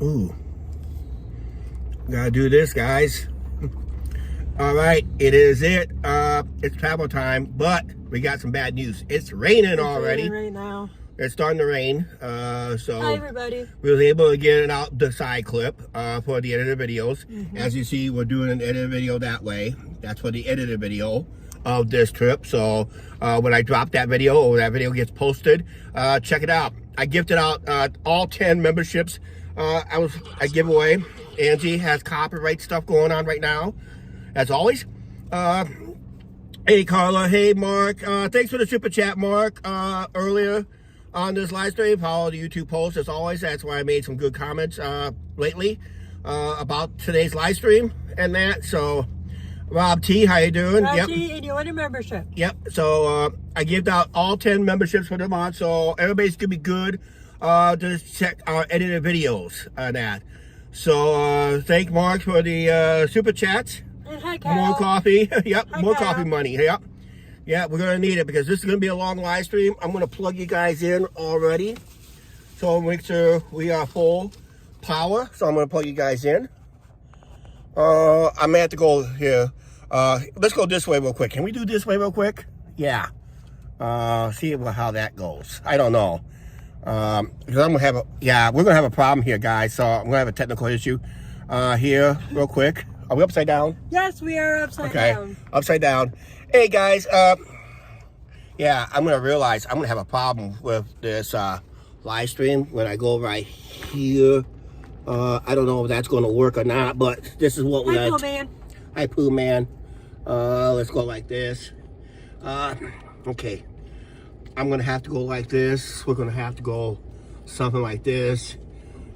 Ooh. Gotta do this, guys. All right, it is it. It's travel time, but we got some bad news. It's raining already. It's raining right now. It's starting to rain. So hi, everybody. We was able to get it out the side clip for the edited videos. As you see, we're doing an edited video that way. That's for the edited video of this trip. So when I drop that video or that video gets posted, check it out. I gifted out all 10 memberships. I give away. Angie has copyright stuff going on right now, as always. Hey Carla, hey Mark, thanks for the super chat, Mark, earlier on this live stream. Follow the YouTube post as always. That's why I made some good comments lately about today's live stream and that. So Rob T, how you doing? Rob T, and you want a membership. Yep. So I gave out all 10 memberships for the month, so everybody's gonna be good. Just check our edited videos on that. So thank Mark for the super chats. And hi, Carol. More coffee. Yep. Hi, more Carol. coffee money. Yep. Yeah, we're gonna need it because this is gonna be a long live stream. I'm gonna plug you guys in already, so make sure we are full power. So I'm gonna plug you guys in. I may have to go here. Let's go this way real quick. Can we do this way real quick? Yeah. See how that goes. I don't know. Because I'm gonna have we're gonna have a problem here, guys. So I'm gonna have a technical issue here real quick. Are we upside down? Yes, we are upside down. Upside down. Hey guys, yeah, I'm gonna realize I'm gonna have a problem with this live stream when I go right here. I don't know if that's gonna work or not, but this is what we Hi, Pooh Man. Hi, Pooh Man. Let's go like this. Okay. I'm gonna have to go like this. We're gonna have to go something like this.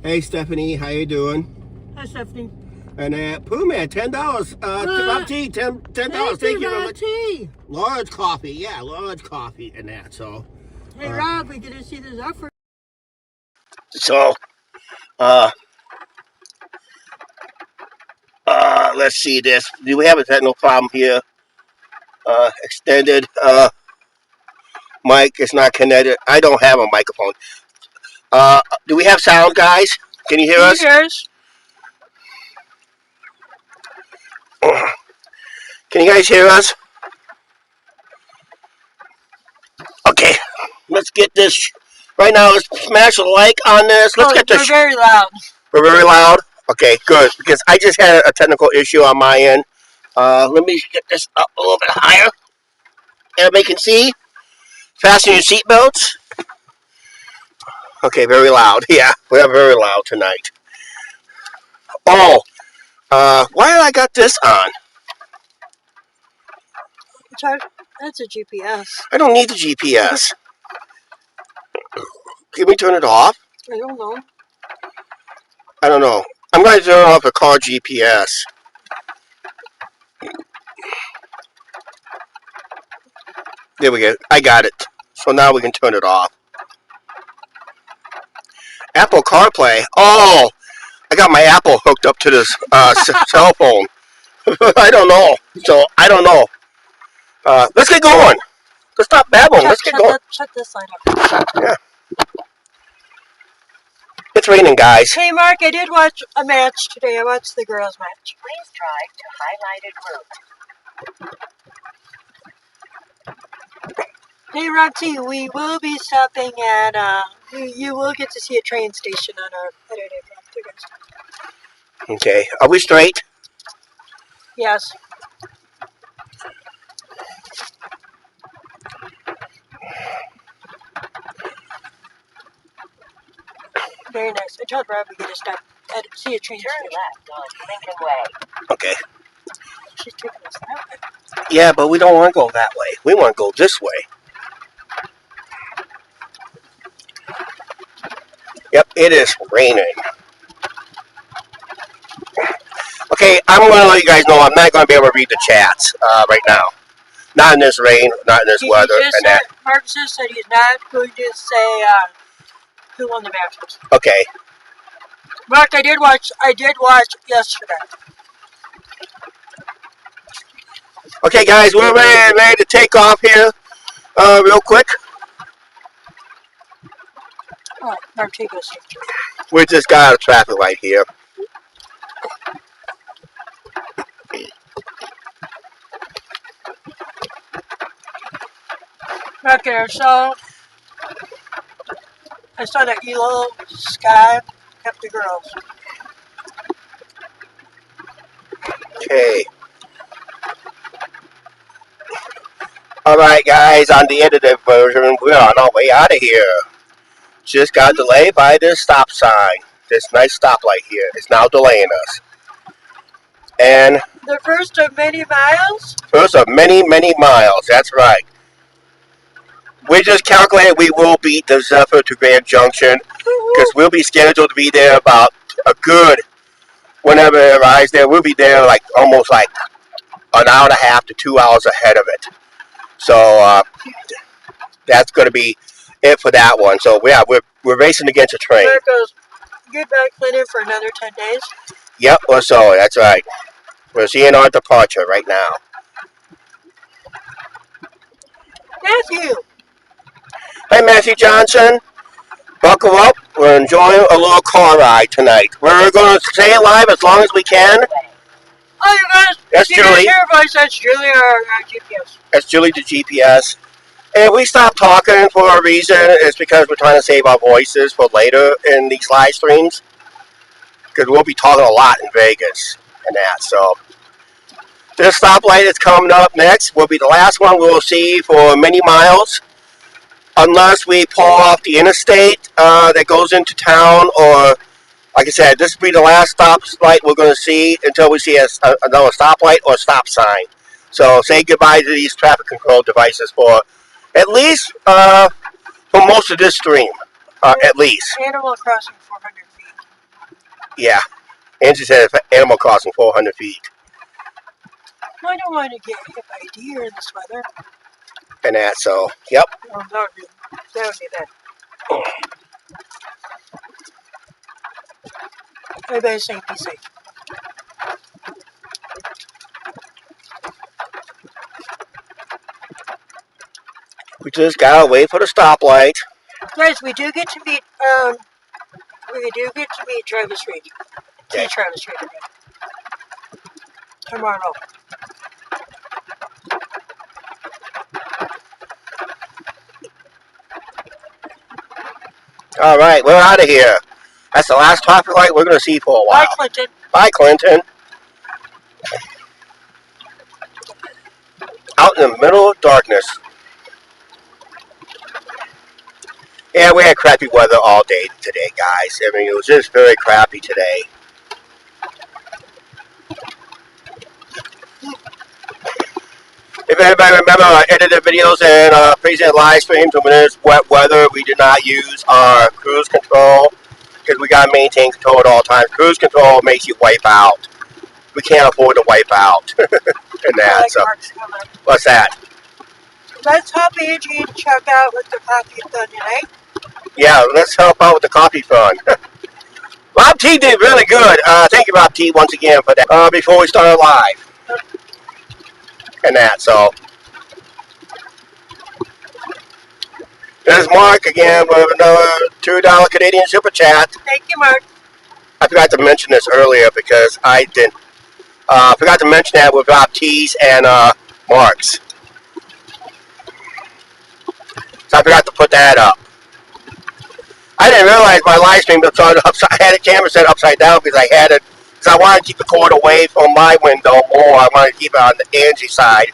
Hey Stephanie, how you doing? Hi, Stephanie. And Pooh Man, $10. Rob T, $10. Thank you very much. T. Large coffee, yeah, large coffee and that. So. Hey Rob, we get to see this offer. So, let's see this. Do we have a technical problem here? Extended mic is not connected. I don't have a microphone. Do we have sound, guys? Can you hear us? Can you guys hear us? Okay, let's get this. Right now, let's smash a like on this. Let's get this. We're very loud. We're very loud? Okay, good. Because I just had a technical issue on my end. Let me get this up a little bit higher. Everybody can see? Fasten your seatbelts. Okay, very loud. Yeah, we're very loud tonight. Oh, why did I got this on? That's a GPS. I don't need the GPS. Can we turn it off? I don't know. I don't know. I'm going to turn off the car GPS. There we go. I got it. So now we can turn it off. Apple CarPlay. Oh, I got my Apple hooked up to this cell phone. I don't know. So I don't know. Let's get going. Let's stop babbling. Let's get going. Shut this light up. Yeah. It's raining, guys. Hey, Mark, I did watch a match today. I watched the girls' match. Please drive to highlighted route. Hey, Rob T, we will be stopping at, you will get to see a train station on our edited guys. Okay. Are we straight? Yes. Very nice. I told Rob we get to stop at see a train Turn station. left on Lincoln Way. Okay. She's taking us that way. Yeah, but we don't want to go that way. We want to go this way. Yep, it is raining. Okay, I'm going to let you guys know I'm not going to be able to read the chats right now. Not in this rain, not in this weather. And that. Mark just said he's not going to say who won the matches. Okay. Mark, I did watch yesterday. Okay, guys, we're ready to take off here real quick. Oh, Mark, take us. We just got a traffic light here. Okay, so I saw that yellow sky kept the girls. Okay. Alright guys, on the edited version, we're on our way out of here. Just got delayed by this stop sign. This nice stoplight here is now delaying us. And The first of many miles? first of many, many miles, that's right. We just calculated we will beat the Zephyr to Grand Junction because we'll be scheduled to be there about a good, whenever it arrives there, we'll be there like almost like an hour and a half to 2 hours ahead of it. So that's going to be it for that one. So yeah, we're racing against a train. There goes goodbye Clinton for another 10 days. Yep, or so, that's right. We're seeing our departure right now. Matthew! Hey, Matthew Johnson. Buckle up. We're enjoying a little car ride tonight. We're going to stay alive as long as we can. Oh, you guys, That's you Julie. didn't hear a voice. That's Julie, our GPS. That's Julie, the GPS. And we stopped talking for a reason. It's because we're trying to save our voices for later in these live streams. Because we'll be talking a lot in Vegas and that. So this stoplight is coming up next. Will be the last one we'll see for many miles. Unless we pull off the interstate that goes into town, or like I said, this will be the last stoplight we're going to see until we see another stoplight or stop sign. So say goodbye to these traffic control devices for at least for most of this stream, at least. Animal Crossing 400 feet. Yeah, Angie said Animal Crossing 400 feet. I don't want to get hit by a deer in this weather. And that, so, yep. Oh, that would be bad. Everybody's saying be safe. We just gotta wait for the stoplight. Guys, we do get to meet Travis Reed. Okay. Travis Reed again. Tomorrow. All right, we're out of here. That's the last traffic light we're going to see for a while. Bye, Clinton. Bye, Clinton. Out in the middle of darkness. Yeah, we had crappy weather all day today, guys. I mean, it was just very crappy today. If anybody remember our edited videos and preset live streams, when there's wet weather, we do not use our cruise control because we got to maintain control at all times. Cruise control makes you wipe out. We can't afford to wipe out and that. So, what's that? Let's help Angie check out with the coffee done tonight. Yeah, let's help out with the coffee fund. Rob T did really good. Thank you, Rob T, once again for that. Before we started live. And that, so. There's Mark again with another $2 Canadian Super Chat. Thank you, Mark. I forgot to mention this earlier because I didn't. Forgot to mention that with Rob T's and Mark's. So I forgot to put that up. I didn't realize my live stream was on upside. I had the camera set upside down because I had it. Because I wanted to keep the cord away from my window more. I wanted to keep it on the Angie side.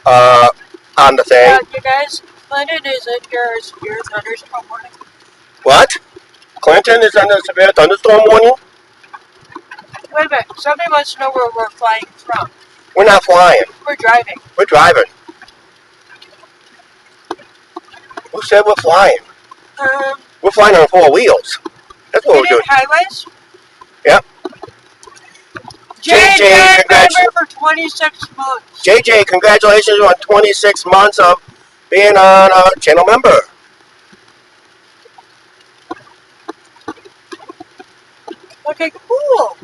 On the thing. You guys, Clinton is in your severe thunderstorm warning. What? Clinton is under severe thunderstorm warning? Wait a minute. Somebody wants to know where we're flying from. We're not flying. We're driving. We're driving. Who said we're flying? We're flying on 4 wheels. That's what we're doing. Highways? Yep. JJ, for 26 months. JJ, congratulations on 26 months of being on a channel member. Okay, cool.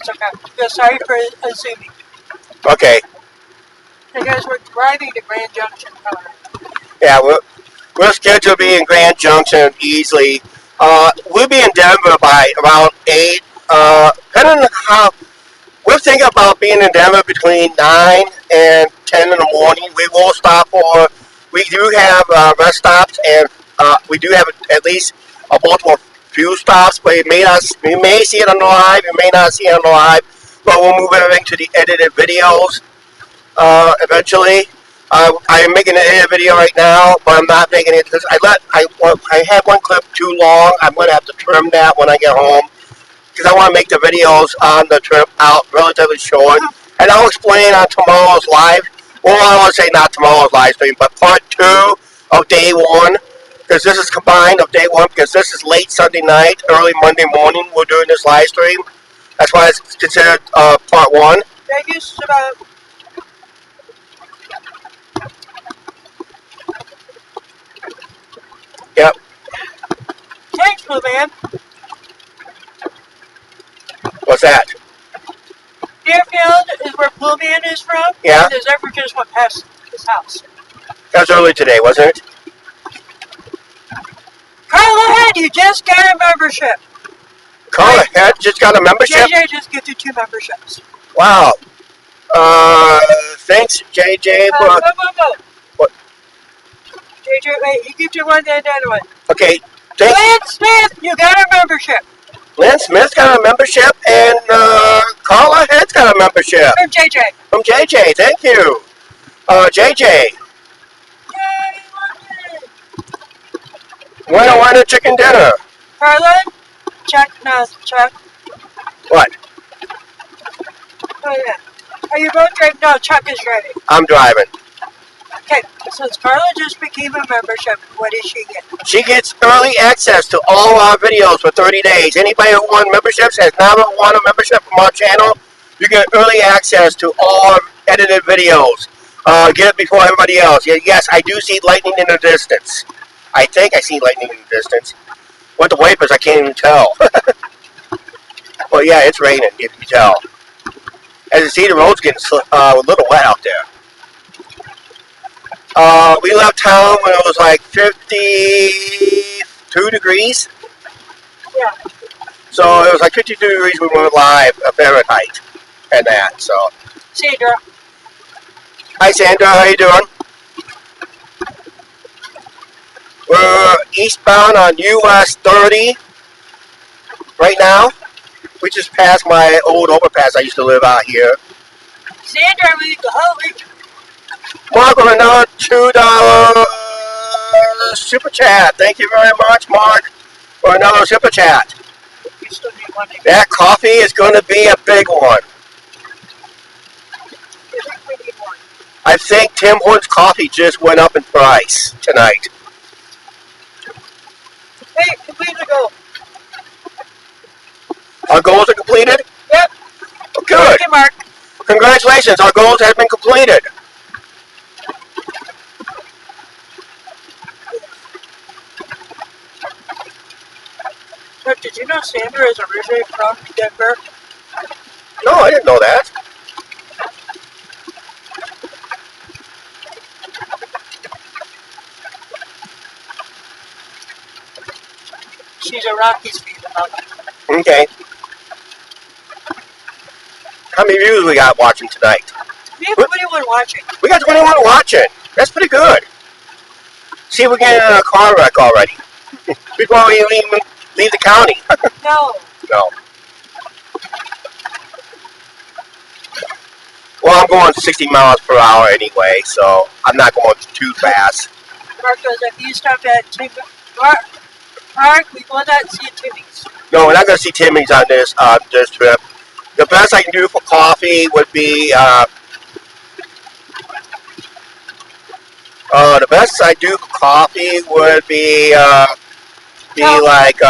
It's okay. Sorry for assuming. Okay. Hey guys, we're driving to Grand Junction, Colorado. Yeah, we're scheduled to be in Grand Junction easily. We'll be in Denver by around 8. Depending on how we're thinking about being in Denver between 9 and 10 in the morning. We will stop for. We do have rest stops, and we do have at least a multiple few stops. But we may see it on the live. We may not see it on the live. But we'll move everything to the edited videos eventually. I am making an edited video right now, but I'm not making it because I had one clip too long. I'm going to have to trim that when I get home because I want to make the videos on the trip out relatively short. And I'll explain on tomorrow's live. Well, I want to say not tomorrow's live stream, but part 2 of day 1. Because this is combined of day 1, because this is late Sunday night, early Monday morning. We're doing this live stream. That's why it's considered part 1. Thank you, Suburban. Yep. Thanks, Blue Man. What's that? Deerfield is where Blue Man is from. Yeah. And the zebra just went past his house. That was early today, wasn't it? Carla Head, you just got a membership. Carla Head just got a membership? JJ just gifted 2 memberships. Wow. Thanks, JJ. Whoa. What? JJ, wait, he gifted one, then another one. Okay, thanks. Lynn Smith, you got a membership. Lynn Smith's got a membership, and Carla Head's got a membership. From JJ. From JJ, thank you. JJ, Yay, when I want a chicken dinner? Carla, Chuck, no, Chuck. What? Oh, yeah. Are you both driving? No, Chuck is driving. I'm driving. Okay, since Carla just became a membership, what does she get? She gets early access to all our videos for 30 days. Anybody who won memberships has never won a membership from our channel. You get early access to all our edited videos. Get it before everybody else. Yes, I do see lightning in the distance. I think I see lightning in the distance. With the wipers, I can't even tell. Well, yeah, it's raining, you can tell. As you see, the road's getting a little wet out there. We left town when it was like 52 degrees. Yeah. So it was like 52 degrees when we went live, Fahrenheit, and that. So. Sandra. Hi, Sandra. How you doing? We're eastbound on US 30 right now. We just passed my old overpass. I used to live out here. Sandra, we go. Mark with another $2 super chat. Thank you very much, Mark, for another super chat. We still need one. That coffee is going to be a big one. I think we need one. I think Tim Hortons coffee just went up in price tonight. Hey, complete the goal. Our goals are completed? Yep. Oh, good. Thank you, Mark. Congratulations. Our goals have been completed. But did you know Sandra is originally from Denver? No, I didn't know that. She's a Rockies fan. Okay. How many views we got watching tonight? We have 21 watching. We got 21 watching. That's pretty good. See if we get in a car wreck already. Before we even leave the county. No. No. Well, I'm going 60 miles per hour anyway, so I'm not going too fast. Mark goes, if you stop at Mark, we will not see Timmy's. No, we're not going to see Timmy's on this trip. The best I can do for coffee would be the best I do for coffee would be like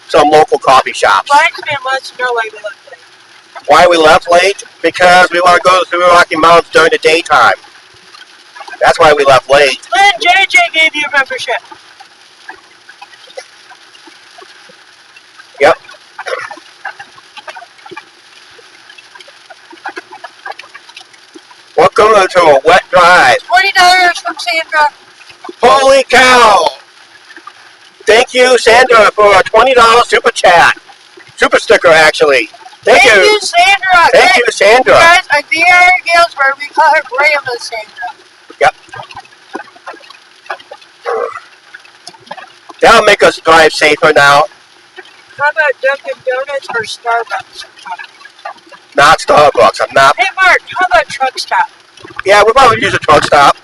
some local coffee shops. Blacksman wants to know why we left late. Why we left late? Because we want to go through the Rocky Mountains during the daytime. That's why we left late. Lynn, JJ gave you a membership. Yep. What Welcome to a wet drive. $20 from Sandra. Holy cow! Thank you, Sandra, for a $20 super chat. Super sticker, actually. Thank you. Sandra. Thank you, Sandra. You guys, I'm VR Galesburg. We call her Grandma Sandra. Yep. That'll make us drive safer now. How about Dunkin' Donuts or Starbucks? Not Starbucks. I'm not. Hey, Mark, how about Truck Stop? Yeah, we'll probably use a truck stop.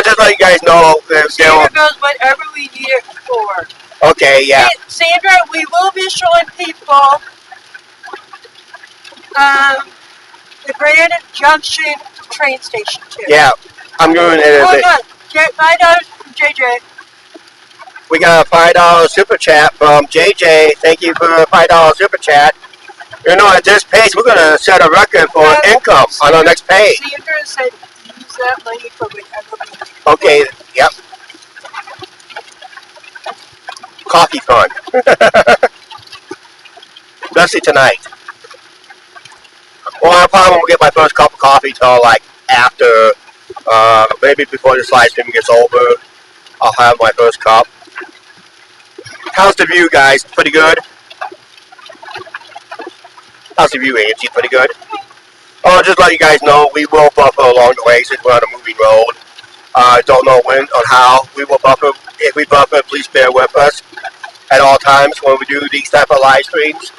Just let you guys know. Sandra goes whatever we need it for. Okay, yeah. Hey, Sandra, we will be showing people the Grand Junction train station too. Yeah, I'm doing it. Hold on, $5 from JJ. We got a $5 super chat from JJ. Thank you for a $5 super chat. You know, at this pace, we're going to set a record for income on our next page. Sandra said use that money for whatever we need. Okay, yep. Coffee fun. Especially tonight. Well, I probably won't get my first cup of coffee till like after, maybe before this live stream gets over. I'll have my first cup. How's the view, guys? Pretty good? How's the view, Angie? Pretty good? Oh, just let you guys know, we will buffer along the way since we're on a moving road. Don't know when or how we will buffer. If we buffer, please bear with us at all times when we do these type of live streams.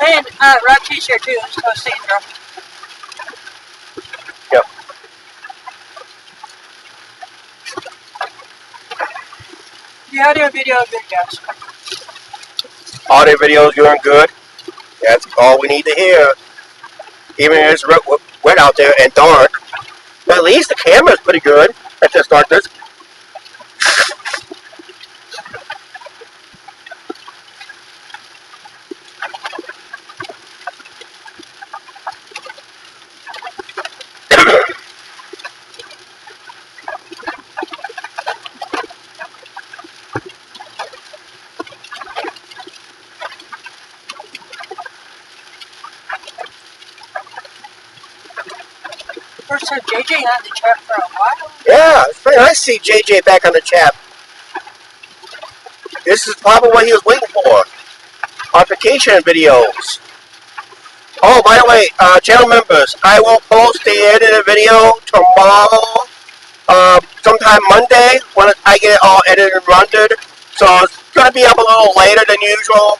And Rob T-shirt too. Let's go, Sandra. Yep. The audio video of videos. Audio videos doing good. That's all we need to hear. Even if it's wet out there and dark. But at least the camera's pretty good at this darkness. First time JJ on the chat for a while. Yeah, it's very nice to see JJ back on the chat. This is probably what he was waiting for. Our vacation videos. Oh, by the way, channel members, I will post the edited video tomorrow, sometime Monday, when I get it all edited and rendered. So it's going to be up a little later than usual.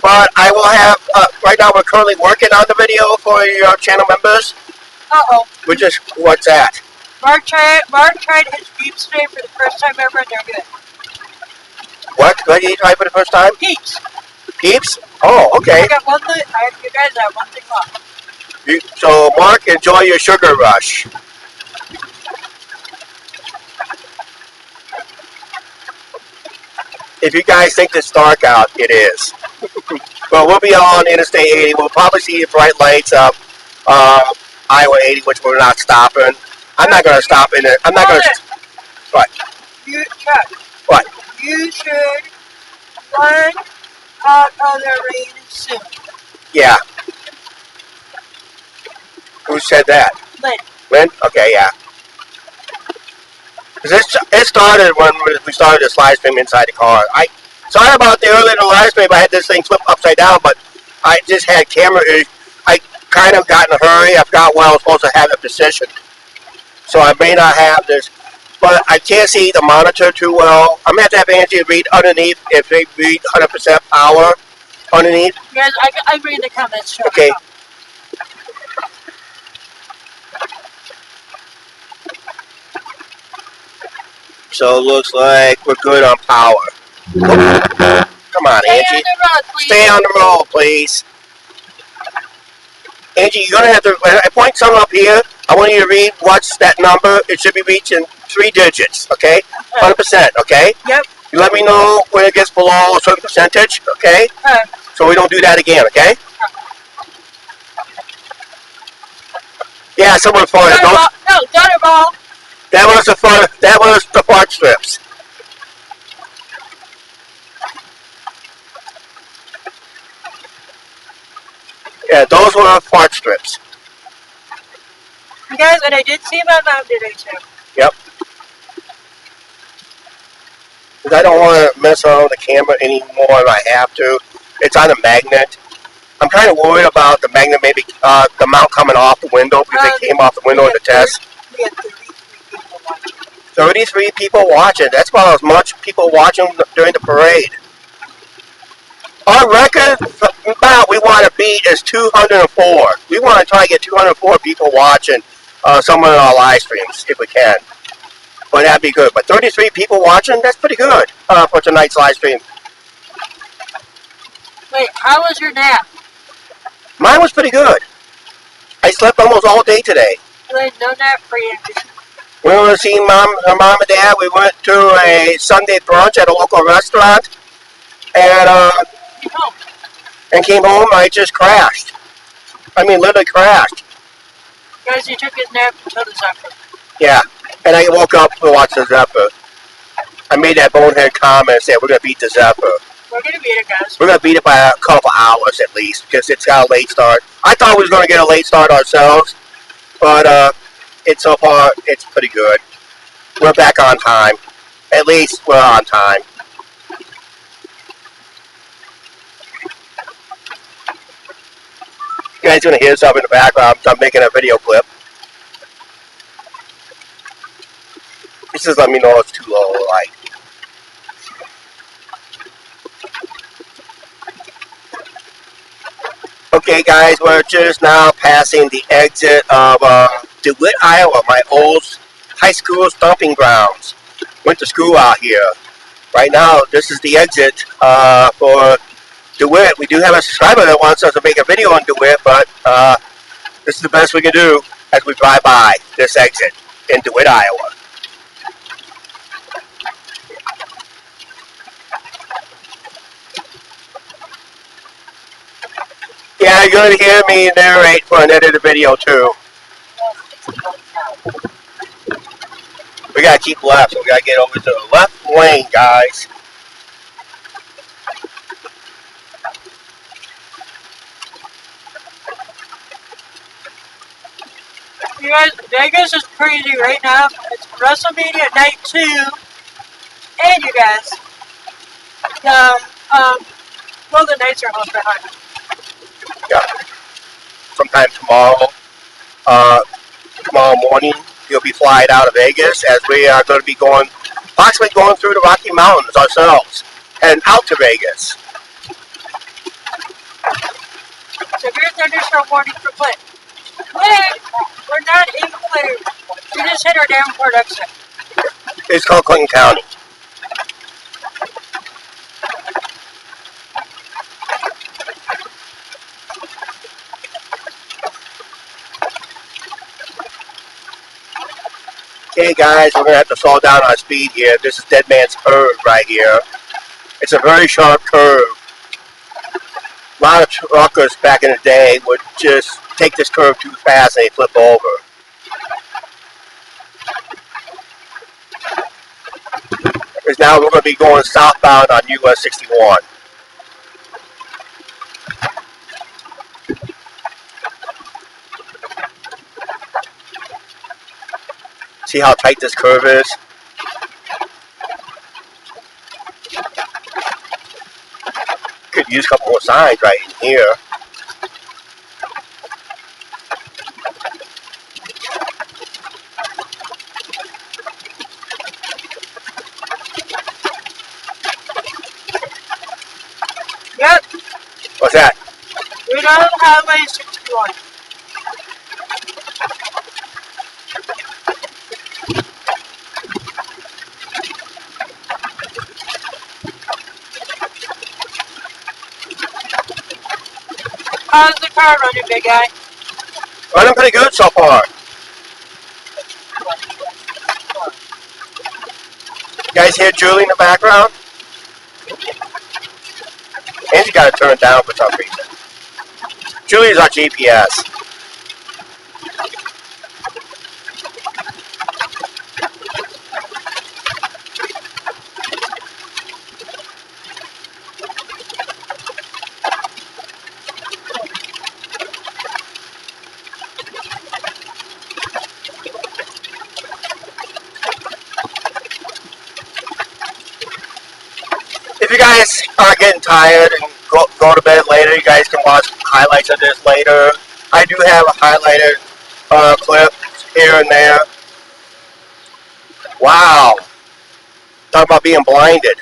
But I will have, right now we're currently working on the video for your channel members. Uh-oh. Which is, what's that? Mark tried his peeps today for the first time ever, and they're good. What? What did you try for the first time? Peeps. Peeps? Oh, okay. I got one. You guys have one thing left. So, Mark, enjoy your sugar rush. If you guys think it's dark out, it is. Well, we'll be on Interstate 80. We'll probably see the bright lights up Iowa 80, which we're not stopping. I'm not going to stop in it. I'm not going to... What? Chuck. What? You should run out of the rain soon. Yeah. Who said that? Lynn. Lynn? Okay, yeah. It started when we started this live stream inside the car. Sorry about the earlier live stream. I had this thing flip upside down, but I just had camera issues. I kind of got in a hurry. I forgot where I was supposed to have it positioned. So I may not have this, but I can't see the monitor too well. I'm going to have Angie read underneath if they read 100% power underneath. Yes, I read the comments. Sure. Okay. So it looks like we're good on power. Come on, Angie. Stay on the road, please. Angie, you're going to have to, when I point something up here, I want you to read what's that number. It should be reaching 3 digits, okay? 100%, okay? Yep. You let me know when it gets below a certain percentage, okay? So we don't do that again, okay? Yeah, someone farted. No, Thunderball. That was the fart strips. Yeah, those were fart strips. You guys, and I did see my mom today too. Yep. Because I don't want to mess around with the camera anymore if I have to. It's on a magnet. I'm kind of worried about the magnet, maybe the mount coming off the window because it came off the window in the test. We had 33 people watching. 33 people watching. That's about as much people watching during the parade. Our record amount we want to beat is 204. We want to try to get 204 people watching some of our live streams if we can. But that'd be good. But 33 people watching, that's pretty good for tonight's live stream. Wait, how was your nap? Mine was pretty good. I slept almost all day today. Well, no nap for you. We went to see her mom and dad. We went to a Sunday brunch at a local restaurant. And came home. I just crashed. I mean, literally crashed. Guys, he took his nap until the supper. Yeah. And I woke up to watch the Zephyr. I made that bonehead comment and said, we're going to beat the Zephyr. We're going to beat it, guys. We're going to beat it by a couple hours at least because it's got a late start. I thought we was going to get a late start ourselves, but it's so far, it's pretty good. We're back on time. At least we're on time. You guys going to hear something in the background. I'm making a video clip. Just let me know if it's too low light. Okay, guys, we're just now passing the exit of DeWitt, Iowa, my old high school stomping grounds. Went to school out here. Right now, this is the exit for DeWitt. We do have a subscriber that wants us to make a video on DeWitt, but this is the best we can do as we drive by this exit in DeWitt, Iowa. Yeah, you're going to hear me narrate for an edited video too. We got to keep left, so we got to get over to the left lane, guys. You guys, Vegas is crazy right now. It's WrestleMania night 2. And you guys, the Knights are home behind. Yeah. Sometime tomorrow morning, we'll be flying out of Vegas as we are going to be possibly going through the Rocky Mountains ourselves and out to Vegas. Severe thunderstorm warning for Clint. Clint, we're not in Clint. We just hit our Davenport exit. It's called Clinton County. Okay, guys, we're going to have to slow down our speed here. This is Dead Man's Curve right here. It's a very sharp curve. A lot of truckers back in the day would just take this curve too fast and they flip over. Because now we're going to be going southbound on US 61. See how tight this curve is? Could use a couple more signs right in here. Yep. What's that? We don't have a 61. How's the car running, big guy? Running pretty good so far. You guys hear Julie in the background? And you got to turn it down for some reason. Julie's our GPS. you guys are getting tired and go to bed later, you guys can watch highlights of this later. I do have a highlighted clip here and there. Wow. Talk about being blinded.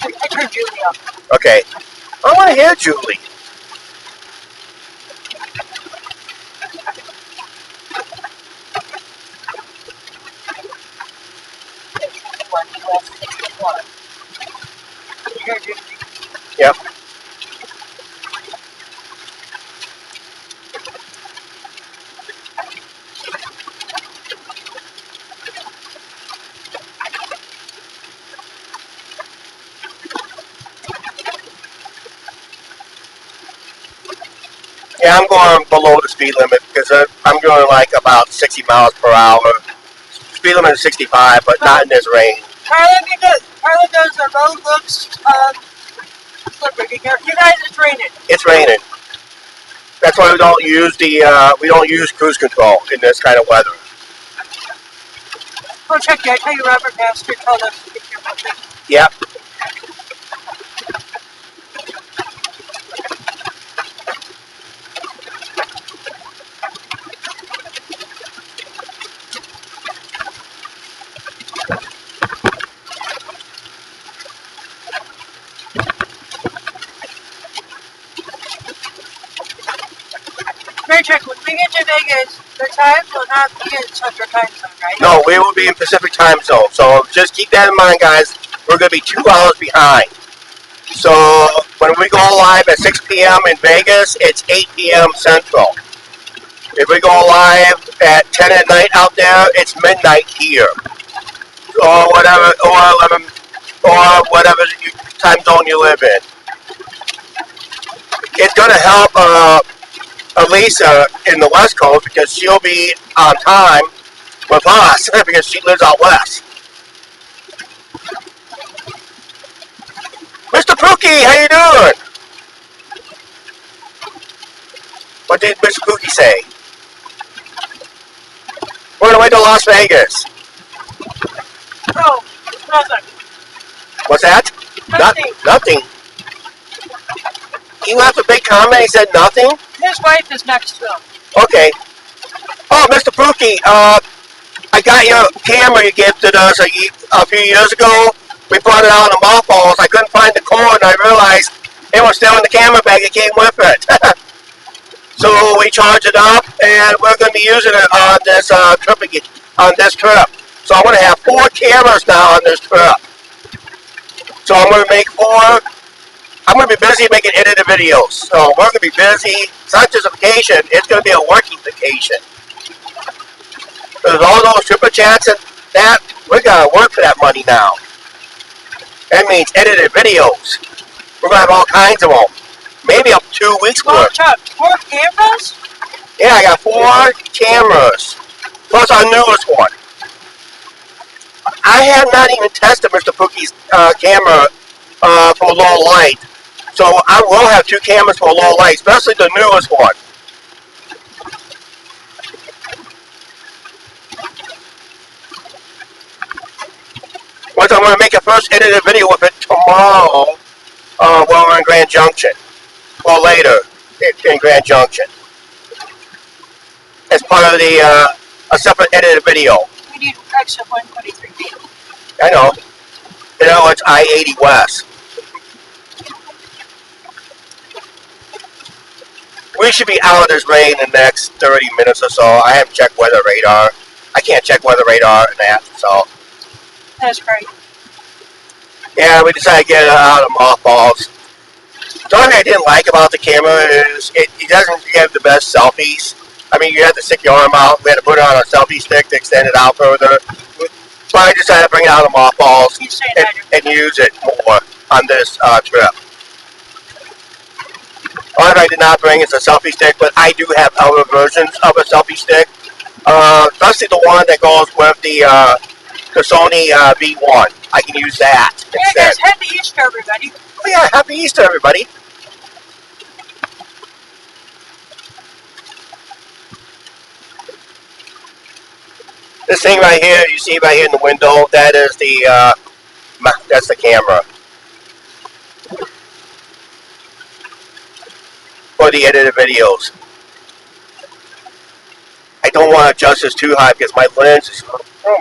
I turned Julie off. Okay. I want to hear Julie. West 61. You heard Julie. Yep. Yeah, I'm going below the speed limit because I'm going like about 60 miles per hour. Speed limit is 65, but not in this rain. Carla does the road looks slippery. You guys, it's raining. It's raining. That's why we don't use cruise control in this kind of weather. Go check that. I tell you, Robert Pastor told us to be careful. Yep. Mary check, when we get to Vegas, the time will not be in Central Time Zone, right? No, we will be in Pacific Time Zone. So just keep that in mind, guys. We're going to be 2 hours behind. So when we go live at 6 p.m. in Vegas, it's 8 p.m. Central. If we go live at 10 at night out there, it's midnight here. Or whatever, or 11, or whatever time zone you live in. It's going to help Elisa in the West Coast because she'll be on time with us because she lives out west. Mr. Pookie, how you doing? What did Mr. Pookie say? We're on the way to Las Vegas. Oh, nothing. What's that? Nothing. Nothing. He left a big comment. He said nothing. His wife is next to him. Okay. Oh, Mr. Pookie, I got your camera you gifted us a few years ago. We brought it out in the mothballs. I couldn't find the cord, and I realized it was still in the camera bag. It came with it. So we charged it up, and we're going to be using it on this trip again. On this trip. So I'm going to have 4 cameras now on this trip. So I'm going to make 4. I'm going to be busy making edited videos. So we're going to be busy. It's not just a vacation. It's going to be a working vacation. There's all those triple chats and that. We're going to work for that money now. That means edited videos. We're going to have all kinds of them. Maybe up to 2 weeks Well, worth. Chuck, 4 cameras? Yeah, I got 4 cameras. Plus our newest one. I have not even tested Mr. Pookie's camera for low light. So I will have 2 cameras for low light, especially the newest one. Once I'm going to make a first edited video with it tomorrow while we're in Grand Junction. Or later in Grand Junction. As part of the a separate edited video. We need extra 123 feet. I know. You know, it's I-80 West. We should be out of this rain in the next 30 minutes or so. I haven't checked weather radar. I can't check weather radar and that, so. That's great. Yeah, we decided to get it out of mothballs. The only thing I didn't like about the camera is it doesn't give the best selfies. I mean, you have to stick your arm out. We had to put it on a selfie stick to extend it out further. So I decided to bring it out of mothballs and use it more on this trip. One I did not bring is a selfie stick, but I do have other versions of a selfie stick. Especially the one that goes with the Sony V1. I can use that Yeah, instead. guys, happy Easter, everybody. Oh yeah, happy Easter, everybody. This thing right here, you see right here in the window, that is that's the camera for the edited videos. I don't want to adjust this too high because my lens is,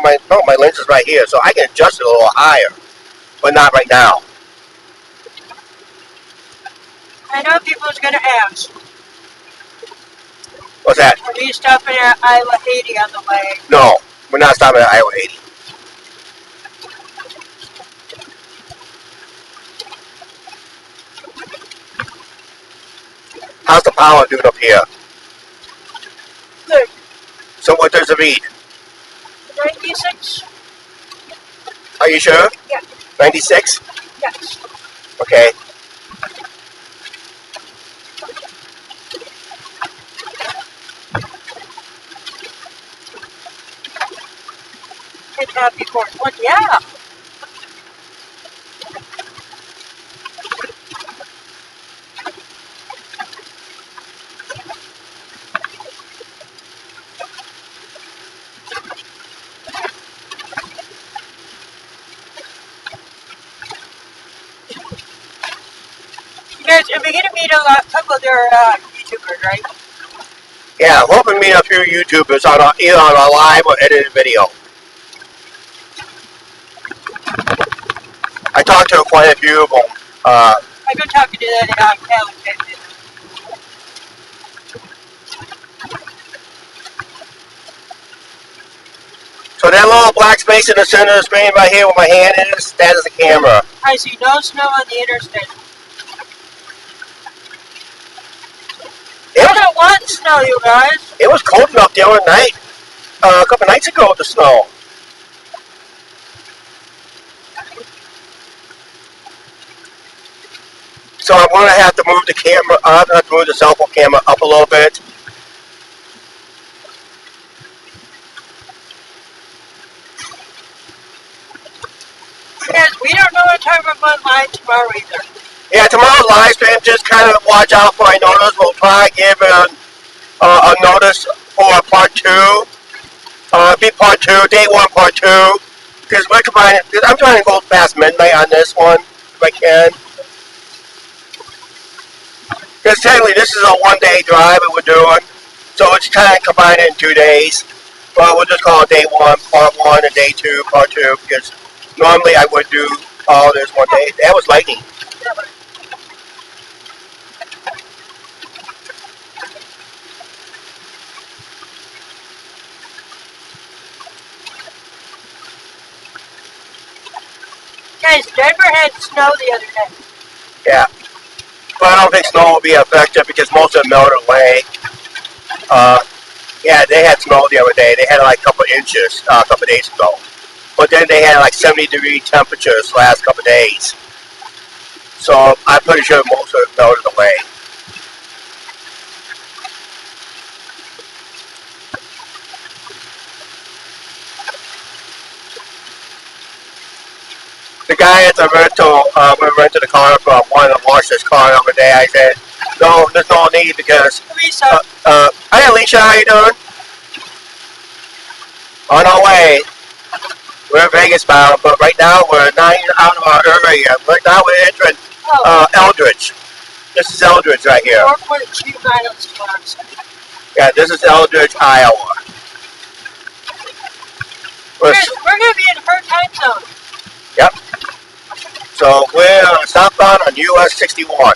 my lens is right here, so I can adjust it a little higher, but not right now. I know people's gonna ask. What's that? Are you stopping at Iowa Haiti on the way? No, we're not stopping at Iowa 80. How's the power doing up here? Good. So what does it read? 96? Are you sure? Yeah. 96? Yes. Okay. Hit happy 420. Yeah. You guys, are we gonna meet a couple of their YouTubers, right? Yeah, I'm hoping to meet a few YouTubers on either on a live or edited video. I talked to quite a few of them. I've been talking to that Calvin. So that little black space in the center of the screen right here where my hand is, that is the camera. I see no snow on the interstate. It I was, don't want snow, you guys. it was cold enough the other night, a couple nights ago with the snow. So I'm going to have to move the camera up, I have to move the cell phone camera up a little bit. Guys, we don't know what time we're going live tomorrow either. Yeah, tomorrow's live stream, just kind of watch out for a notice. We'll try to give a notice for part 2. Be part 2, day 1, part 2. Because we're combining, I'm trying to go past midnight on this one, if I can. Because technically this is a 1-day drive that we're doing. So it's kind of combined in 2 days. But we'll just call it day 1, part 1, and day 2, part 2. Because normally I would do all this one day. That was lightning. Guys, Denver had snow the other day. Yeah. But I don't think snow will be affected because most of it melted away. Yeah, they had snow the other day. They had like a couple inches a couple days ago. But then they had like 70-degree temperatures the last couple days. So I'm pretty sure most of it melted away. The guy at the rental, we rented a car from, wanted to wash this car the other day. I said, no, there's no need because... Lisa. Hi Alicia, how you doing? On our way. We're in Vegas bound, but right now we're 9 out of our area. Right now we're entering Eldridge. This is Eldridge right here. 4.2 miles tomorrow. Yeah, this is Eldridge, Iowa. We're going to be in her time zone. Yep. So we're southbound on US 61.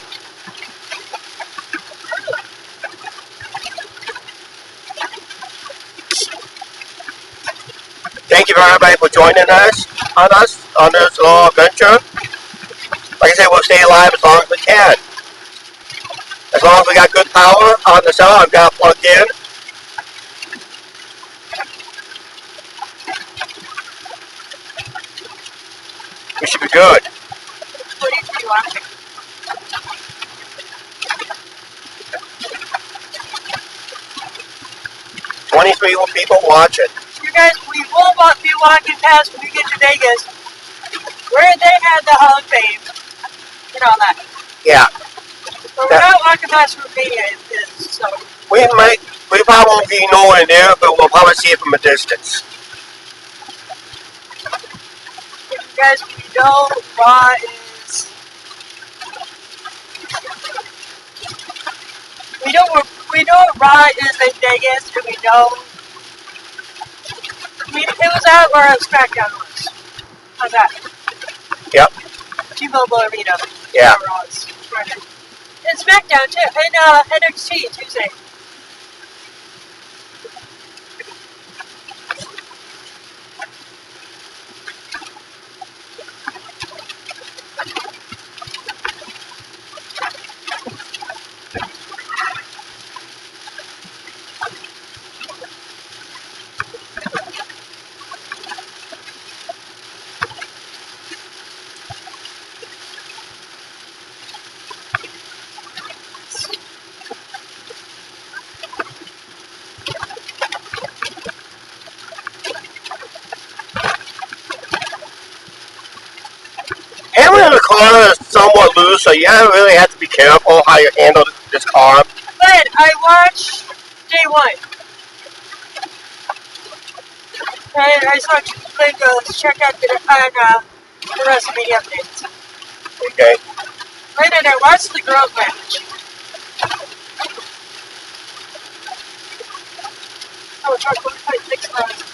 Thank you for everybody for joining us on this little adventure. Like I said, we'll stay alive as long as we can. As long as we got good power on the cell, I've got plugged in. We should be good. What do you want? 23 people watching. You guys, we will be walking past when we get to Vegas, where they had the Hall of Fame and all that. Yeah. But we're not walking past where Mania is, so. We probably won't be nowhere near, but we'll probably see it from a distance. Guys, we know Raw is. We know Raw is in Vegas, and we know. It was out where SmackDown was. How's that? Yep. T-Mobile Arena. Yeah. Raw is. And SmackDown too, and NXT Tuesday. Handling the car is somewhat loose, so you really have to be careful how you handle this car. But I watched day one. And I saw two videos. Check out the WrestleMania updates. Okay. Right, and I watched the girls match. Oh, it's like 1.6 miles.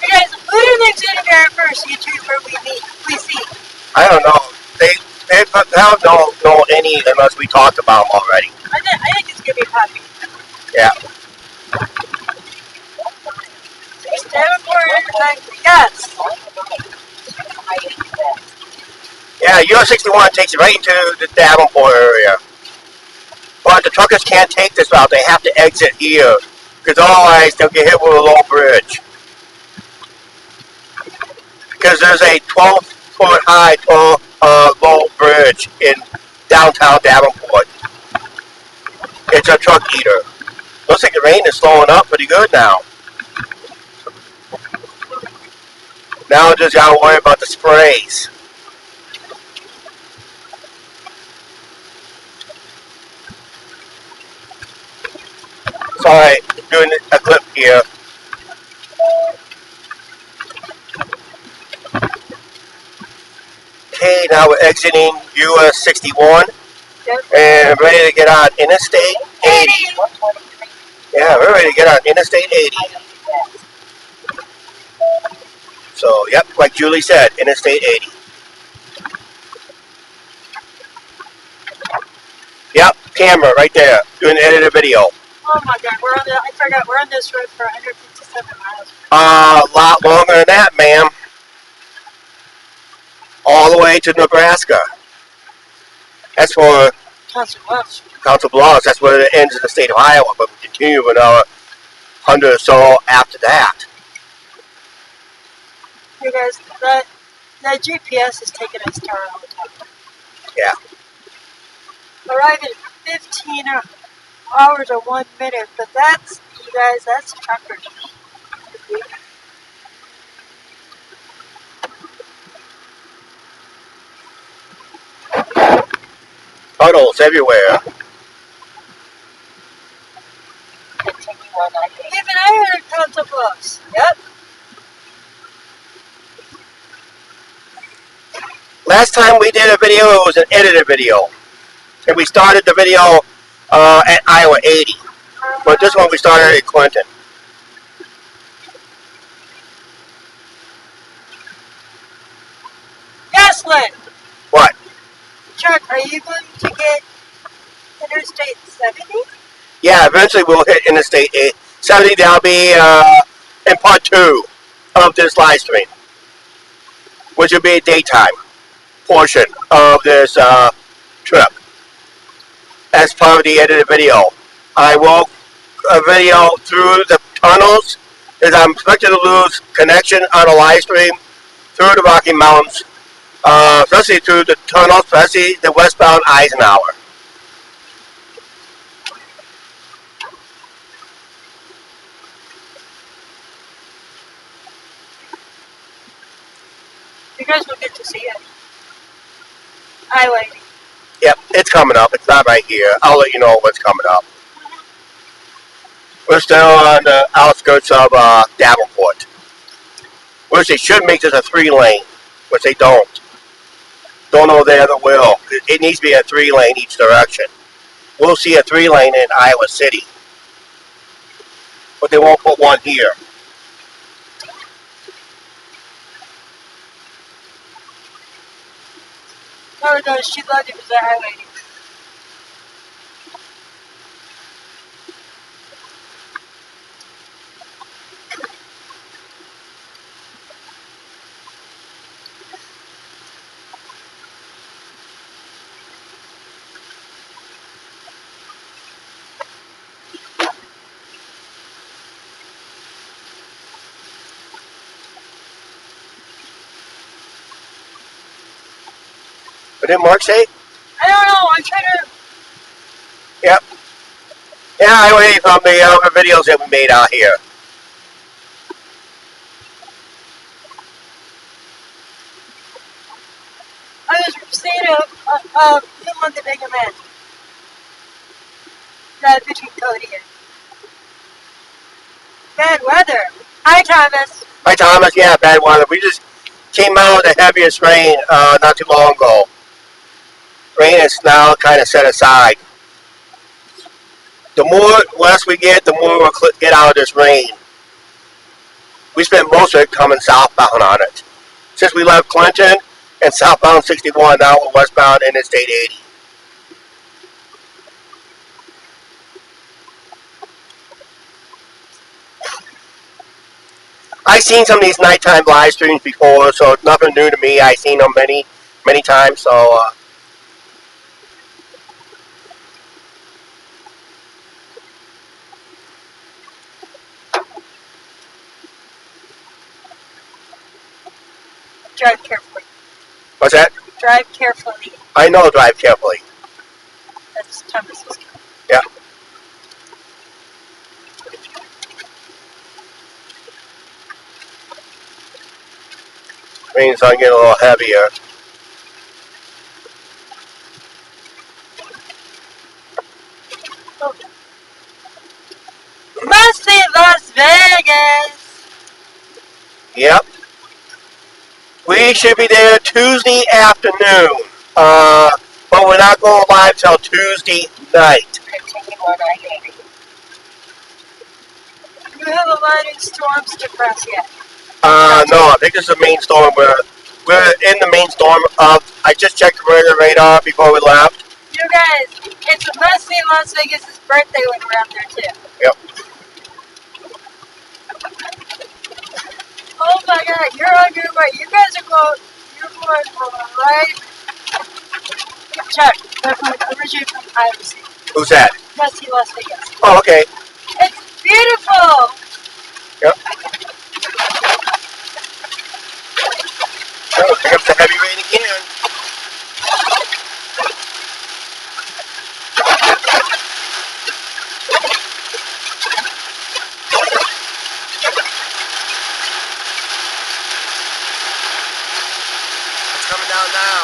Hey guys, who do you think's gonna be our first YouTuber we see? I don't know. They don't know any unless we talked about them already. I think it's gonna be Poppy. Yeah. Stanford, yes. Yeah, US 61 takes you right into the Davenport area. But the truckers can't take this route. They have to exit here. Because otherwise they'll get hit with a low bridge. Because there's a 12-foot high, low bridge in downtown Davenport. It's a truck eater. Looks like the rain is slowing up pretty good now. Now just gotta worry about the sprays. Sorry, doing a clip here. Okay, now we're exiting US 61 and ready to get on Interstate 80. Yeah, we're ready to get on Interstate 80. So, yep, like Julie said, Interstate 80. Yep, camera right there, doing the edited video. Oh my god, I forgot, we're on this road for 157 miles. A lot longer than that, ma'am. All the way to Nebraska. That's for Council Bluffs. Council Bluffs. That's where it ends in the state of Iowa, but we continue another 100 or so after that. Hey guys, that GPS is taking its turn all the time. Yeah. Arrive in 15 hours or 1 minute, but that's, you guys, that's truckers. Puddles everywhere. Even I heard Council Bluffs. Yep. Last time we did a video, it was an edited video. And we started the video at Iowa 80. But this one we started at Clinton. Gaslin! What? Chuck, are you going to get Interstate 70? Yeah, eventually we'll hit Interstate 70. That'll be in part 2 of this live stream. Which will be a daytime portion of this trip. As part of the edited video. I will video through the tunnels as I'm expected to lose connection on a live stream through the Rocky Mountains, especially through the tunnels, especially the westbound Eisenhower. You guys will get to see it. I like it. Yep, it's coming up. It's not right here. I'll let you know what's coming up. We're still on the outskirts of Davenport, which they should make this a 3-lane, which they don't. Don't know they ever will. It needs to be a 3-lane each direction. We'll see a 3-lane in Iowa City, but they won't put one here. Oh no, she loved it was a highway. What did Mark say? I don't know, I'm trying to... Yep. Yeah, I wait from the other videos that we made out here. I was saying him on the bigger man. That between Cody and... Bad weather. Hi, Thomas. Hi, Thomas. Yeah, bad weather. We just came out of the heaviest rain not too long ago. Rain is now kind of set aside. The more less we get, the more we'll get out of this rain. We spent most of it coming southbound on it. Since we left Clinton and southbound 61, now we're westbound Interstate 80. I've seen some of these nighttime live streams before, so it's nothing new to me. I've seen them many, many times, so... Drive carefully. What's that? Drive carefully. I know drive carefully. That's Thomas's. Yeah. Rain's on getting a little heavier. Oh. Must be Las Vegas. Yep. We should be there Tuesday afternoon. But we're not going live till Tuesday night. Continue on I-80. Do we have a lot of storms to cross yet? No, I think this is the main storm. We're in the main storm of... I just checked the radar before we left. You guys, it's must be Las Vegas' birthday when we're out there too. Yep. Oh my god, you're on your way. You guys are going, you're going right. Chuck, they're originally from Iowa City. Who's that? Must see Las Vegas. Oh, okay. It's beautiful. Yep. Oh, pick up the heavy rain again. It's coming down now.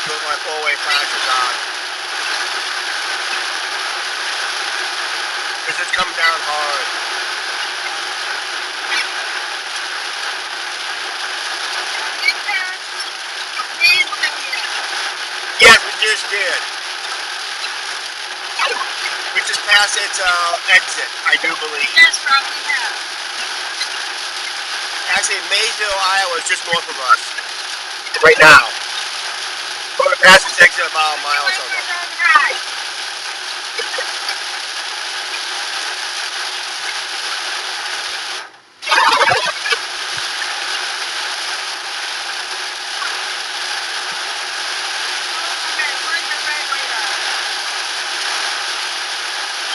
Put my four-way flashers on. Because it's coming down hard. Yes, we just did. We just passed its exit, I do believe. Yes, probably have. Actually, Maysville, Iowa is just north of us. Right now. But we passed its exit about a mile or so ago.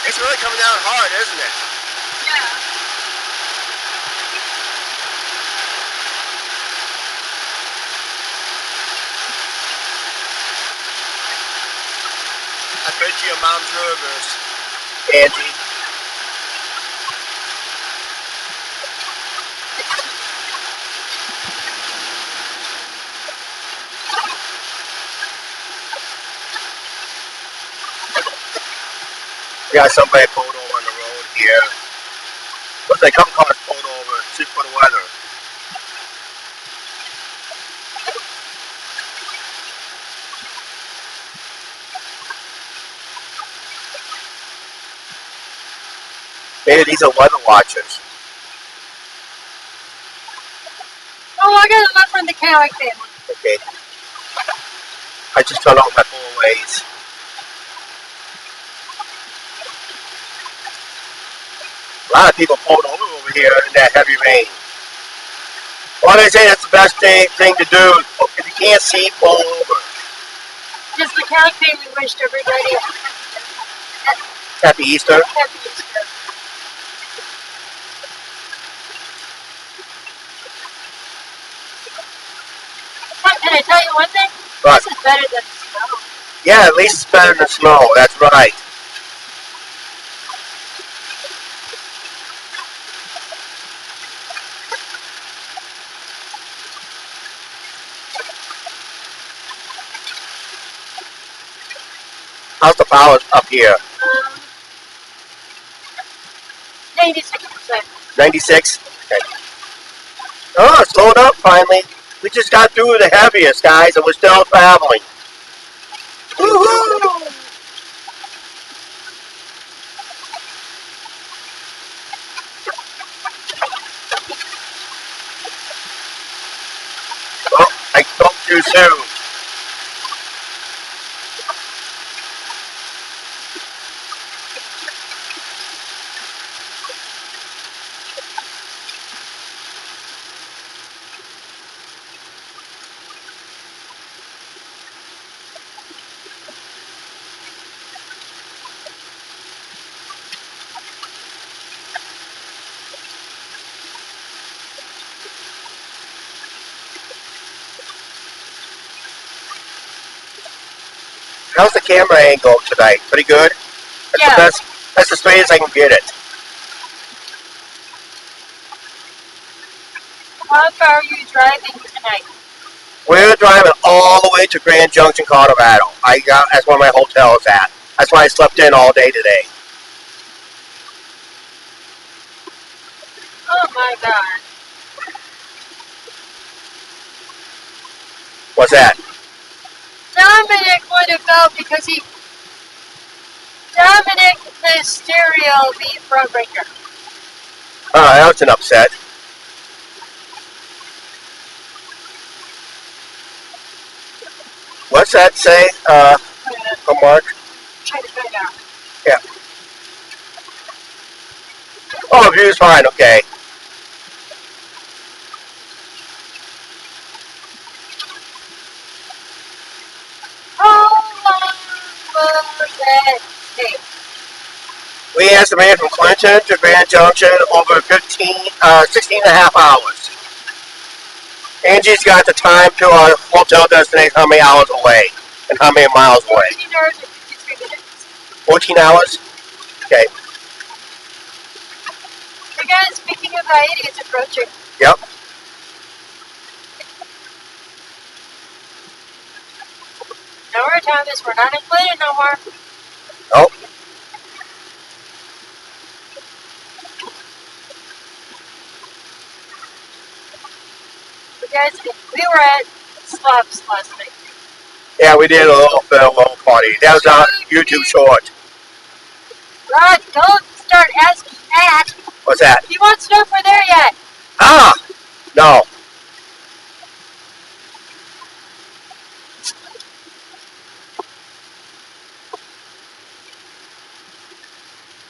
It's really coming down hard, isn't it? Yeah. I bet you your mom's nervous. Angie. We got somebody pulled over on the road here. Looks like a couple cars pulled over just for the weather. Maybe these are weather watchers. Oh, I got a lot from the Cadillac family. Okay. I just turned off my four ways. A lot of people pulled over here in that heavy rain. Well, they say that's the best thing to do. If you can't see, pull over. Just the Cadillac family wished everybody Happy Easter. happy Easter. Can I tell you one thing? But, This is better than snow. yeah, at least it's better than snow. That's right. How's the power up here? 96%. 96? Okay. Oh, it slowed up finally. We just got through the heaviest, guys, and we're still traveling. Woohoo! Oh, I spoke too soon. How's the camera angle tonight? Pretty good? That's Yeah. the best. That's as straight as I can get it. How far are you driving tonight? We're driving all the way to Grand Junction, Colorado. That's where my hotel is at. That's why I slept in all day today. Oh my god. What's that? Dominic would have felt because Dominic the stereo beat front breaker. That was an upset. What's that say, Mark? Try to find out. Yeah. Oh, view's fine, okay. How long will that take? We estimated from Clinton to Grand Junction over 16 and a half hours. Angie's got the time to our hotel destination, how many hours away and how many miles away. 14 hours and 53 minutes. 14 hours? Okay. Hey guys, speaking of I-80, it's approaching. Yep. Now we're Thomas, we're not included no more. Oh. But guys, we were at Slops last night. Yeah, we did a little party. That was on YouTube short. Rod, don't start asking that. What's that? You won't know if we're there yet. Ah! No.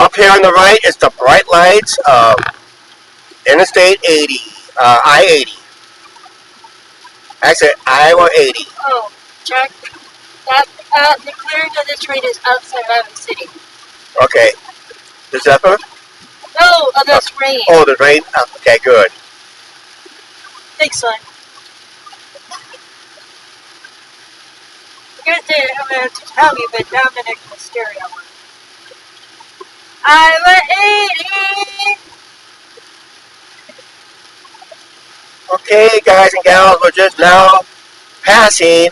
Up here on the right is the bright lights of Interstate 80, I-80. Actually, Iowa 80. Oh, check. The clearing of the train is outside Iowa City. Okay. The Zephyr? No, of the train. Oh, the rain? Okay, good. Thanks, son. I'm going to have to tell you, but Dominic was stereo one. Iowa 80. Okay, guys and gals, we're just now passing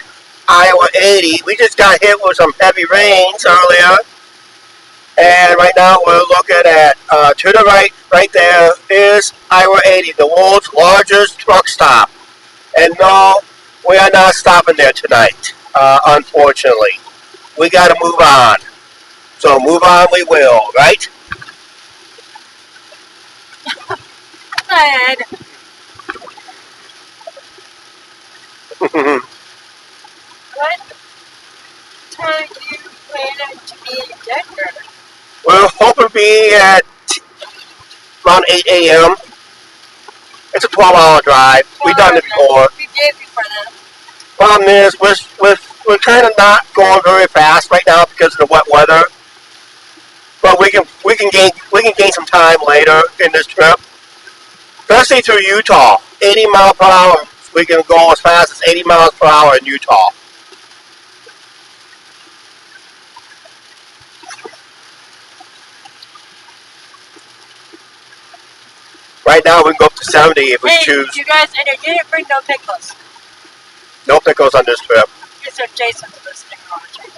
Iowa 80. We just got hit with some heavy rains earlier. And right now we're looking at, to the right there is Iowa 80, the world's largest truck stop. And no, we are not stopping there tonight, unfortunately. We got to move on. So move on we will, right? And what time do you plan to be in Denver? We're hoping to be at around 8 a.m. It's a 12-hour drive. We've done it before. We did before that. Problem is, we're kind of not going very fast right now because of the wet weather. But we can gain some time later in this trip. Especially through Utah, 80 miles per hour. We can go as fast as 80 miles per hour in Utah. Right now we can go up to 70 if we choose. You guys, and I didn't bring no pickles. No pickles on this trip. Guess if Jason's listening, I'll check.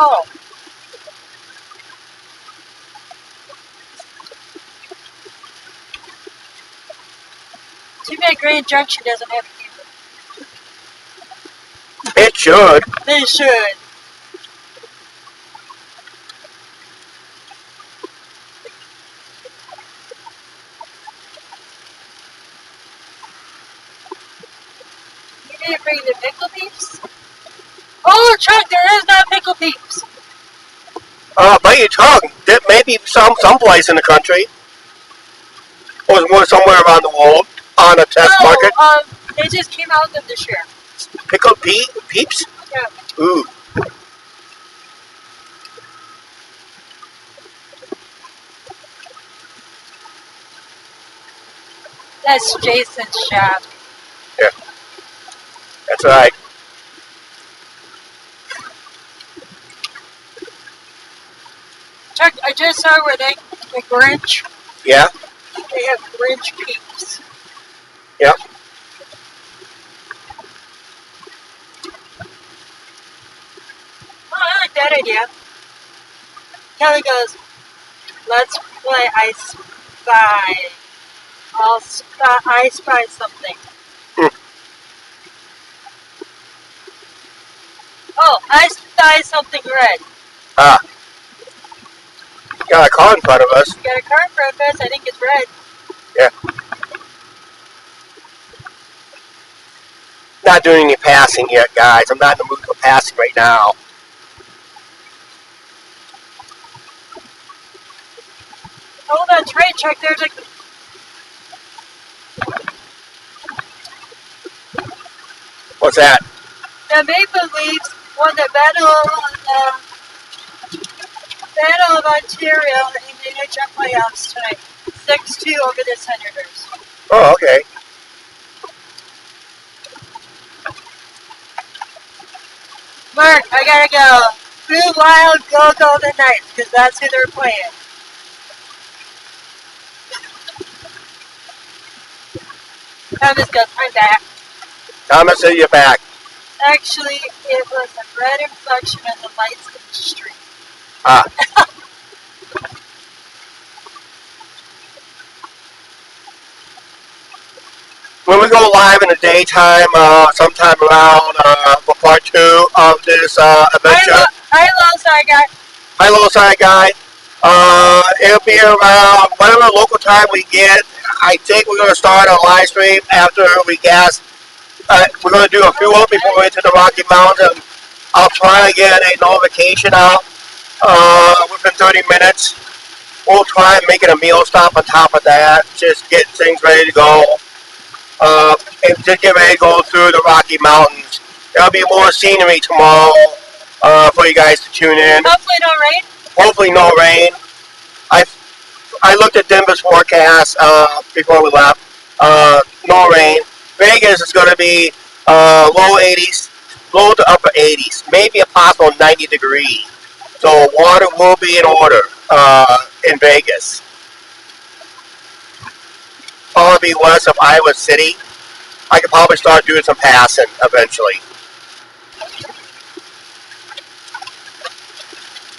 Oh. Too bad Grand Junction doesn't have a camera. It should. They should. You didn't bring the pickle peeps? Oh, Chuck, there is no pickle peeps. Bite your tongue. There may be someplace in the country, or somewhere around the world, on a test market. They just came out of this year. Pickled peeps? Yeah. Ooh. That's Jason's shop. Yeah. That's right. Chuck, I just saw where the Grinch. Yeah? They have Grinch peeps. Yep. Oh, I like that idea. Kelly goes, let's play I Spy. I spy something. Oh, I spy something red. Ah. Got a car in front of us. You got a car in front of us. I think it's red. Yeah. Not doing any passing yet, guys. I'm not in the mood for passing right now. Oh, that's right, Chuck. There's a... What's that? The Maple Leafs won the Battle of Ontario in the NHL playoffs tonight. 6-2 over the Senators. Oh, okay. Mark, I gotta go. Blue Wild, go Golden Knights, because that's who they're playing. Thomas goes, I'm back. Thomas, you're back. Actually, it was a red reflection of the lights in the street. Ah. When we go live in the daytime, sometime around for part 2 of this adventure. Hi, Side Guy. Hi, little side guy. It'll be around whatever local time we get. I think we're going to start our live stream after we gas. We're going to do a fuel before we enter the Rocky Mountains. I'll try to get a notification out within 30 minutes. We'll try and make it a meal stop on top of that. Just get things ready to go. And just get ready to go through the Rocky Mountains. There'll be more scenery tomorrow for you guys to tune in. Hopefully no rain. Hopefully no rain. I looked at Denver's forecast before we left. No rain. Vegas is going to be low 80s low to upper 80s, maybe a possible 90 degree. So water will be in order in Vegas. Probably west of Iowa City. I could probably start doing some passing eventually.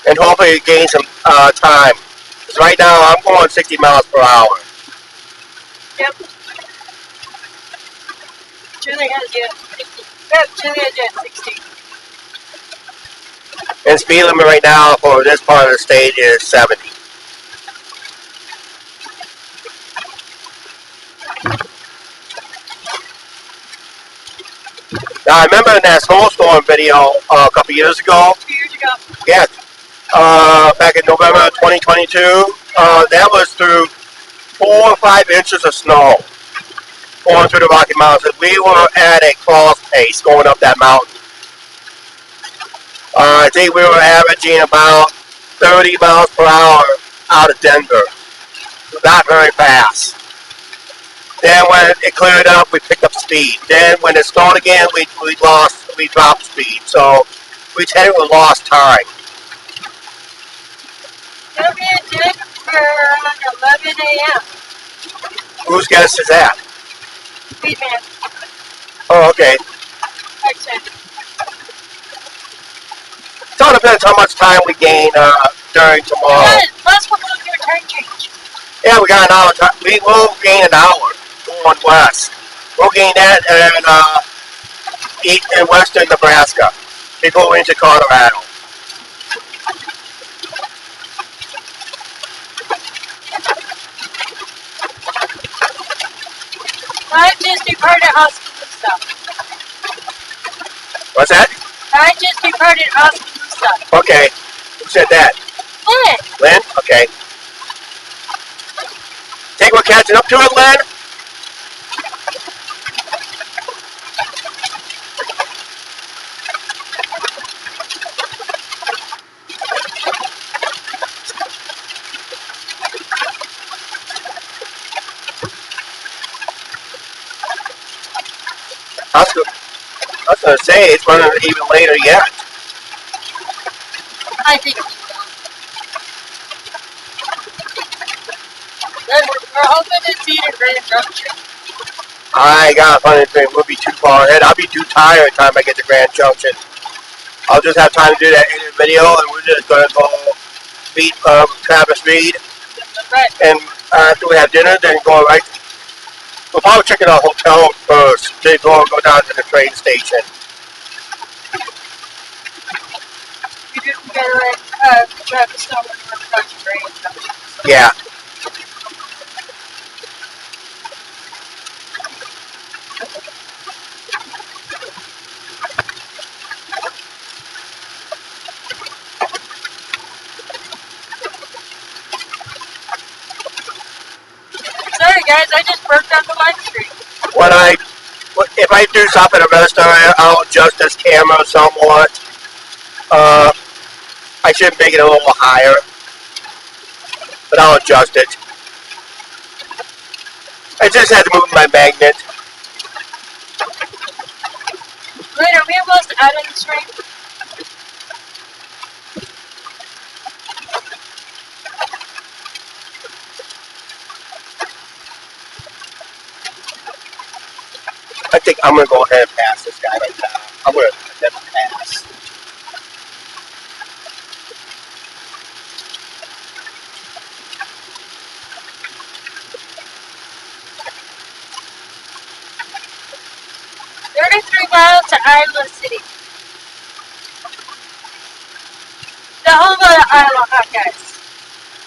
And hopefully gain some time. Because right now I'm going 60 miles per hour. Yep. Julie has you at 60. Yep, Julie has you at 60. And speed limit right now for this part of the state is 70. Now I remember in that snowstorm video a couple years ago. 2 years ago. Yeah. Back in November 2022, that was through 4 or 5 inches of snow going through the Rocky Mountains. We were at a cross pace going up that mountain. I think we were averaging about 30 miles per hour out of Denver. Not very fast. Then when it cleared up, we picked up speed. Then when it snowed again, we dropped speed. So we technically lost time. It'll be a day for around 11 a.m. Whose guess is that? Speedman. Oh, okay. Accent. It all depends how much time we gain during tomorrow. Guys, plus we're going to do a turn change. Yeah, we got an hour. We will gain an hour going west. We'll gain that in western Nebraska before into Colorado. I just departed Oskaloosa. What's that? I just departed Oskaloosa. Okay. Who said that? What? Lynn? Okay. Think we're catching up to it, Lynn? I was going to say, it's running even later yet. I think we will. Then we're hoping to see the Grand Junction. I got a funny thing. We'll be too far ahead. I'll be too tired by the time I get to Grand Junction. I'll just have time to do that in the video, and we're just going to go meet Travis Reed. Right. And after we have dinner, then go right. We'll probably check out a hotel first. Then go down to the train station. We gotta let Travis know when we're approaching Grand Junction. Yeah. Sorry guys, I just broke down the live stream. If I do stop at a restaurant, I'll adjust this camera somewhat. I should make it a little higher, but I'll adjust it. I just had to move my magnet. Wait, are we almost out of the stream? I think I'm going to go ahead and pass this guy right now. I'm going to let him pass. Miles to Iowa City. The home of the Iowa Hawkeyes.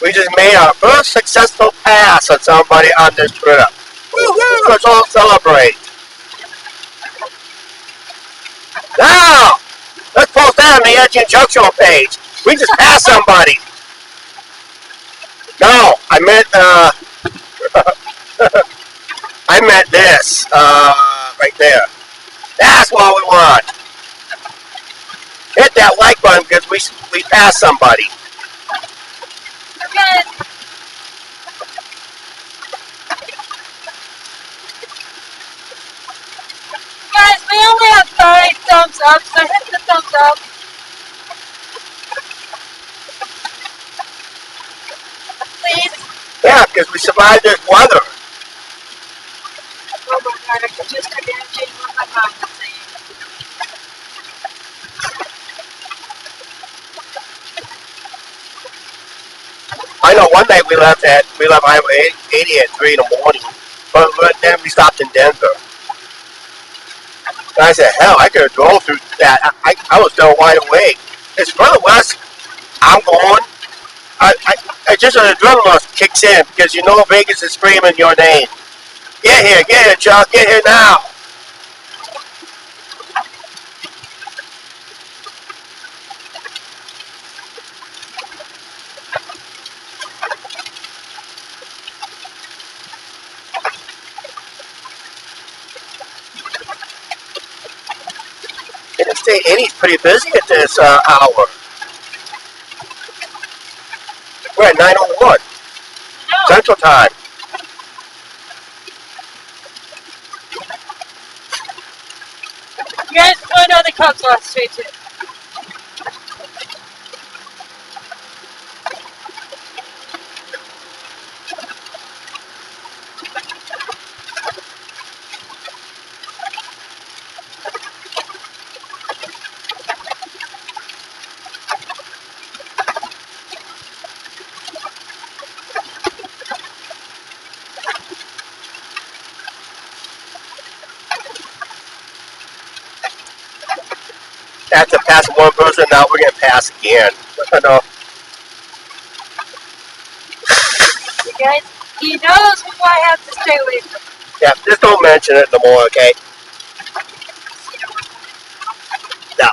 We just made our first successful pass on somebody on this trip. Woohoo! Let's all celebrate. Now, let's post that on the Edge Instructional page. We just passed somebody. No, I meant, I meant this, right there. That's what we want. Hit that like button because we passed somebody. Guys, we only have 5 thumbs up, so hit the thumbs up. Please. Yeah, because we survived this weather. Oh my god, I could just imagine what my mom was saying. I know one night we left Highway 80 at 3 in the morning, but then we stopped in Denver. And I said, hell, I could have drove through that. I was still wide awake. It's further west. I'm going. I just an adrenaline kicks in because you know Vegas is screaming your name. Get here, Chuck, get here now. Interstate 80 is pretty busy at this hour. We're at 9:01 No. Central Time. You guys, oh no, the Cubs lost today too. After passing one person, now we're going to pass again. I know. You guys, he knows who I have to stay away from. Yeah, just don't mention it no more, okay? No. No.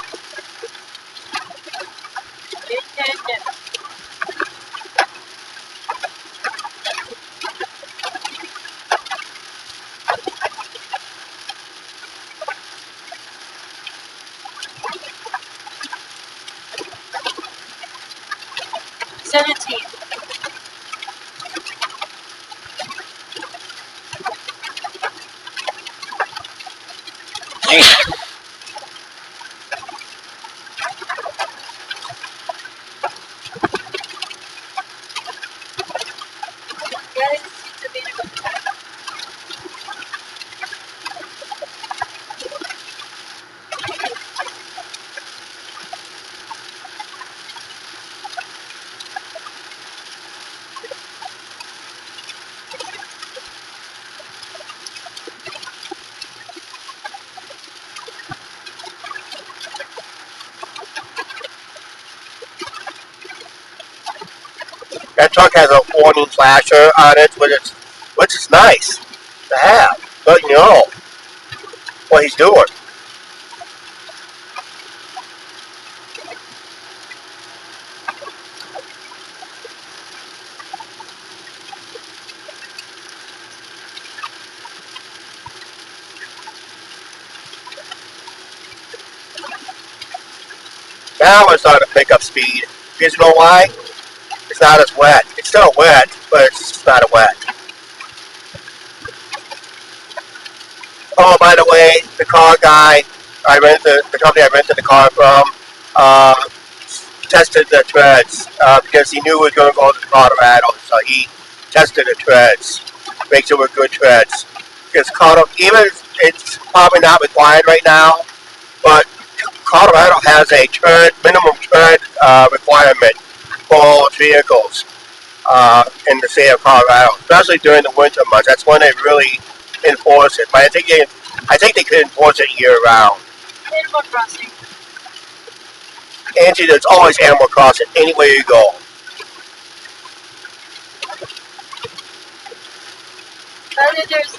17. Guys, it's a bit of a That truck has a warning flasher on it, which is nice to have. But you know what he's doing. Now it's starting to pick up speed. Because you know why? It's not as wet. It's still wet, but it's not as wet. Oh, by the way, the car guy the company I rented the car from, tested the treads because he knew we were going to go to Colorado, so he tested the treads, make sure we're good treads. Because Colorado, even it's probably not required right now, but Colorado has a minimum tread requirement for all vehicles in the state of Colorado, especially during the winter months. That's when they really enforce it. But I think they could enforce it year round. Animal Crossing. Angie, there's always Animal Crossing anywhere you go. And then there's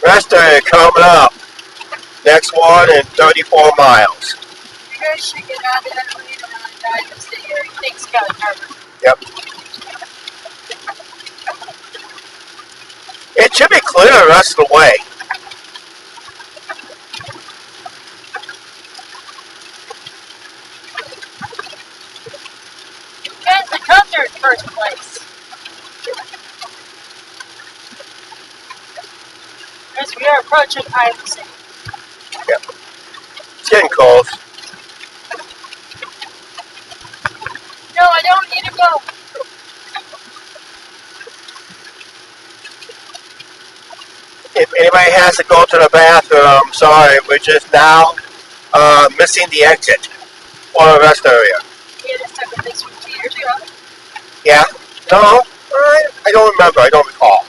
Rest area coming up. Next one in 34 miles. you guys should get out of that lane and I just stay here. Thanks, God, Harvard. Yep. It should be clear the rest of the way. Guys, the Cubs are in first place. Because we are approaching Iowa City. Yep. It's getting close. No, I don't need to go. If anybody has to go to the bathroom, sorry, we're just now missing the exit for the rest area. Yeah, this time of this from 2 years ago. Yeah? No? I don't remember. I don't recall.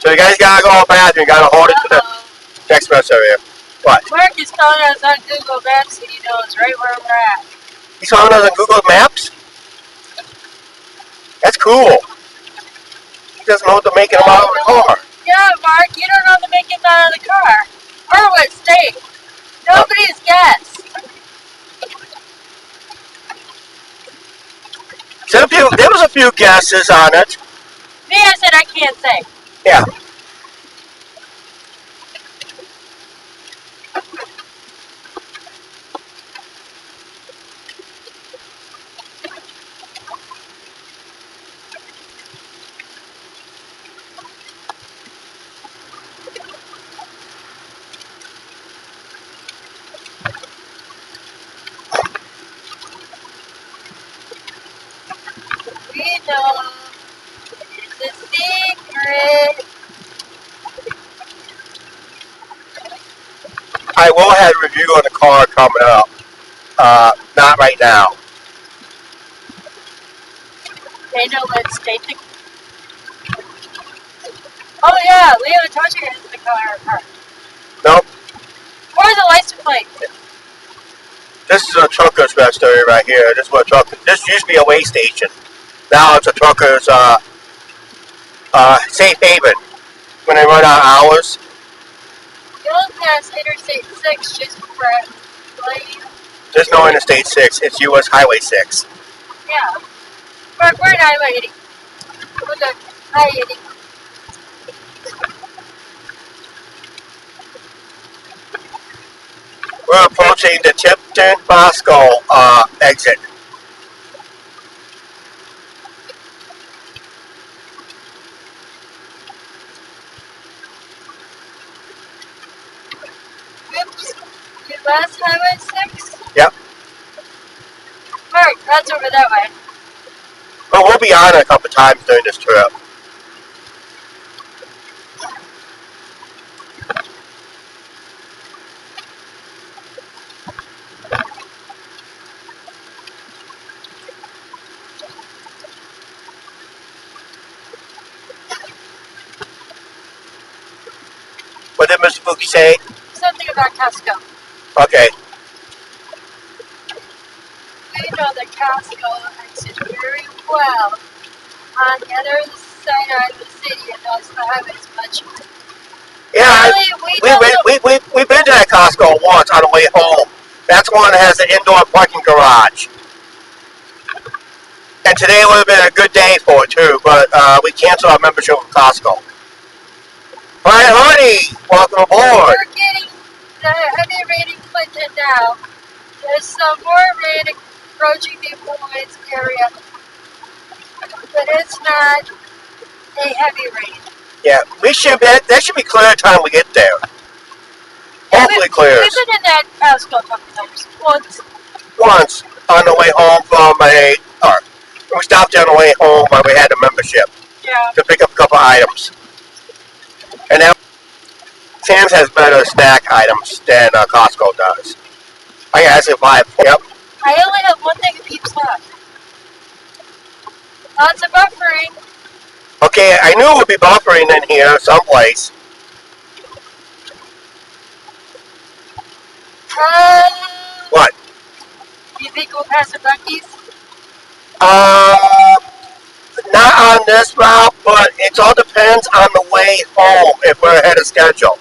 So you guys gotta go to the bathroom. You gotta hold it to the express area. What? Mark is telling us on Google Maps and he knows right where we're at. He's found us on Google Maps? That's cool. He doesn't know to make him out of the car. Yeah, Mark, you don't know to make it out of the car. Or what state? Nobody's guessed. So there was a few guesses on it. Me, I said I can't say. Yeah. We know it's a secret. I will have a review on the car coming up. Not right now. They know what state the... Oh yeah, Leo told you guys the color of her car. Nope. Where's the license plate? This is a trucker's rest area right here. This used to be a way station. Now it's a trucker's safe haven. When they run out of hours. You'll pass Interstate 6 just before Leo. There's no Interstate 6. It's U.S. Highway 6. Yeah. Mark, we're in Highway 80. We're good. Highway 80. We're approaching the Tipton Bosco exit. Oops. You last Highway 6? Yep. Mark, that's over that way. But we'll be on it a couple times during this trip. What did Mr. Pookie say? Something about Costco. Okay. We know the Costco exit very well. On the other side of the city, it knows the highways much. Yeah, Really, we've been to that Costco once on the way home. That's one that has an indoor parking garage. And today would have been a good day for it too, but we canceled our membership with Costco. Hi, honey, welcome aboard. we're getting the heavy rain in Clinton now. There's some more rain approaching the Moines area, but it's not a heavy rain. Yeah, that should be clear by the time we get there. Hopefully clears. We've been in that Costco a couple times. Once on the way home from we stopped there on the way home while we had the membership Yeah. to pick up a couple items. And now Sam's has better snack items than Costco does. I can actually buy it. Yep. I only have one thing of Peeps left. Lots of buffering. Okay, I knew it would be buffering in here someplace. What? You think we'll pass the Buc-ee's? Not on this route, but it all depends on the way home if we're ahead of schedule.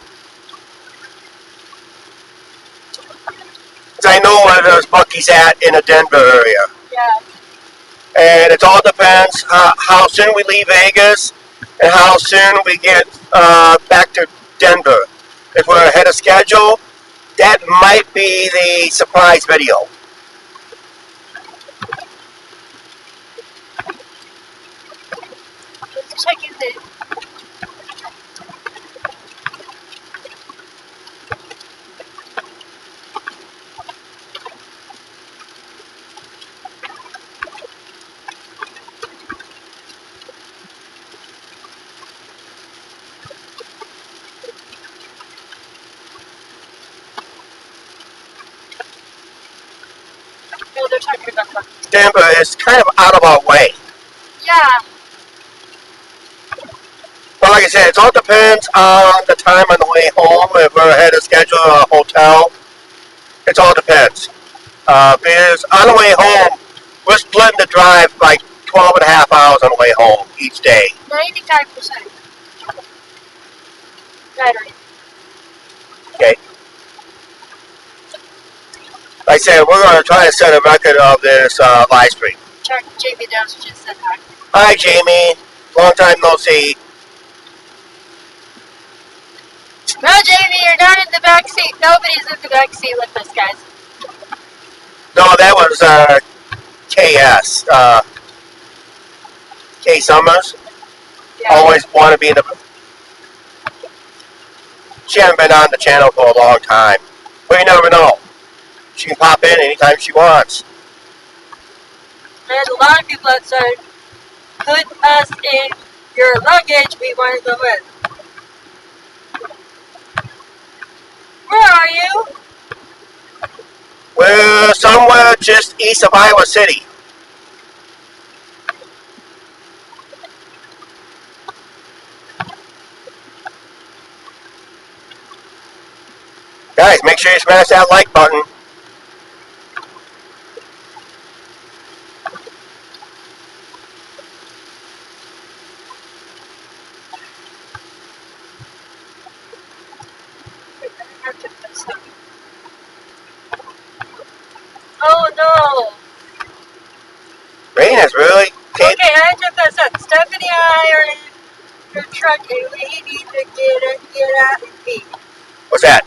Because I know where there's Buc-ee's at in the Denver area. Yeah. And it all depends how soon we leave Vegas and how soon we get back to Denver. If we're ahead of schedule, that might be the surprise video. checking the. No, they're talking about that. Denver is kind of out of our way. Yeah. But like I said, it all depends on the time on the way home. If we're ahead of schedule or a hotel, it all depends. Because on the way home, we're splitting the drive like 12 and a half hours on the way home each day. 95% battery. Okay. Like I said, we're going to try to set a record of this live stream. Chuck, Jamie Downs just said hi. Hi, Jamie. Long time no see. No, Jamie, you're not in the back seat. Nobody's in the back seat with us, guys. No, that was KS. K Summers. Yeah. Always want to be in the... She hasn't been on the channel for a long time. But you never know. She can pop in anytime she wants. There's a lot of people that said, put us in your luggage, we want to go with. Where are you? We're somewhere just east of Iowa City. Guys, make sure you smash that like button. Oh no. Rain has really... Okay, I took this up. Stephanie and I are in your truck and we need to get out and pee. What's that?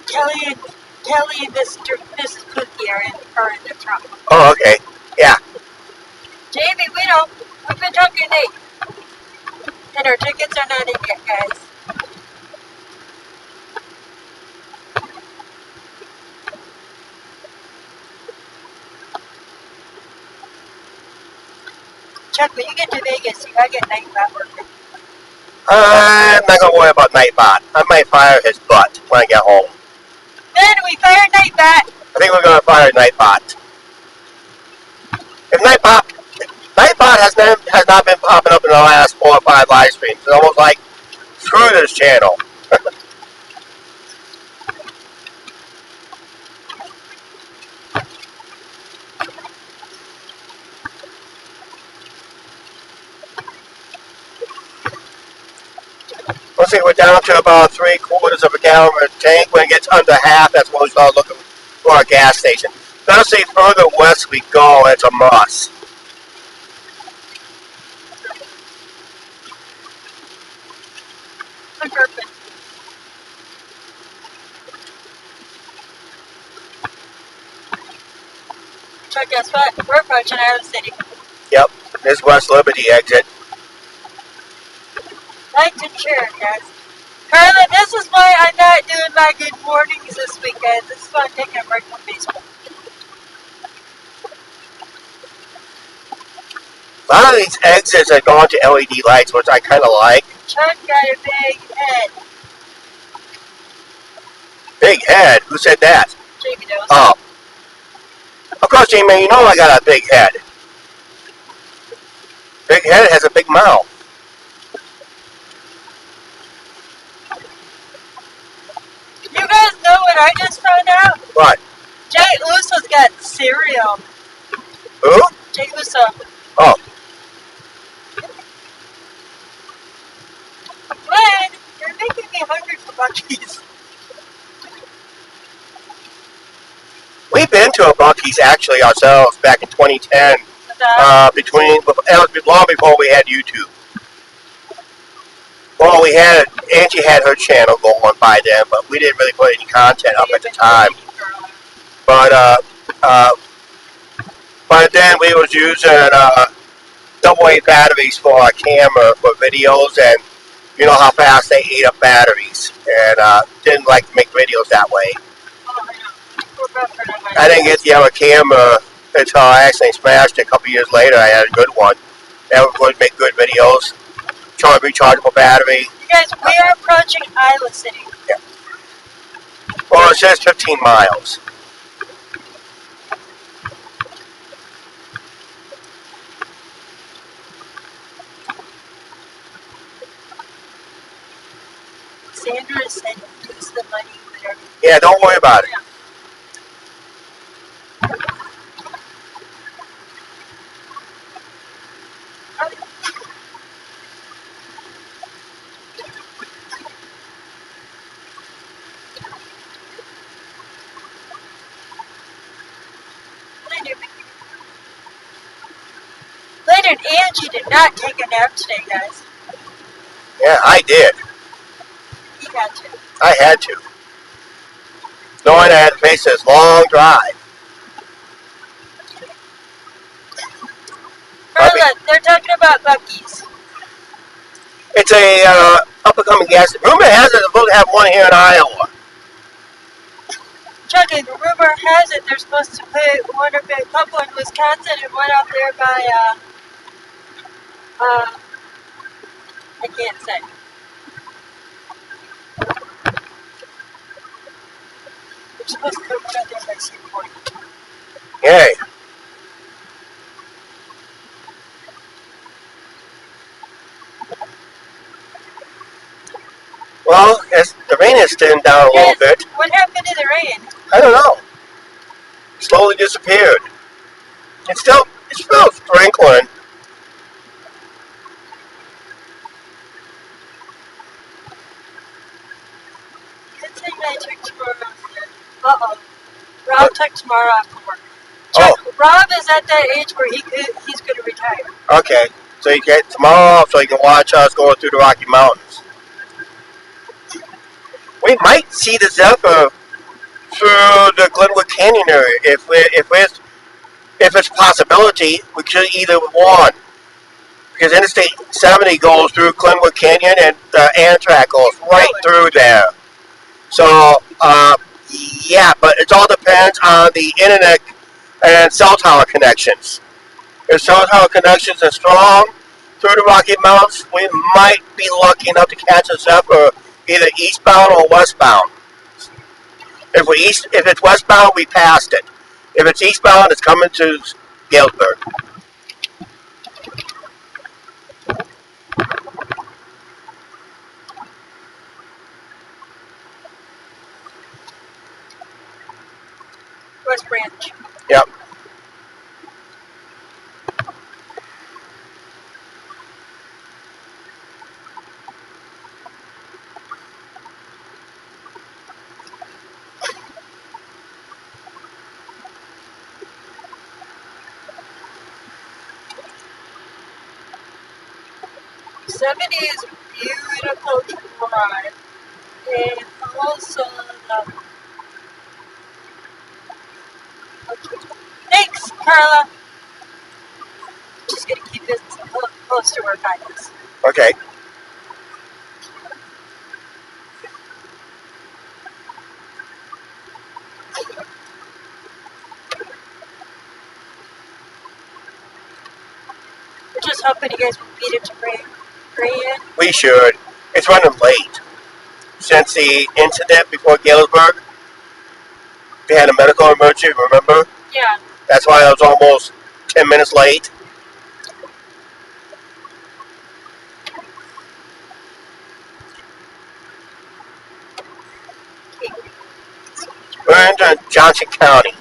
Kelly and Mrs. Cookie are in the truck. Oh, okay. Yeah. Jamie, we don't. We've been talking Nate. And our tickets are not in yet, guys. Chuck, when you get to Vegas, you gotta get Nightbot working. I'm not going to worry about Nightbot. I might fire his butt when I get home. Then we fire Nightbot. I think we're going to fire Nightbot. If Nightbot has not been popping up in the last 4 or 5 live streams. It's almost like, screw this channel. Let's see, we're down to about 3/4 of a gallon of tank. When it gets under half, that's when we start looking for a gas station. Let's see, further west we go, it's a must. Suburban. Chuck, guess what? We're approaching Iowa City. Yep, this West Liberty exit. Like and share, guys. Carla, this is why I'm not doing my good mornings this weekend. This is why I'm taking a break from Facebook. A lot of these exits are going to LED lights, which I kind of like. Chuck got a big head. Big head? Who said that? Jamie knows. Oh. Of course, Jamie, you know I got a big head. Big head has a big mouth. You guys know what I just found out? What? Jay Uso's got cereal. Who? Jay Uso. Oh. Glenn, you're making me hungry for Buc-ee's. We've been to a Buc-ee's actually ourselves back in 2010. Long before we had YouTube. Well, Angie had her channel going by then, but we didn't really put any content up at the time. But by then we was using double A batteries for our camera for videos, and you know how fast they eat up batteries, and didn't like to make videos that way. Oh, I know. We're both for that. I didn't get the other camera until I actually smashed it a couple years later. I had a good one that would make good videos. Rechargeable battery. You guys, we are approaching Iowa City. Yeah. Well, it says 15 miles. Sandra said use the money, whatever. Yeah, don't worry about it. Yeah. Leonard and Angie did not take a nap today, guys. Yeah, I did. He had to. I had to. Knowing I had to face this long drive. Carla, they're talking about Buc-ee's. It's a up-and-coming gas. Rumor has it they're supposed to have one here in Iowa. Chucky, the rumor has it they're supposed to put one or a couple in Wisconsin and one out there by, I can't say. They're supposed to put one out there by Suburban. Yay. Well, the rain has thinned down a little bit. What happened to the rain? I don't know. Slowly disappeared. It's still sprinkling. Good thing I took tomorrow off. Uh-oh. Rob took tomorrow off from work. Chuck, Rob is at that age where he's going to retire. Okay. So you get tomorrow off so you can watch us going through the Rocky Mountains. We might see the Zephyr through the Glenwood Canyon area. If it's a possibility, we could either one. Because Interstate 70 goes through Glenwood Canyon and Amtrak goes right through there. So, yeah, but it all depends on the internet and cell tower connections. If cell tower connections are strong through the Rocky Mountains, we might be lucky enough to catch a Zephyr either eastbound or westbound. If it's westbound, we passed it. If it's eastbound, it's coming to Galesburg. West Branch. Yep. '70 is beautiful to drive. And also the... Thanks, Carla. Just going to keep this close to our kindness. Okay. We're just hoping you guys will beat it to Grand. We should. It's running late. Since the incident before Galesburg, they had a medical emergency, remember? Yeah. That's why I was almost 10 minutes late. We're in Johnson County.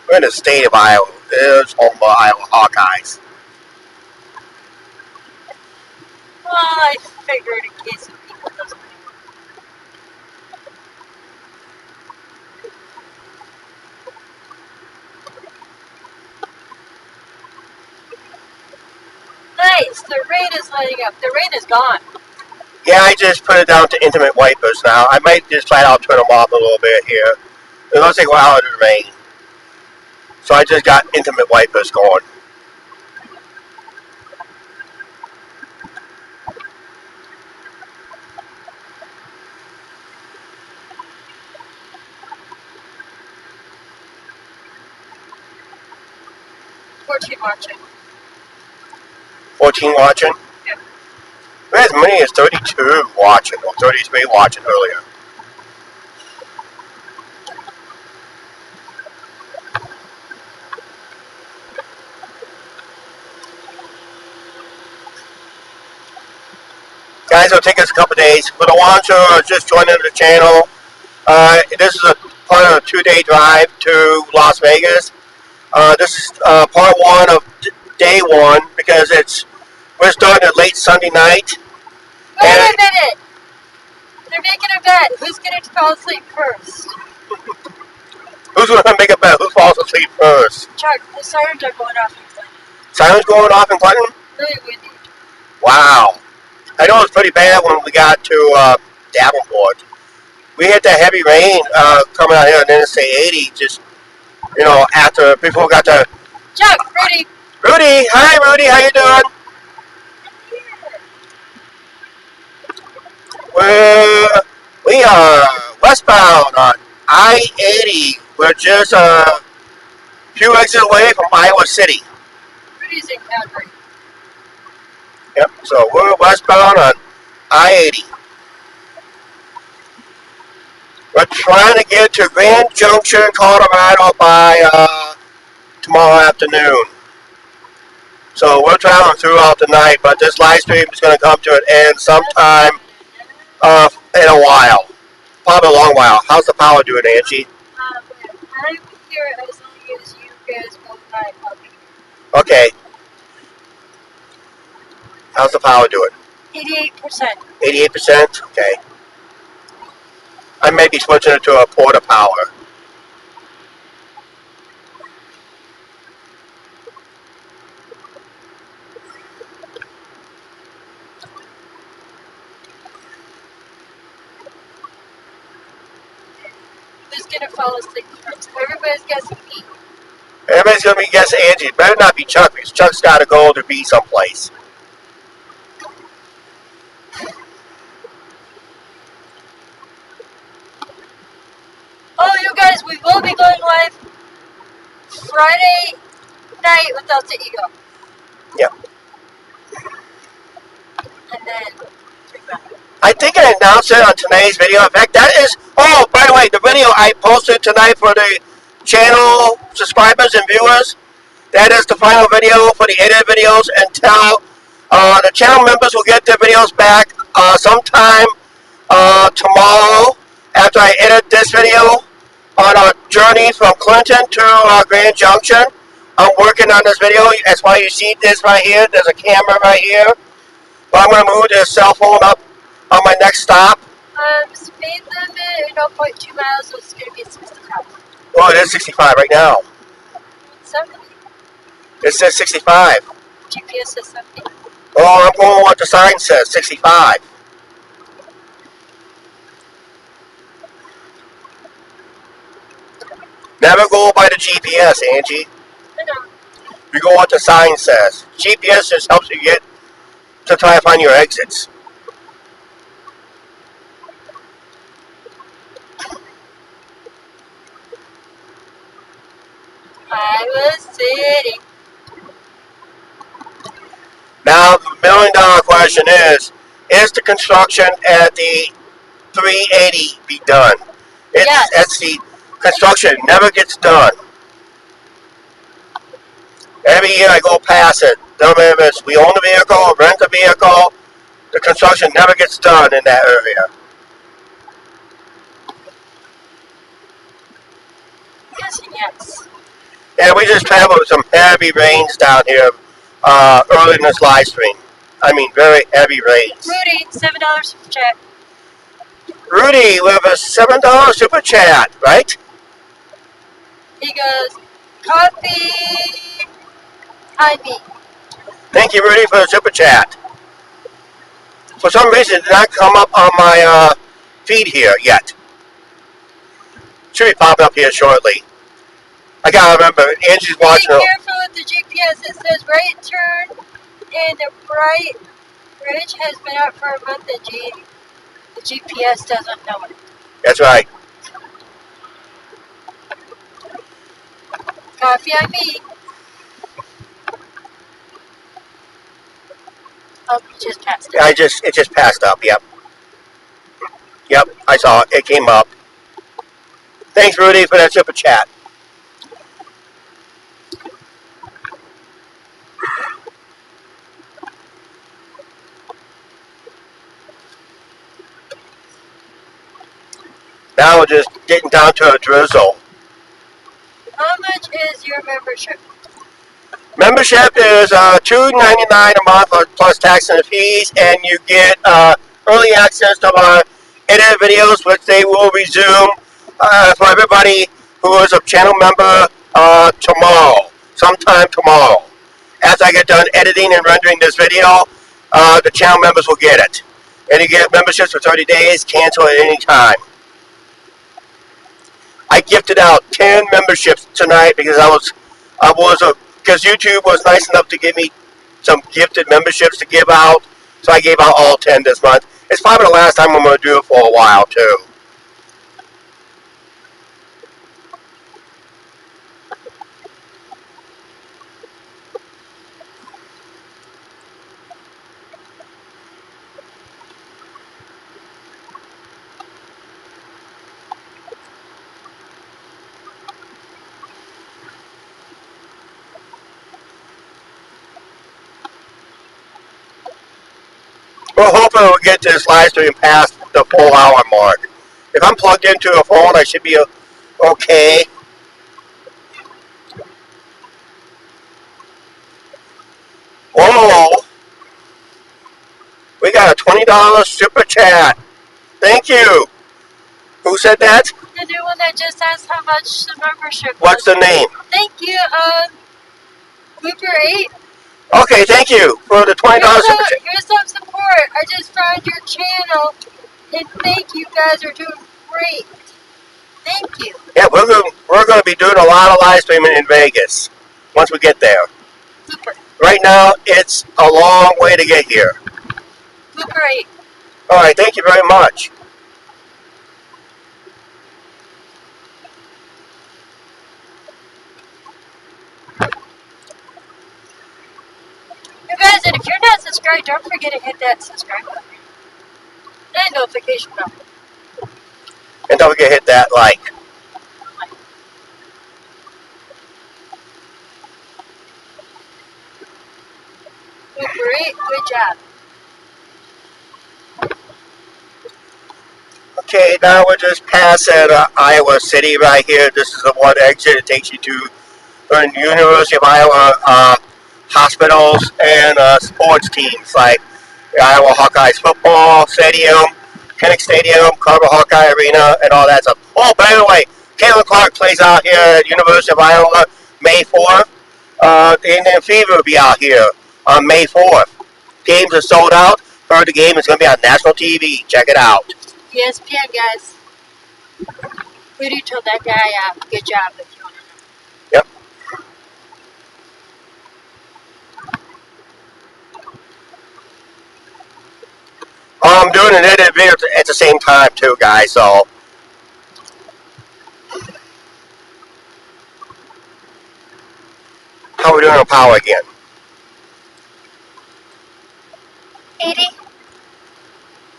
We're in the state of Iowa. It's home of Iowa Hawkeyes. Well, I figured in case of people doesn't know. Nice! The rain is letting up. The rain is gone. Yeah, I just put it down to intimate wipers now. I might just flat out turn them off a little bit here. It looks like we're out of the rain. So I just got intimate wipers going. 14 watching. 14 watching? Yeah. We had as many as 32 watching, or 33 watching earlier. Guys, it'll take us a couple days. For the ones who are just joining the channel, this is a part of a 2-day drive to Las Vegas. This is part one of day one because we're starting at late Sunday night. Wait a minute! They're making a bet. Who's going to fall asleep first? Who's going to make a bet? Who falls asleep first? Chuck, the sirens are going off in Clinton. Sirens going off in Clinton? Really windy. Wow. I know it was pretty bad when we got to Davenport. We hit that heavy rain coming out here on Interstate 80 just, before we got to... Chuck, Rudy. Rudy! Hi, Rudy. How you doing? We are westbound on I-80. We're just a few exits away from Iowa City. Rudy's in Calgary. Yep, so we're westbound on I-80. We're trying to get to Grand Junction, Colorado by tomorrow afternoon. So we're traveling throughout the night, but this live stream is going to come to an end sometime in a while. Probably a long while. How's the power doing, Angie? I'm here as long as you guys both night. Okay. How's the power doing? 88%. 88%? Okay. I may be switching it to a porta power. Who's going to fall asleep first? Everybody's guessing me. Everybody's going to be guessing Angie. It better not be Chuck because Chuck's got to go to be someplace. Oh, you guys, we will be going live Friday night without the ego. Yeah. And then... I think I announced it on today's video. In fact, that is... Oh, by the way, the video I posted tonight for the channel subscribers and viewers, that is the final video for the edited videos until the channel members will get their videos back sometime tomorrow after I edit this video on our journey from Clinton to Grand Junction. I'm working on this video. That's why you see this right here. There's a camera right here. But I'm going to move the cell phone up on my next stop. Speed limit 0.2 miles, so it's going to be 65. Oh, it is 65 right now. 70. It says 65. GPS says 70. Oh, I'm going with what the sign says, 65. Never go by the GPS, Angie. I know. You go what the sign says. GPS just helps you get to try to find your exits. Iowa City. Now, the $1 million question is the construction at the 380 be done? Yes. That's the construction. Never gets done. Every year I go past it. Don't matter if we own a vehicle or rent a vehicle, the construction never gets done in that area. Yes and yes. Yeah, we just traveled with some heavy rains down here early in this live stream. I mean, very heavy rains. Rudy, $7 super chat. Rudy with a $7 super chat, right? He goes, coffee, I mean. Thank you, Rudy, for the super chat. For some reason, it did not come up on my feed here yet. Should be popping up here shortly. I gotta remember, Angie's watching. Be careful with the GPS. It says right turn, and the right bridge has been up for a month, and the GPS doesn't know it. That's right. Coffee on me. Oh, you just passed it. It just passed up. Yep. Yep. I saw it. It came up. Thanks, Rudy, for that super chat. Now we're just getting down to a drizzle. How much is your membership? Membership is $2.99 a month plus tax and fees, and you get early access to our edited videos, which they will resume for everybody who is a channel member tomorrow, sometime tomorrow. After I get done editing and rendering this video, the channel members will get it. And you get memberships for 30 days, cancel at any time. I gifted out 10 memberships tonight because because YouTube was nice enough to give me some gifted memberships to give out. So I gave out all 10 this month. It's probably the last time I'm going to do it for a while too. We're hoping we'll get this live stream past the full hour mark. If I'm plugged into a phone, I should be okay. Whoa! We got a $20 super chat. Thank you. Who said that? The new one that just asked how much the membership was. What's the name? Thank you, Cooper 8. Okay, thank you for the $20 super chat. Here's some support. I just found your channel, and thank you. Guys are doing great. Thank you. Yeah, we're going to be doing a lot of live streaming in Vegas once we get there. Super. Right now, it's a long way to get here. Cooper 8. All right, thank you very much. You guys, and if you're not subscribed, don't forget to hit that subscribe button and notification bell. And don't forget to hit that like. Great, good job. Okay, now we're just past at Iowa City right here. This is the one exit. It takes you to the University of Iowa hospitals and sports teams like the Iowa Hawkeyes football stadium, Kinnick Stadium, Carver Hawkeye Arena, and all that stuff. Oh, by the way, Caitlin Clark plays out here at University of Iowa May 4th. The Indian Fever will be out here on May 4th. Games are sold out. Heard the game is going to be on national TV. Check it out. ESPN, guys. Rudy told that guy, good job if you want to know. Yep. I'm doing an edit video at the same time too, guys, so. How are we doing on power again? 80.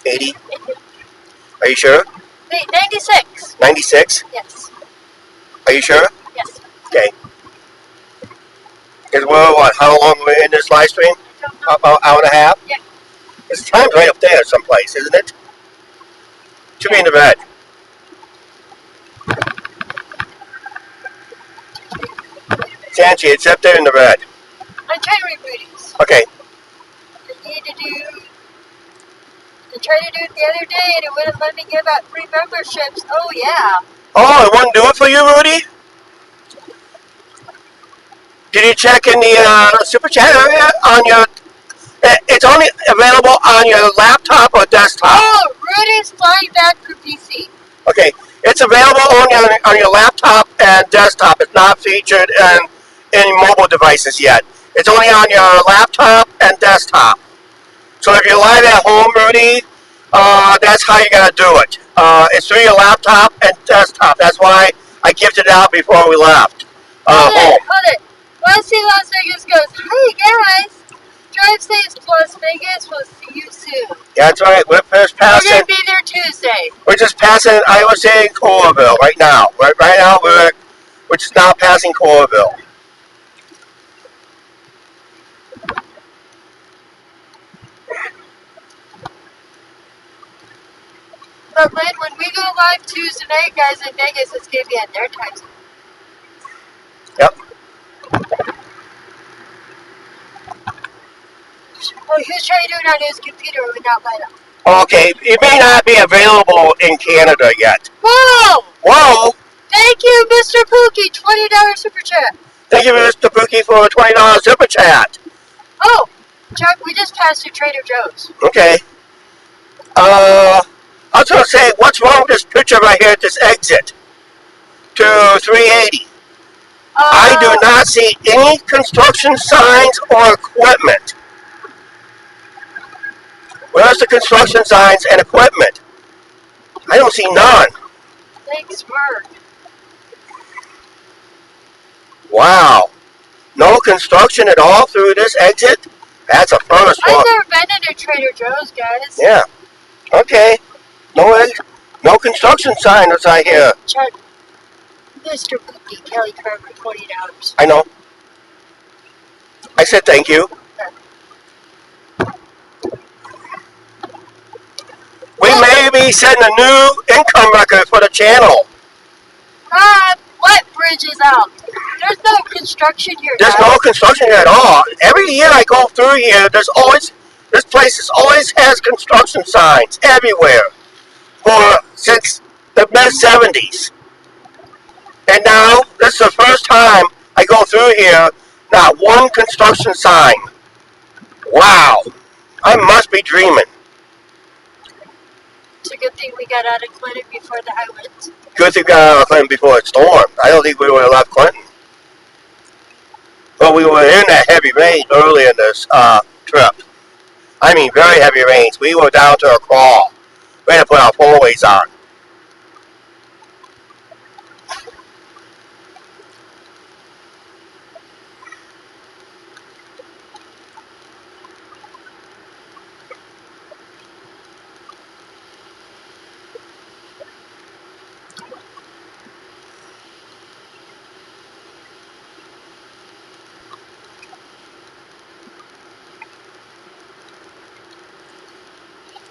80? Are you sure? Wait, 96. 96? Yes. Are you sure? Yes. Okay. Because we're what? How long we're in this live stream? I don't know. About an hour and a half? Yeah. This time's right up there someplace, isn't it? Should be in the red. Sanchi, it's up there in the red. I'm trying to read Rudy's. Okay. I tried to do it the other day and it wouldn't let me give out free memberships. Oh, yeah. Oh, it wouldn't do it for you, Rudy? Did you check in the super chat area on your... it's only available on your laptop or desktop. Oh, Rudy's flying back for PC. Okay, it's available only on your laptop and desktop. It's not featured in any mobile devices yet. It's only on your laptop and desktop. So if you're live at home, Rudy, that's how you gotta do it. It's through your laptop and desktop. That's why I gifted it out before we left home. Hold it. Wesley Las Vegas goes, hey guys, drive safe to Las Vegas. We'll see you soon. Yeah, that's right. We're just We're passing. going to be there Tuesday. We're just passing Iowa City and Coralville right now. Right now, we're just now passing Coralville. But Lynn, when we go live Tuesday night, guys, in Vegas, it's going to be at their time zone. Yep. Oh, he was trying to do it on his computer. It would not light up. Okay, it may not be available in Canada yet. Whoa! Whoa! Thank you, Mr. Pookie. $20 super chat. Thank you, Mr. Pookie, for a $20 super chat. Oh, Chuck, we just passed through Trader Joe's. Okay. I was going to say, what's wrong with this picture right here at this exit to 380? I do not see any construction signs or equipment. Where's the construction signs and equipment? I don't see none. Thanks, Mark. Wow. No construction at all through this exit? That's a first one. I've never been into Trader Joe's, guys. Yeah. Okay. No construction signs right here. Chuck, Mr. Pookie, Kelly Carver, $20. I know. I said thank you. We may be setting a new income record for the channel. What bridge is out? There's no construction here, There's guys. no construction here at all. Every year I go through here, this place always has construction signs everywhere since the mid-70s. And now, this is the first time I go through here, not one construction sign. Wow. I must be dreaming. It's a good thing we got out of Clinton before the high winds. Good thing we got out of Clinton before it stormed. I don't think we would have left Clinton. But we were in that heavy rain early in this trip. I mean, very heavy rains. We were down to a crawl. We had to put our four-ways on.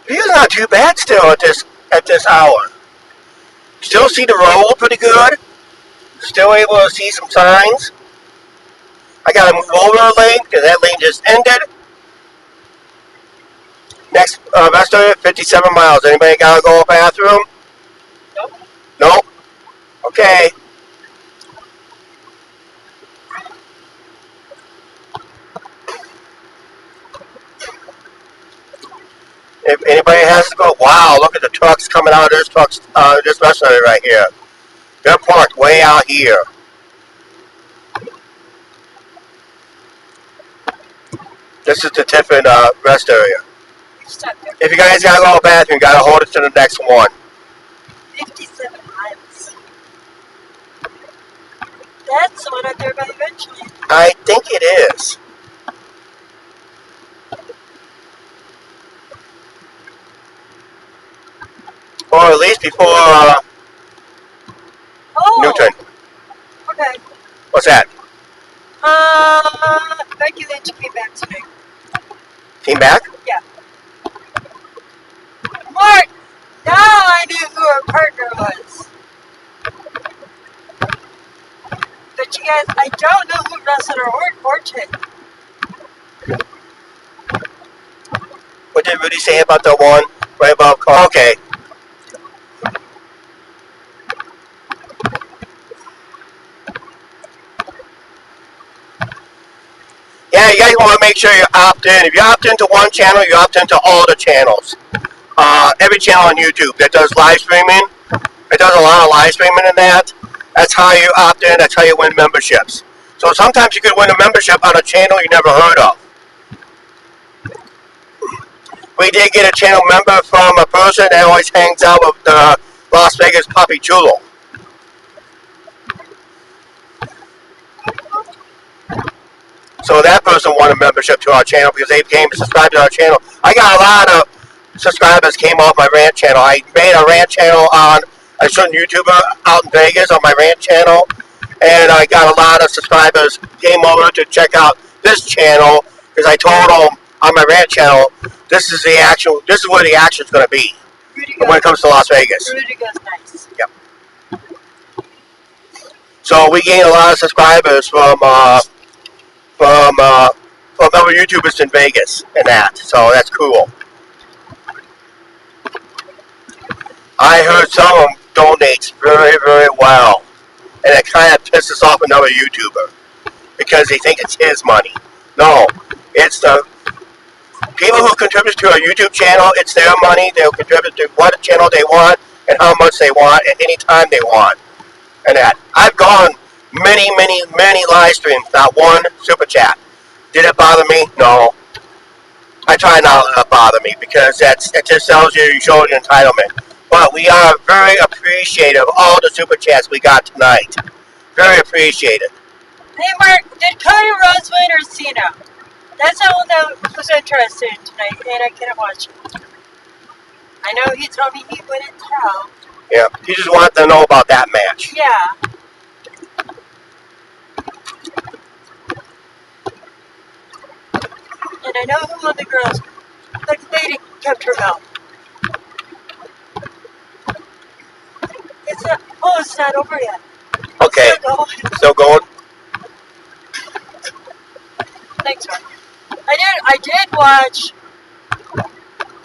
It's not too bad still at this hour. Still see the road pretty good. Still able to see some signs. I gotta move over a lane because that lane just ended. Next rest area, 57 miles. Anybody gotta go to the bathroom? Nope. Nope. Okay. If anybody has to go, wow, look at the trucks coming out of this rest area right here. They're parked way out here. This is the Tiffin rest area. If you guys gotta go to the bathroom, you gotta hold it to the next one. 57 miles. That's the one up there by eventually. I think it is. Or at least before Newton. Okay. What's that? Becky Lynch came back today. Came back? Yeah. Mark! Now I knew who her partner was. But you guys, I don't know who wrestled her fortune. What did Rudy say about the one right above? Okay. Yeah, you guys want to make sure you opt in. If you opt into one channel, you opt into all the channels. Every channel on YouTube that does live streaming, it does a lot of live streaming in that. That's how you opt in. That's how you win memberships. So sometimes you could win a membership on a channel you never heard of. We did get a channel member from a person that always hangs out with the Las Vegas Puppy Chulo. So that person won a membership to our channel because they became subscribed to our channel. I got a lot of subscribers came off my rant channel. I made a rant channel on a certain YouTuber out in Vegas on my rant channel, and I got a lot of subscribers came over to check out this channel because I told them on my rant channel this is the action. This is where the action's going to be when it comes to Las Vegas. Rudy goes nice. Yep. So we gained a lot of subscribers from other YouTubers in Vegas and that. So that's cool. I heard some of them donates very, very well. And it kind of pisses off another YouTuber because they think it's his money. No, it's the people who contribute to a YouTube channel. It's their money. They'll contribute to what channel they want and how much they want at any time they want. And that. I've gone many, many, many live streams, not one super chat. Did it bother me? No. I try not to let it bother me because it just tells you show your entitlement. But we are very appreciative of all the super chats we got tonight. Very appreciated. Hey Mark, did Cody Rhodes win or Cena? That's the one that was interested in tonight, and I couldn't watch it. I know he told me he wouldn't tell. Yeah, he just wanted to know about that match. Yeah. And I know who won the girls. The lady kept her belt. It's not. Oh, it's not over yet. Okay, Still going. still going? Thanks, Mark. I did watch a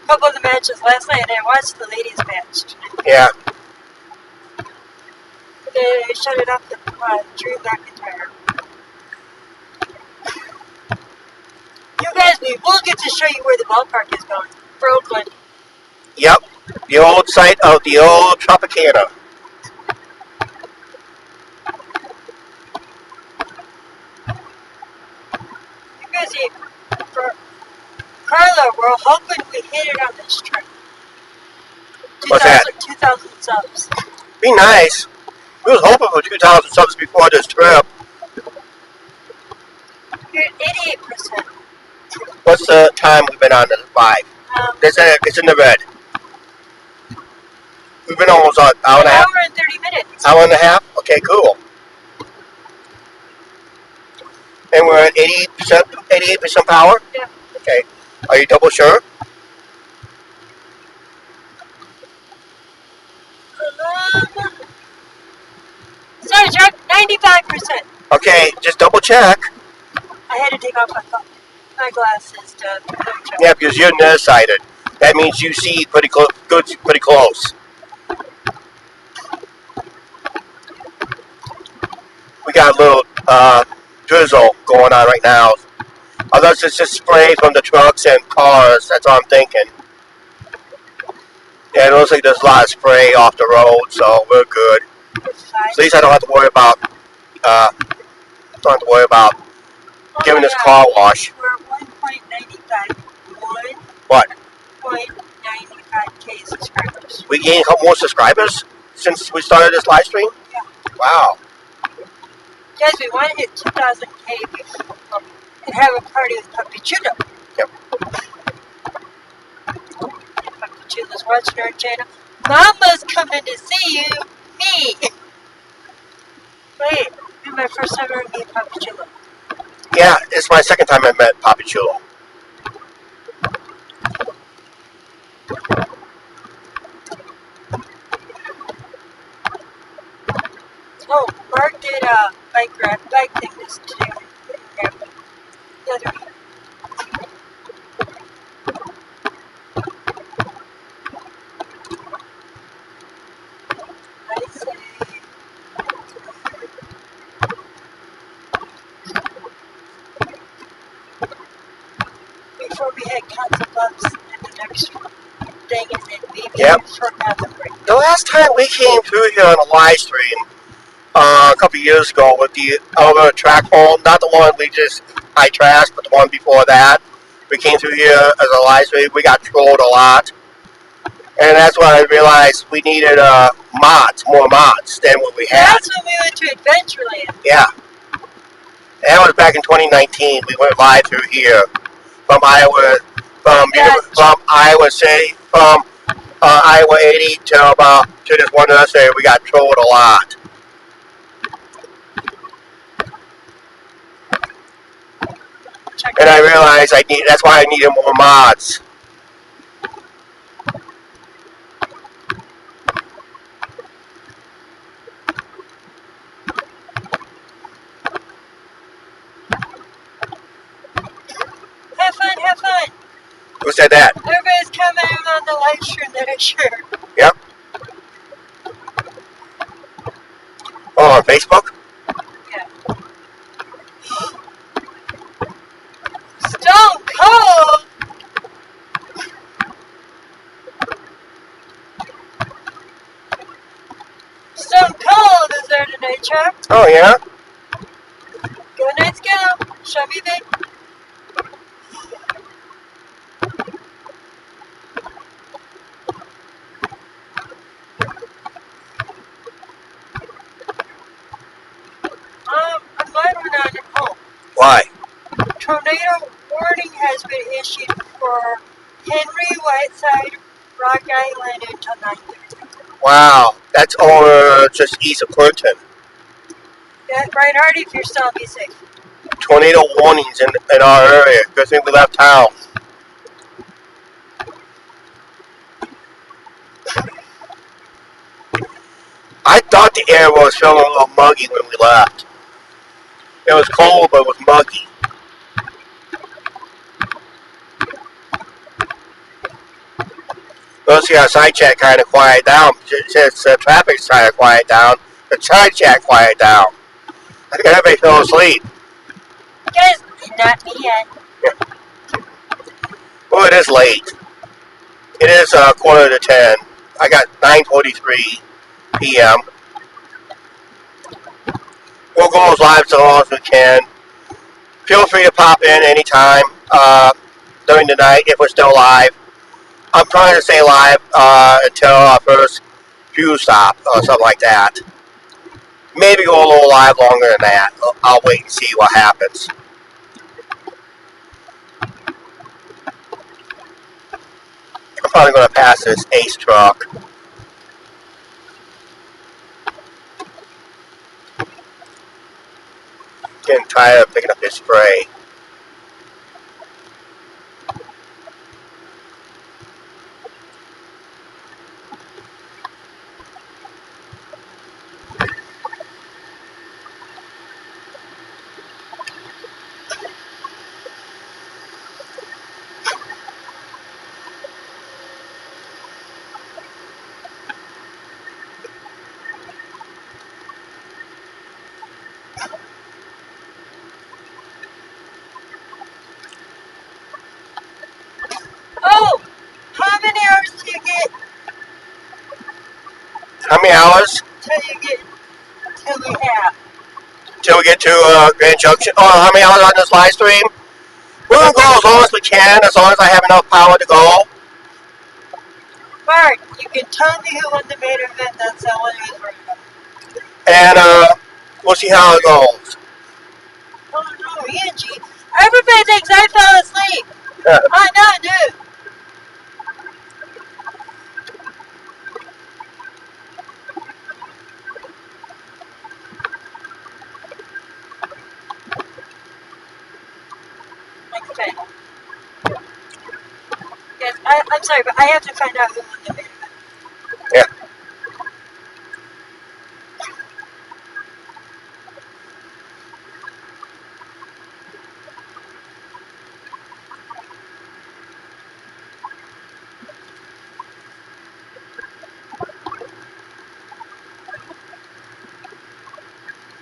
couple of the matches last night, and I watched the ladies' match. Yeah. They shut it off the Drew McIntyre. You guys, we will get to show you where the ballpark is going. For Oakland. Yep, the old site of the old Tropicana. You guys, for Carla, we're hoping we hit it on this trip. What's that? 2,000 subs. Be nice. We was hoping for 2,000 subs before this trip. You're at 88%. What's the time we've been on this live? It's in the red. We've been almost an hour and a half. An hour and 30 minutes. Hour and a half? Okay, cool. And we're at 88% power? Yeah. Okay. Are you double sure? Sorry, Jack, 95%. Okay, just double check. I had to take off my glasses to check. Yeah, because you're nearsighted. That means you see pretty close. We got a little drizzle going on right now. Unless it's just spray from the trucks and cars, that's all I'm thinking. Yeah, it looks like there's a lot of spray off the road, so we're good. At least I don't have to worry about giving this car wash. We're 1.95. What? 1.95K subscribers. We gained a couple more subscribers since we started this live stream? Yeah. Wow. Guys, we want to hit 2,000K and have a party with Puppy Chulo. Yep. Puppy Chulo's watching our channel. Mama's coming to see you. Me. Wait, this is my first time ever meeting Puppy Chulo. Yeah, it's my second time I met Papi Chulo. Oh, Mark did a bike thing this today. The other week. I say, The last time we came through here on a live stream, a couple years ago with the other track hole, not the one I trashed, but the one before that. We came through here as a live stream. We got trolled a lot. And that's when I realized we needed more mods than what we had. That's when we went to Adventureland. Yeah. That was back in 2019. We went live through here from Iowa, from Iowa City, from Iowa 80 to this one other area. We got trolled a lot. And I realized that's why I needed more mods. Have fun, have fun. Who said that? Everybody's commenting on the live stream that I shared. Yep. Oh, on Facebook? Yeah. Stone Cold! Stone Cold is there today, Chuck. Oh, yeah? Go Knights go. Show me, babe. I'm glad we're not at home. Why? Tornado warning has been issued for Henry, Whiteside, Rock Island until 9:30. Wow. That's over just east of Clinton. Yeah, Brian Hardy, if you're still, be safe. Tornado warnings in our area. Good thing we left town. I thought the air was feeling a little muggy when we left. It was cold, but it was muggy. We'll see our side chat kind of quiet down. Since the traffic's trying to quiet down, the side chat quiet down. I think everybody fell asleep. Guys, not me yet. Well, it is late. It is 9:45. I got 9:43 p.m. We'll go as live as long as we can. Feel free to pop in anytime during the night if we're still live. I'm trying to stay live until our first fuel stop or something like that. Maybe go a little live longer than that. I'll wait and see what happens. I'm probably going to pass this Ace truck. Getting tired of picking up this spray. Oh! How many hours do you get How many hours? till we have? Till we get to Grand Junction. Oh, how many hours on this live stream? We're going to go as long as we can, as long as I have enough power to go. Bart, you can tell me who won the main event. That's the only I was worried about. And we'll see how it goes. Oh no, Angie. Everybody thinks I fell asleep. Oh no, dude. Okay. Yes, I'm sorry, but I have to find out who won the main event. Yeah.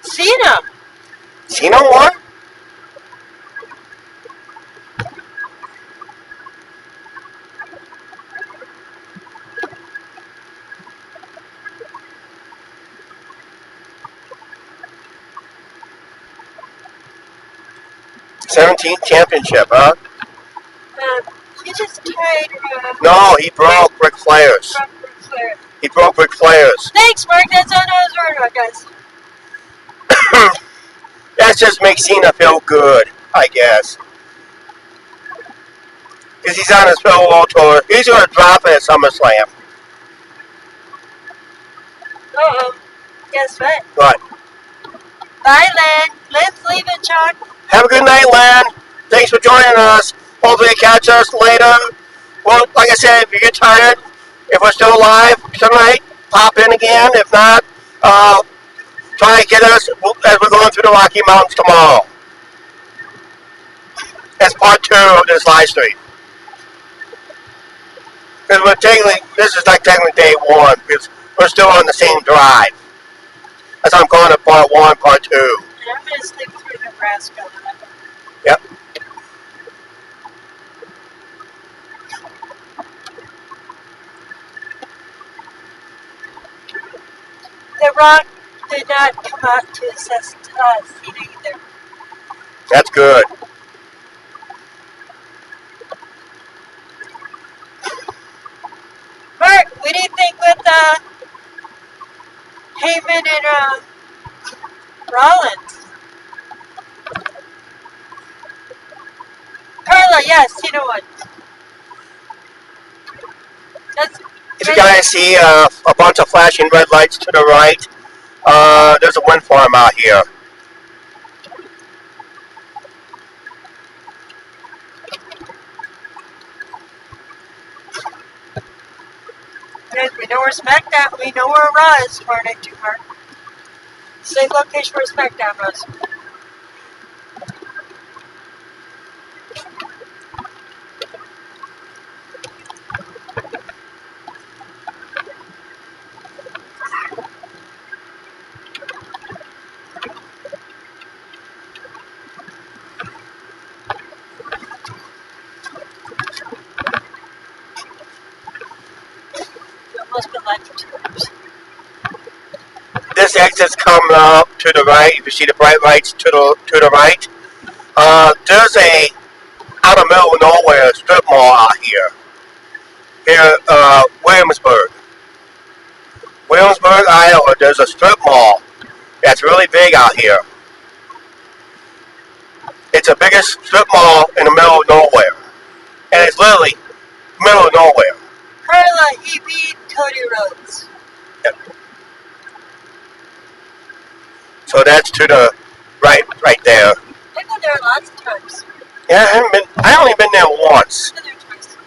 Cena. Cena won? 17th championship, huh? He just tied No, he broke Ric Flair's. Ric Flair. He broke Ric Flair's. Thanks, Mark. That's all I was worried about, guys. That just makes Cena feel good, I guess. Because he's on his farewell tour. He's going to drop it at SummerSlam. Uh-oh. Guess what? What? Bye, Len. Len's leaving, Chuck. Have a good night, Len. Thanks for joining us. Hopefully you catch us later. Well, like I said, if you get tired, if we're still alive tonight, pop in again. If not, try to get us as we're going through the Rocky Mountains tomorrow. That's part 2 of this live stream. Because this is like technically day 1, because we're still on the same drive. That's why I'm calling it part 1, part 2. And I'm going to sleep through Nebraska. Yep. The Rock did not come out to assess Cena either. That's good. Mark, what do you think with Heyman and Rollins? Carla, yes, Cena won. If you guys see a bunch of flashing red lights to the right, there's a wind farm out here. We know where SmackDown, we know where Raw is tomorrow night too, Mark. Same location where SmackDown was. This exit's coming up to the right. If you see the bright lights to the right, there's a out of middle of nowhere strip mall out here. Williamsburg, Iowa. There's a strip mall that's really big out here. It's the biggest strip mall in the middle of nowhere, and it's literally middle of nowhere. Carla, he beat Cody Rhodes. Yep. So that's to the right there. I've been there lots of times. Yeah, I only been there once. I've been there twice.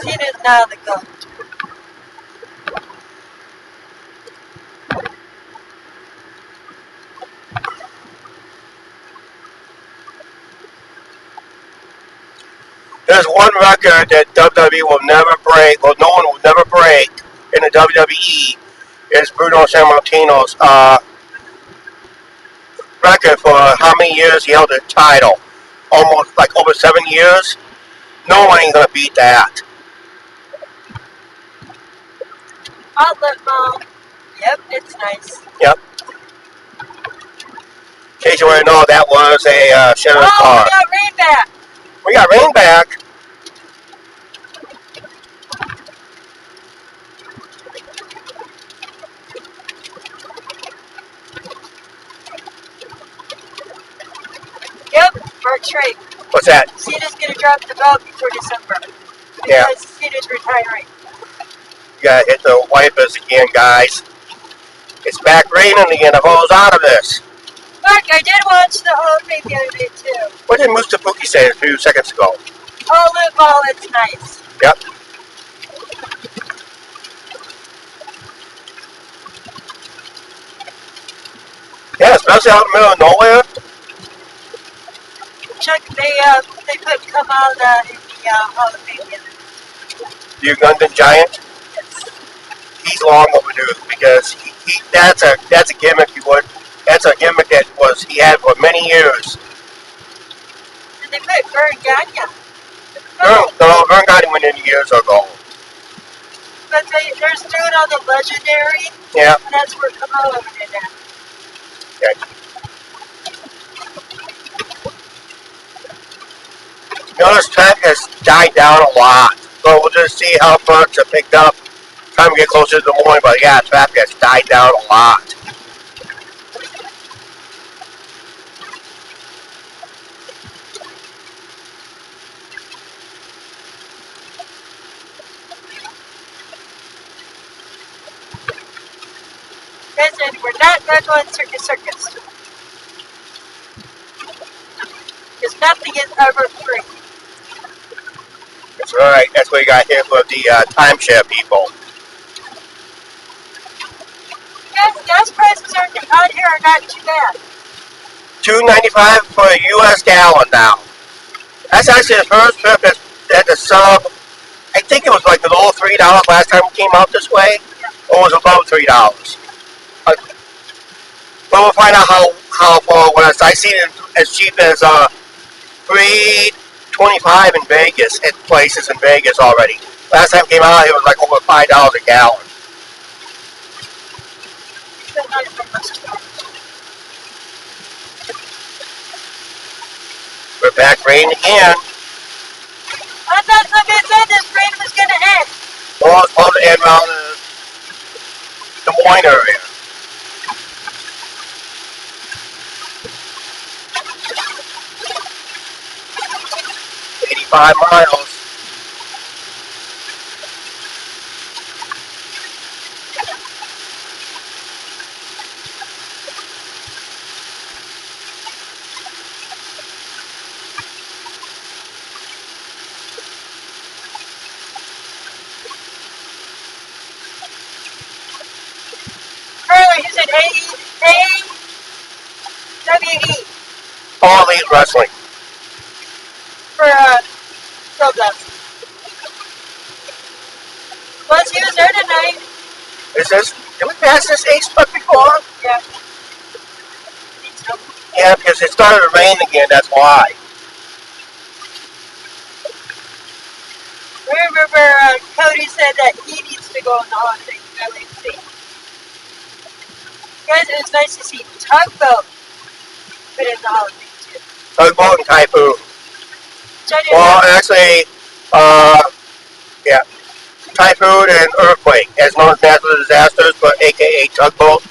Cena's now the GOAT. There's one record that WWE will never break, or no one will never break in the WWE, is Bruno Sammartino's record for how many years he held the title. Almost like over 7 years. No one ain't gonna beat that. Outlet Mall. Yep, it's nice. Yep. In case you want to know, that was a sheriff's car. We got Rain back. We got Rain back. Yep, Mark's right. What's that? Cena's gonna drop the belt before December. Yeah. Because Cena's retiring. You gotta hit the wipers again, guys. It's back raining again. The hole's out of this. Mark, I did watch the whole thing the other day too. What did Mr. Pookie say a few seconds ago? Outlet Mall, it's nice. Yep. Yeah, especially out in the middle of nowhere. Chuck, they put Kamala in the Hall of Fame the other day. The Ugandan Giant. He's long overdue because that's a gimmick he would. That's a gimmick that he had for many years. And they put Vern Gagne. Vern Gagne went in years ago. but there's doing all the legendary. Yeah. And that's where Kamala went in at. Okay. Notice traffic has died down a lot. So we'll just see how much it picked up. Time to get closer to Des Moines, but yeah, traffic has died down a lot. Listen, we're not going circus. Because nothing is ever free. That's right. That's what you got here for the timeshare people. Gas prices out here are not too bad. $2.95 for a U.S. gallon now. That's actually the first trip at the sub. I think it was like below $3 last time we came out this way. Or it was above $3. But we'll find out how far when I seen it as cheap as $3.25 in Vegas at places in Vegas already. Last time it came out, it was like over $5 a gallon. We're back raining again. I thought somebody said this rain was going to end. Well, it's supposed to end around the Des Moines area. "85 miles. Earlier you said AEWE All Elite Wrestling. for Roblox. Was he was there tonight? Is this? Did we pass this Facebook before? Yeah. Yeah, because it started to rain again. That's why. Remember Cody said that he needs to go on the Hall of Fame. Guys, it was nice to see Tugboat put in the Hall of Fame too. Tugboat and Typhoon. Jenny, Well, actually, yeah, Typhoon and Earthquake, as known as natural disasters, but AKA Tugboat.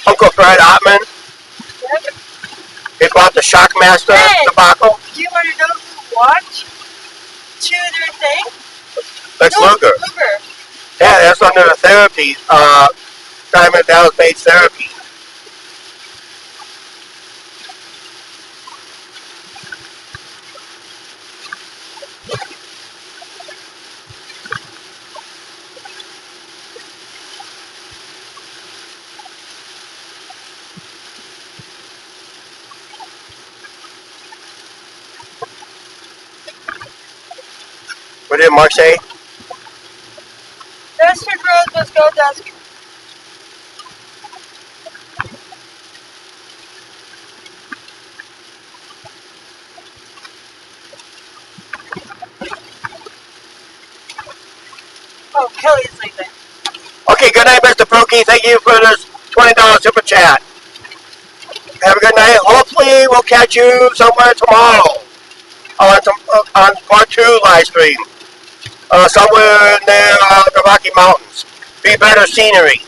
Uncle Fred Ottman. Yep. They bought the Shockmaster debacle. Do you want to know who walked to their thing? Lex Luger. Yeah, that's under the therapy. Diamond Dallas Page therapy. What did Mark say? Western Road must go dusky. Oh, Kelly's like that. Okay, good night, Mr. Pookie. Thank you for this $20 super chat. Have a good night. Hopefully, we'll catch you somewhere tomorrow on part 2 live stream. Somewhere near the Rocky Mountains. Be better scenery.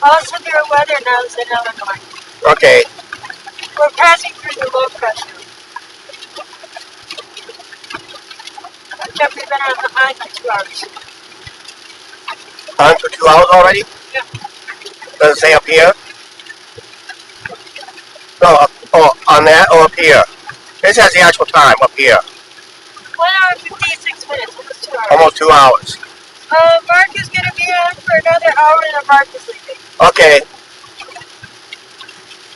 All severe weather now is in Illinois. Okay. We're passing through the low pressure. Jeff, we've been on the line for 2 hours. On for 2 hours already? Yeah. Does it say up here? No, on that or up here? This has the actual time up here. 1 hour and 56 minutes. Almost 2 hours. Almost 2 hours. Mark is going to be on for another hour and then Mark is leaving. Okay.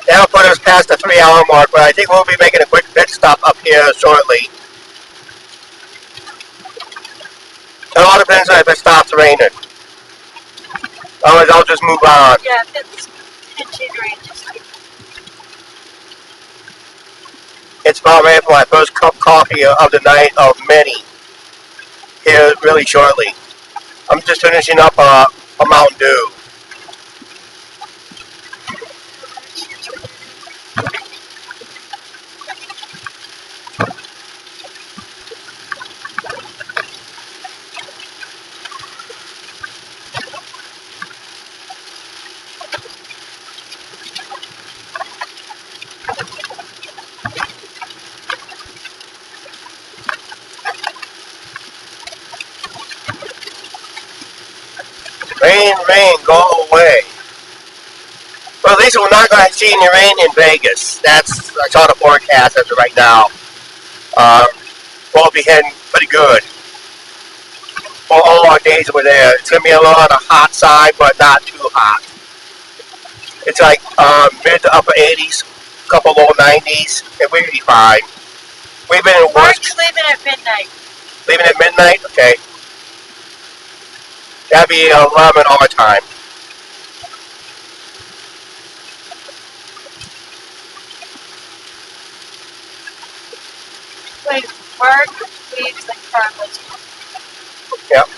That'll put us past the 3-hour mark, but I think we'll be making a quick pit stop up here shortly. It all depends on if it stops raining. Otherwise, I'll just move on. Yeah, if it's continuing, just keep. It's about ready for my first cup of coffee of the night of many here really shortly. I'm just finishing up a Mountain Dew. Rain, rain, go away. Well, at least we're not going to see any rain in Vegas. I saw the forecast as of right now. We'll be heading pretty good for all our days over there. It's going to be a little on the hot side, but not too hot. It's like mid to upper 80s, a couple low 90s, and we'll be fine. We've been in Mark's leaving at midnight. Leaving at midnight? Okay. That'd be 11 our time. Wait, Mark leaves like farmers. Yep.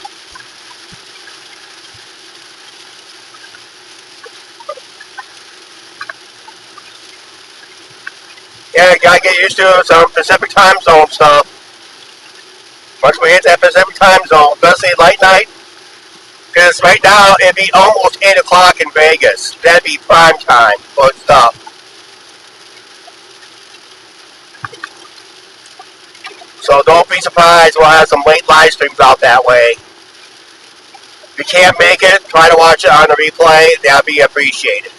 Yeah, you gotta get used to some Pacific time zone stuff. Once we hit that Pacific time zone, especially late night, because right now it'd be almost 8 o'clock in Vegas. That'd be prime time for stuff. So don't be surprised we'll have some late live streams out that way. If you can't make it, try to watch it on the replay. That'd be appreciated.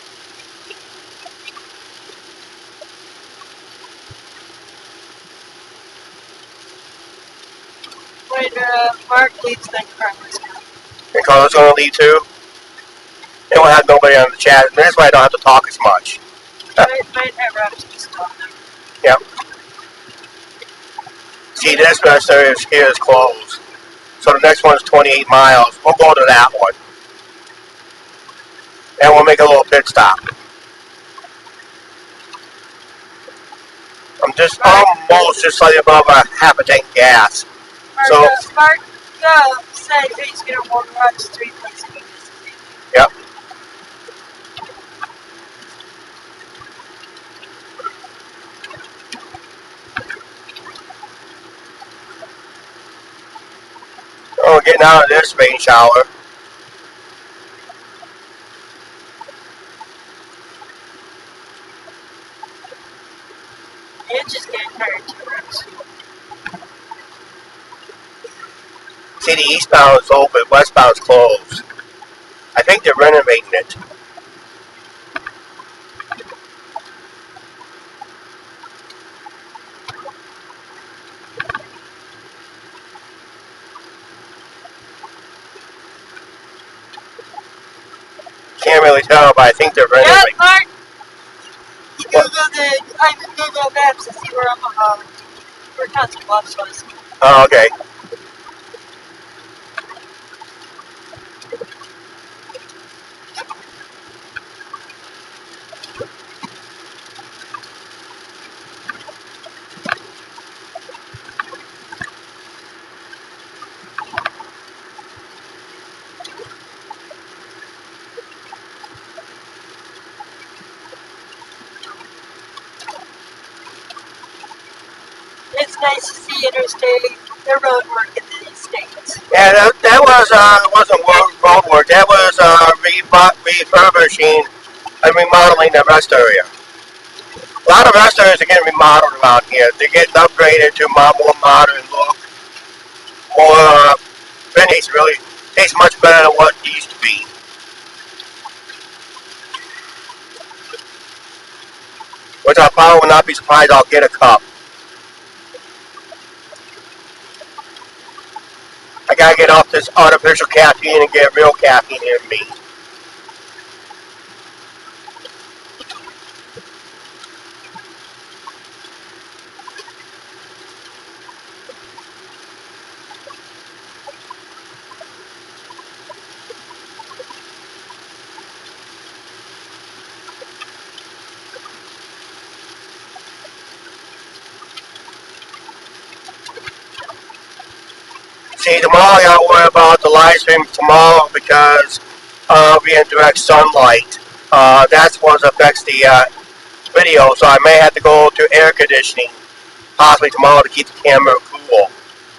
When Mark leaves, then Carlos. And Carlos gonna leave too. And we'll have nobody on the chat. And that's why I don't have to talk as much. Might have Rob just talk. Yep. See, this rest area here is closed. So the next one is 28 miles. We'll go to that one. And we'll make a little pit stop. I'm just almost just slightly above a half a tank of gas. Mark said he's going to run 3 places. Yep. Oh, getting out of this rain shower. It's just getting tired too much. See, the eastbound is open, westbound is closed. I think they're renovating it. Can't really tell, but I think they're renovating. Yeah, Mark! I Google Maps to see where Council Bluffs was. Oh, okay. It's nice to see Interstate, the road work in the States. Yeah, that wasn't road work. That was refurbishing and remodeling the rest area. A lot of rest areas are getting remodeled around here. They're getting upgraded to more modern look. More finish, really. Tastes much better than what it used to be. Which I probably will not be surprised I'll get a cup. I gotta get off this artificial caffeine and get real caffeine in me. See, tomorrow I gotta worry about the live stream tomorrow because we're in direct sunlight. That's what affects the video, so I may have to go to air conditioning possibly tomorrow to keep the camera cool.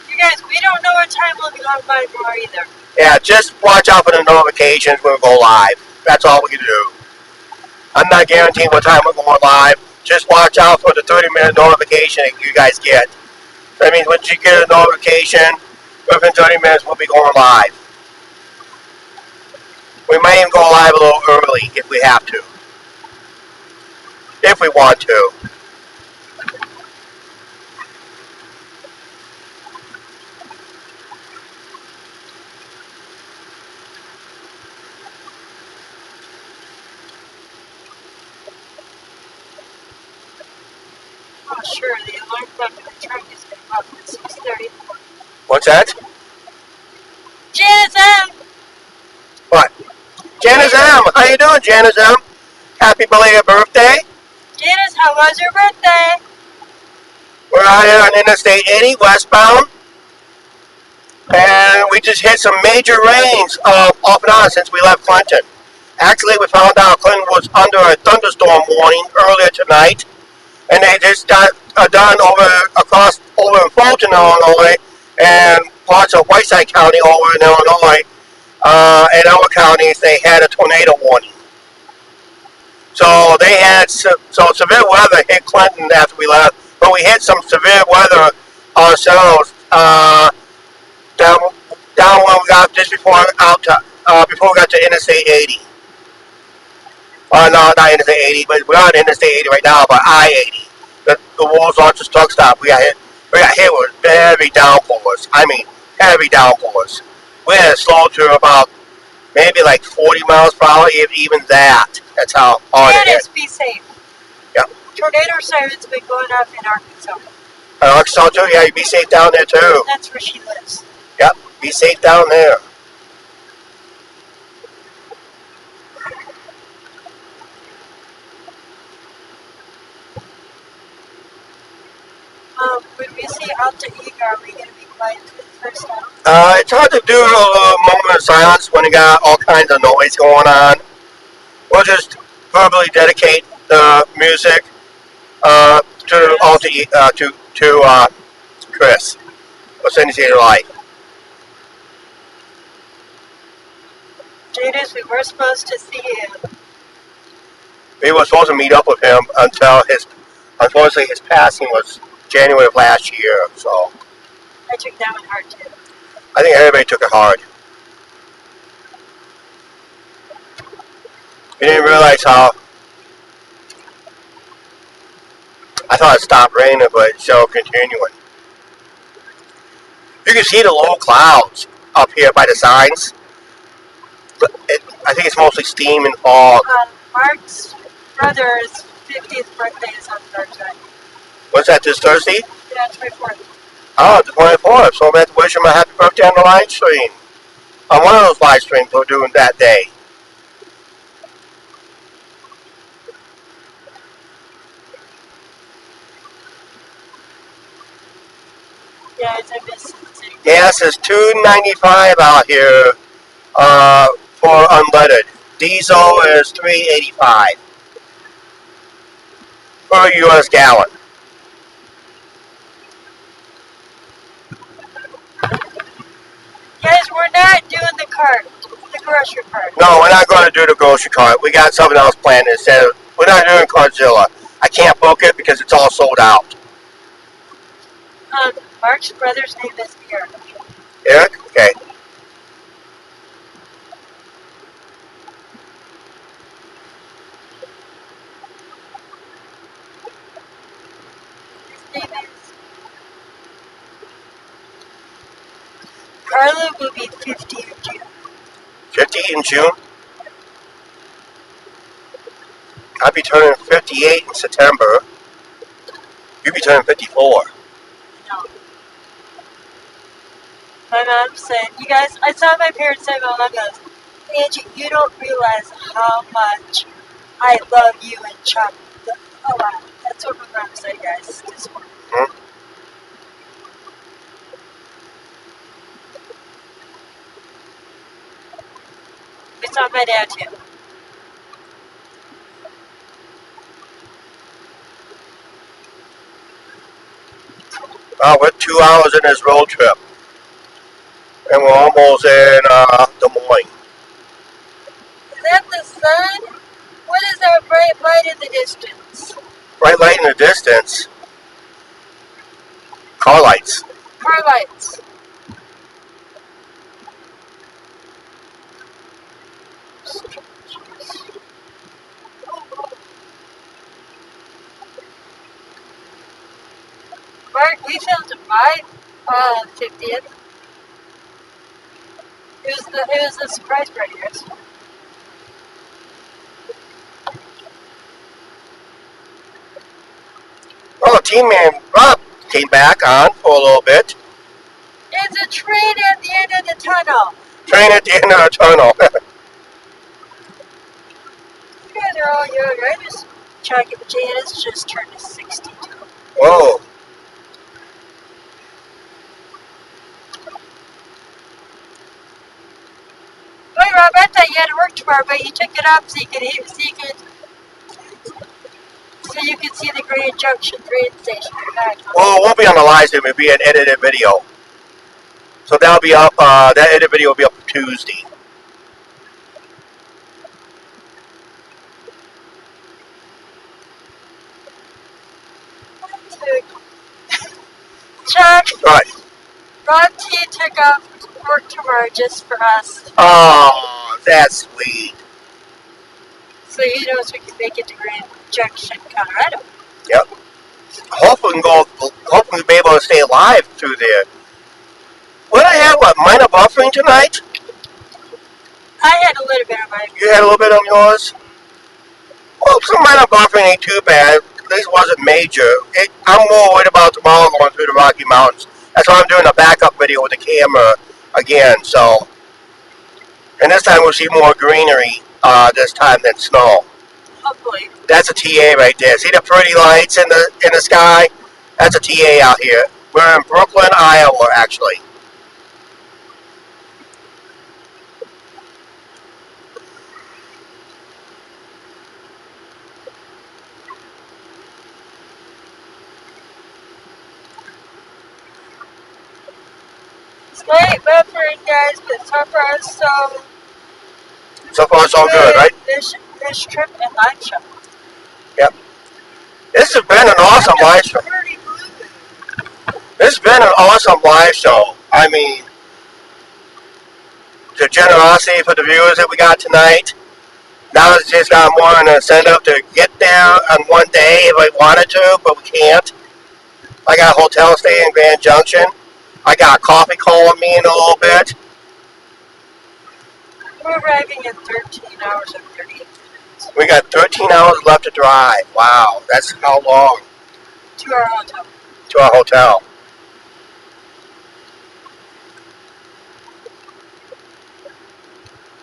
You guys, we don't know what time we'll be on by tomorrow either. Yeah, just watch out for the notifications when we go live. That's all we can do. I'm not guaranteeing what time we're going live. Just watch out for the 30-minute notification that you guys get. That means once you get a notification, within 30 minutes we'll be going live. We may even go live a little early if we have to. If we want to. Oh, sure, the alarm clock in the truck is going off at 6:30. What's that? Janice M! What? Janice M. How you doing, Janice M? Happy belated birthday. Janice, how was your birthday? We're out here on Interstate 80 westbound. And we just hit some major rains off and on since we left Clinton. Actually, we found out Clinton was under a thunderstorm warning earlier tonight. And they just got done over in Fulton, Illinois, and parts of Whiteside County over in Illinois. And other counties, they had a tornado warning. So they had severe weather hit Clinton after we left, but we had some severe weather ourselves down when we got just before we got to Interstate 80. No, not Interstate 80, but we're on Interstate 80 right now, but I-80. The world's largest truck stop. We got hit with heavy downpours. I mean, heavy downpours. We had to slow to about maybe like 40 miles per hour, if even that. That's how hard it Janice, is. be safe. Yep. Tornado sirens been going off in Arkansas. Arkansas too? Yeah, you be safe down there too. That's where she lives. Yep, be safe down there. When we say Alta Ega, are we going to be quiet for the first time? It's hard to do a moment of silence when you got all kinds of noise going on. We'll just verbally dedicate the music to Chris. What's in his life? Janice, we were supposed to see you. We were supposed to meet up with him until unfortunately his passing was January of last year. So I took that one hard too. I think everybody took it hard. We didn't realize how. I thought it stopped raining, but it's still continuing. You can see the low clouds up here by the signs. I think it's mostly steam and fog. Mark's brother's 50th birthday is on Thursday. What's that, this Thursday? Yeah, 24th. Oh, the 24th. So I'm going to have to wish him a happy birthday on the live stream. On one of those live streams we're doing that day. Yes, I miss it. Gas is $2.95 out here for unleaded. Diesel is $3.85 per U.S. gallon. Guys, we're not doing the cart, the grocery cart. No, we're not going to do the grocery cart. We got something else planned instead. We're not doing Cartzilla. I can't book it because it's all sold out. Mark's brother's name is Eric. Eric? Okay. His name is Carla will be 50 in June. 50 in June? I'll be turning 58 in September. You'll be turning 54. No. My mom said, you guys, I saw my parents say, my mom goes, Angie, you don't realize how much I love you and Chuck. Oh, wow. That's what my mom said, guys, this morning. We saw my dad too. We're 2 hours in this road trip, and we're almost in Des Moines. Is that the sun? What is that bright light in the distance? Bright light in the distance. Car lights. Car lights. Mark, we filmed my 50th. It was the surprise party, yes. Oh, Team Man Rob came back on for a little bit. It's a train at the end of the tunnel. Train at the end of the tunnel. You guys are all young. I just checking. Janice just turned 62. Whoa. Wait, Rob, I thought you had to work tomorrow, but you took it off so you could see the Grand Junction train station. Well, it won't be on the live stream. It'll be an edited video. So that'll be up. That edited video will be up Tuesday. Chuck, Right. Rob T took off work tomorrow just for us, Oh, that's sweet. so he knows we can make it to Grand Junction, Colorado. Yep. Hopefully we'll be able to stay live through there. What I had, minor buffering tonight? I had a little bit of mine. You had a little bit on yours? Well, some minor buffering ain't too bad. At least it wasn't major. I'm more worried about tomorrow going through the Rocky Mountains. That's why I'm doing a backup video with the camera again. So, and this time we'll see more greenery this time than snow. Hopefully. That's a TA right there. See the pretty lights in the sky? That's a TA out here. We're in Brooklyn, Iowa, actually. Slight buffering, guys, but so far So far, so good, right? This trip and live show. Yep. This has been an awesome live show. This has been an awesome live show. I mean, the generosity for the viewers that we got tonight. Now it's just got more an incentive to get there on one day if we wanted to, but we can't. I got a hotel stay in Grand Junction. I got a coffee calling me in a little bit. We're arriving in 13 hours and 38 minutes. We got 13 hours left to drive. Wow, that's how long To our hotel. to our hotel.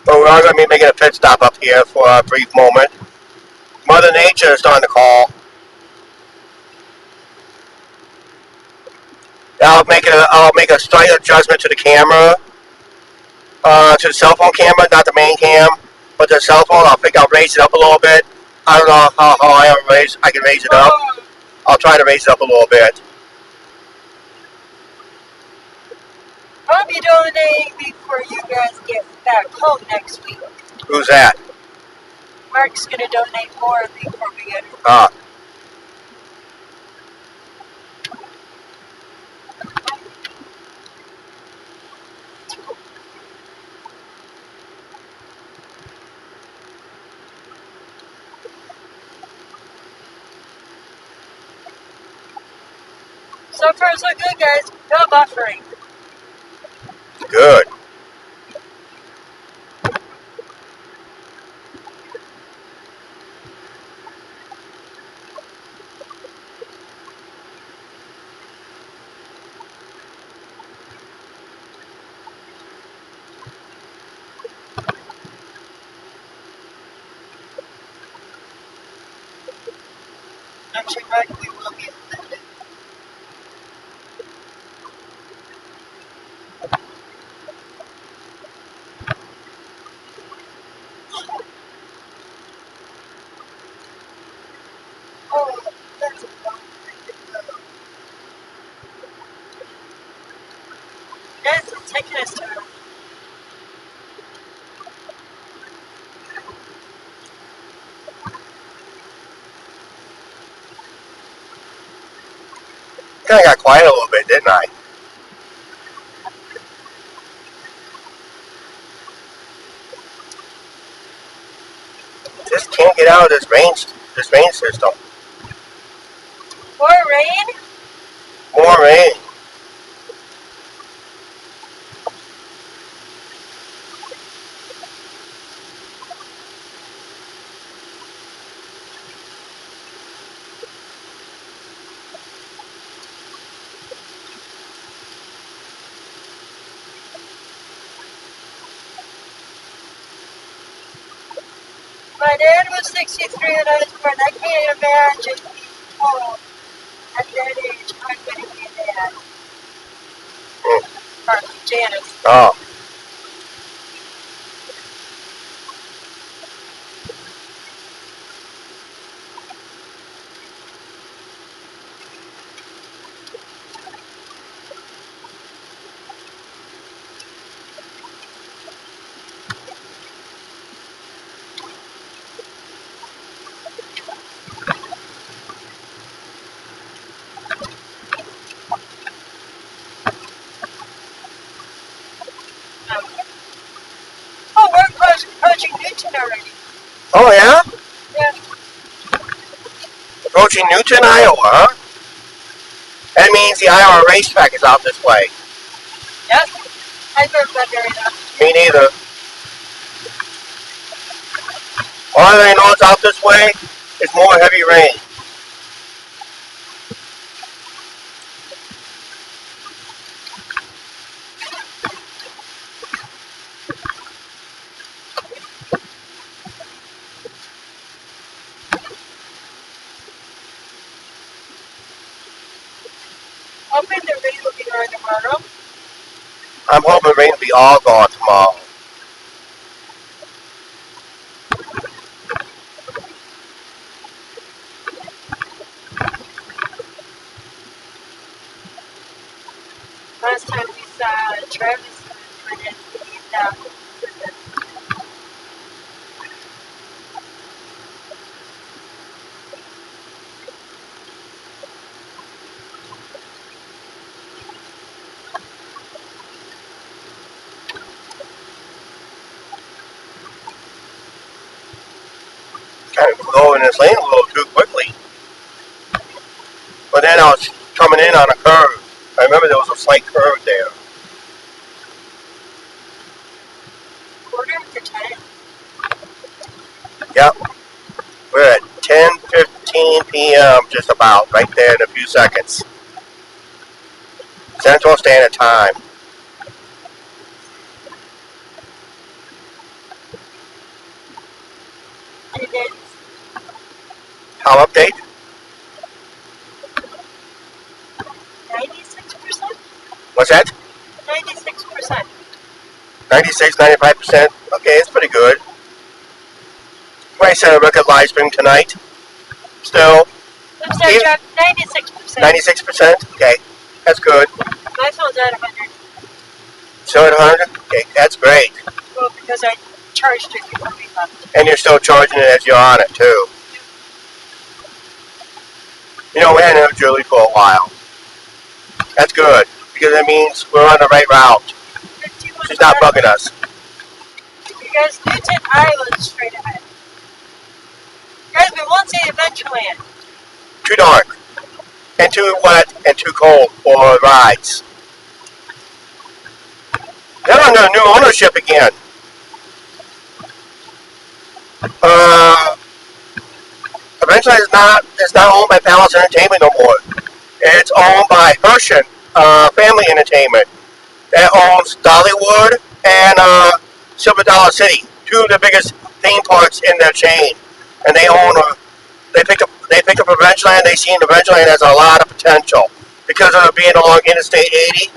But we are going to be making a pit stop up here for a brief moment. Mother Nature is starting to call. I'll make a slight adjustment to the camera, to the cell phone camera, not the main cam, but the cell phone. I think I'll raise it up a little bit. I don't know how I can raise it up. I'll try to raise it up a little bit. I'll be donating before you guys get back home next week. Who's that? Mark's going to donate more before we get home. Ah. So far, so good, guys. No buffering. Good. Actually, Mark, we will be offended. taking us to. Kind of got quiet a little bit, didn't I? Just can't get out of this rain system. More rain? More rain. My dad was 63 when I was born. I can't imagine being told at that age I'm going to be a dad. Janice. Oh. Oh, we're approaching Newton already. Oh, yeah? Yeah. Approaching Newton, Iowa, huh? That means the Iowa racetrack is out this way. Yep. I've never been there enough. Me neither. All I know it's out this way is more heavy rain. Hoping the rain will be gone tomorrow. I'm hoping rain will be all gone tomorrow. Last time we saw Travis went in, Kind of go in this lane a little too quickly. But then I was coming in on a curve. I remember there was a slight curve there. quarter to 10. Yep. We're at 10:15 p.m. just about, right there in a few seconds. Central Standard Time. And it's How update? 96%. What's that? 96%. 96, 95%. Okay, it's pretty good. I set a record live stream tonight. Still, I'm sorry, dropped 96%. 96%. Okay, that's good. My phone's at 100. So at 100. Okay, that's great. Well, because I charged it before we left. And you're still charging it as you're on it too. You know, we hadn't had Julie for a while. That's good because it means we're on the right route. She's not bugging us. Because Newton, Iowa is straight ahead. Guys, we won't see Adventureland. Too dark, and too wet, and too cold for rides. They're under new ownership again. Eventually, it's not owned by Palace Entertainment no more. It's owned by Hershon Family Entertainment. That owns Dollywood and Silver Dollar City, two of the biggest theme parks in their chain. And they own they picked up Adventureland. They see Adventureland has a lot of potential because of it being along Interstate 80.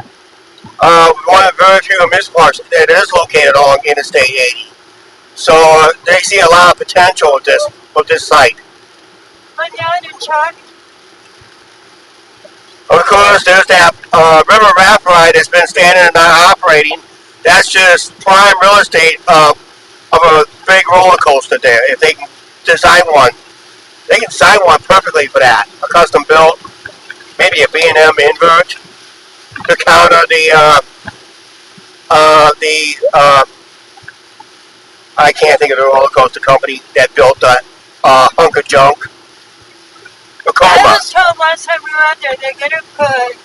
One of the very few amusement parks that is located along Interstate 80. So they see a lot of potential with this site. I'm down in Chalk. Of course, there's that river raft ride that's been standing and not operating. That's just prime real estate of a big roller coaster there. If they can design one, they can design one perfectly for that. A custom built, maybe a B&M invert to counter the I can't think of the roller coaster company that built that hunk of junk. I Tacoma. was told last time we were out there they're gonna put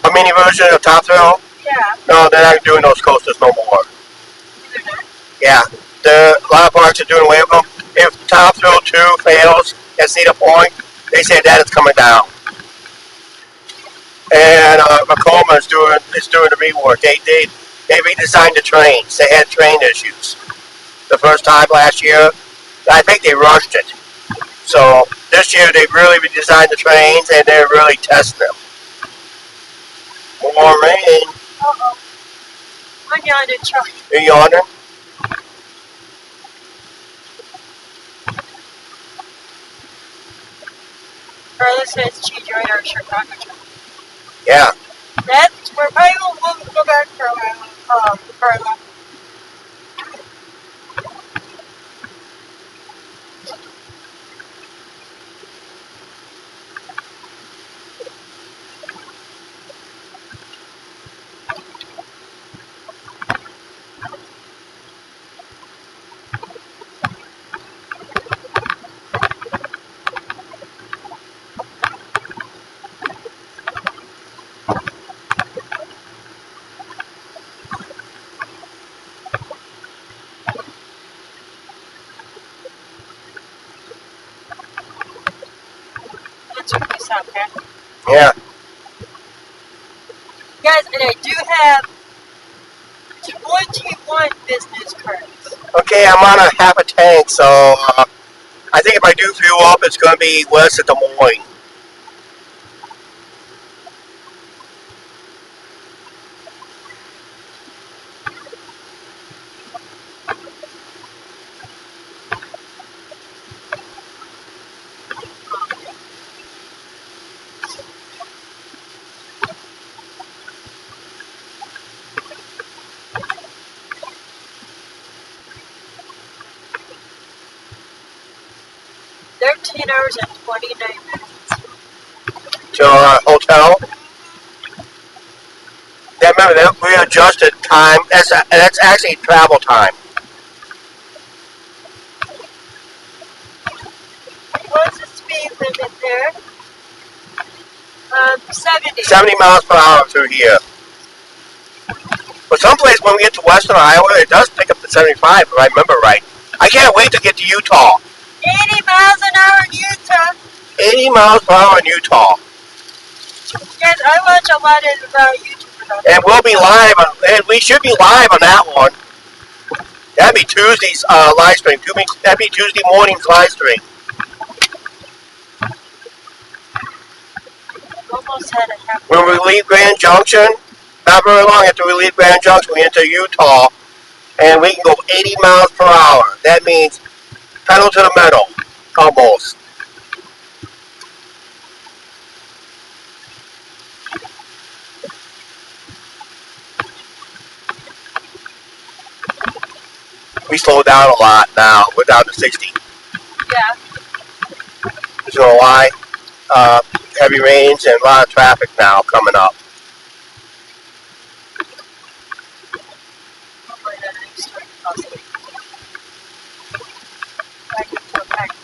A mini version of Top Thrill? yeah. No, they're not doing those coasters no more. They're not. Yeah, a lot of parks are doing away with them. If Top Thrill 2 fails at Cedar Point, they say that is coming down. And Tacoma is doing the rework. They redesigned the trains. They had train issues the first time last year. I think they rushed it. So this year they really redesigned the trains and they're really testing them. More rain. Uh-oh. I'm yawning, Charlie. You yawning? Carla says she enjoyed our Chicago trip. Yeah. That's where probably we'll go back for a while, Carla. That's what we saw, okay? Yeah. Guys, and I do have 21 business cards. Okay, I'm on a half a tank, so I think if I do fuel up, it's going to be west of Des Moines. $13 and 29 minutes. To a hotel. Yeah, remember that we adjusted time. That's actually travel time. What's the speed limit there? 70. 70 miles per hour through here. But someplace when we get to western Iowa, it does pick up to 75, if I remember right. I can't wait to get to Utah. 80 miles an hour in Utah. 80 miles per hour in Utah. Guys, I watch a lot of YouTube about And we'll be live, and we should be live on that one. That'd be Tuesday's live stream. That'd be Tuesday morning's live stream. Almost had a half. When we leave Grand Junction, not very long after we leave Grand Junction, we enter Utah, and we can go 80 miles per hour. That means pedal to the metal, almost. We slow down a lot now. We're down to 60. Yeah. You know why? Heavy rains and a lot of traffic now coming up. Hopefully that next time possibly. Back into a pack.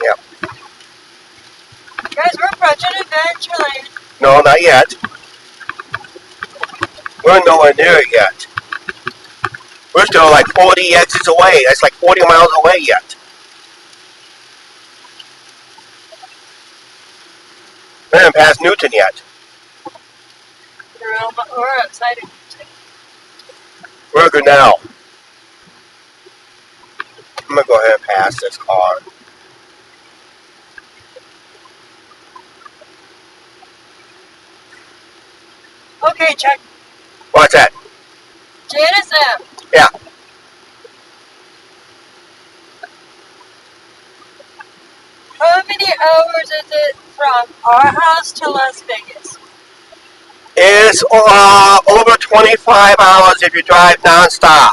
Yep. Guys, we're approaching Adventureland. No, not yet. We're nowhere near it yet. We're still like 40 exits away. That's like 40 miles away yet. We haven't passed Newton yet. We're outside of Newton. We're good now. I'm going to go ahead and pass this car. Okay, check. What's that? Janice M. Yeah. Come many hours is it from our house to Las Vegas? It's over 25 hours if you drive nonstop.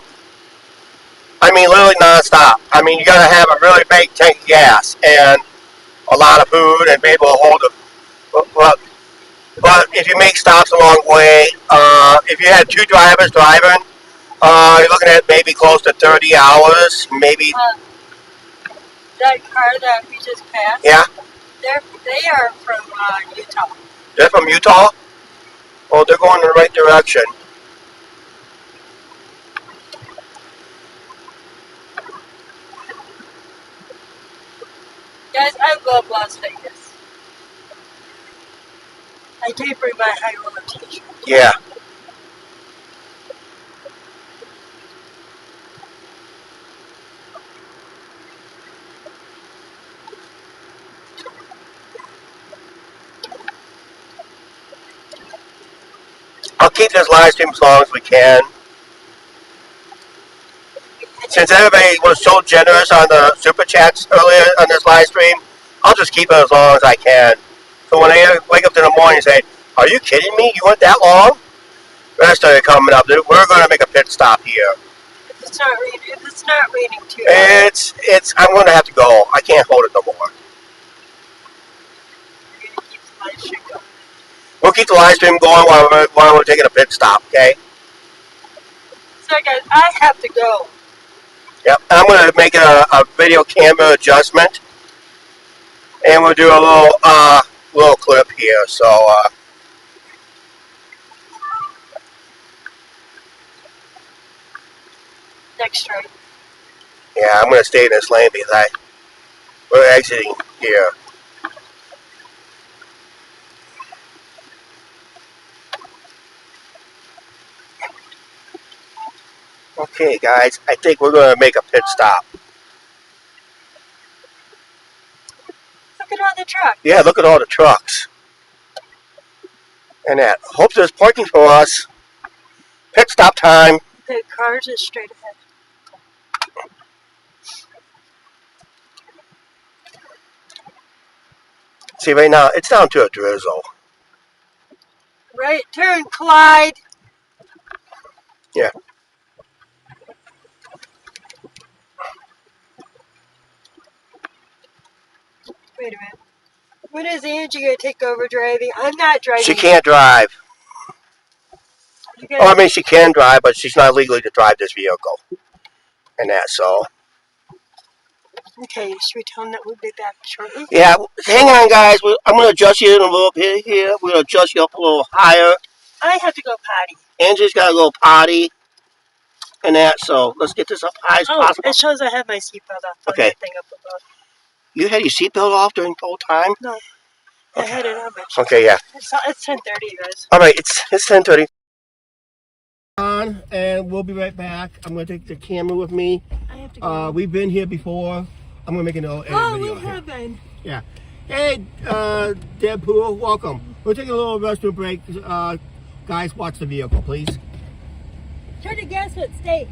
I mean, literally nonstop. I mean, you gotta have a really big tank of gas and a lot of food and be able to hold it. But if you make stops along the way, if you had 2 drivers driving, you're looking at maybe close to 30 hours, maybe. That car that we just passed, Yeah, they are from Utah. they're from Utah. Well, they're going in the right direction. Guys, I love Las Vegas. I did bring my high roller t-shirt. Yeah. I'll keep this live stream as long as we can. Since everybody was so generous on the super chats earlier on this live stream, I'll just keep it as long as I can. So when I wake up in the morning and say, "Are you kidding me? You went that long?" The rest started coming up. We're going to make a pit stop here. If it's not raining too hard. I'm going to have to go. I can't hold it no more. We're gonna keep the live stream going. We'll keep the live stream going while we're taking a pit stop, okay? So guys, I have to go. Yep. And I'm going to make a video camera adjustment. And we'll do a little clip here. So, Next right. yeah, I'm going to stay in this lane because we're exiting here. Okay, guys, I think we're going to make a pit stop. Look at all the trucks. Yeah, look at all the trucks. And that. Hope there's parking for us. Pit stop time. The cars are straight ahead. See, right now, it's down to a drizzle. Right turn, Clyde. Yeah. Wait a minute. When is Angie gonna take over driving? I'm not driving. She can't drive. You Oh, I guys, mean, she can drive, but she's not legally to drive this vehicle. And that, so. okay, should we tell them that we'll be back shortly? Yeah, hang on, guys. I'm going to adjust you in a little bit here. We're going to adjust you up a little higher. I have to go potty. Angie's got to go potty. And that, so let's get this up high as possible. It shows I have my seatbelt off. Okay. Thing up above. You had your seatbelt off during the whole time? No. I had it on, but Okay, yeah. it's 10:30, guys. All right, it's 10:30. On, and we'll be right back. I'm going to take the camera with me. I have to go. We've been here before. I'm going to make an edit video. We have been. Yeah. Hey, Deadpool, welcome. We're taking a little restroom break. Guys, watch the vehicle, please. Try to guess what state.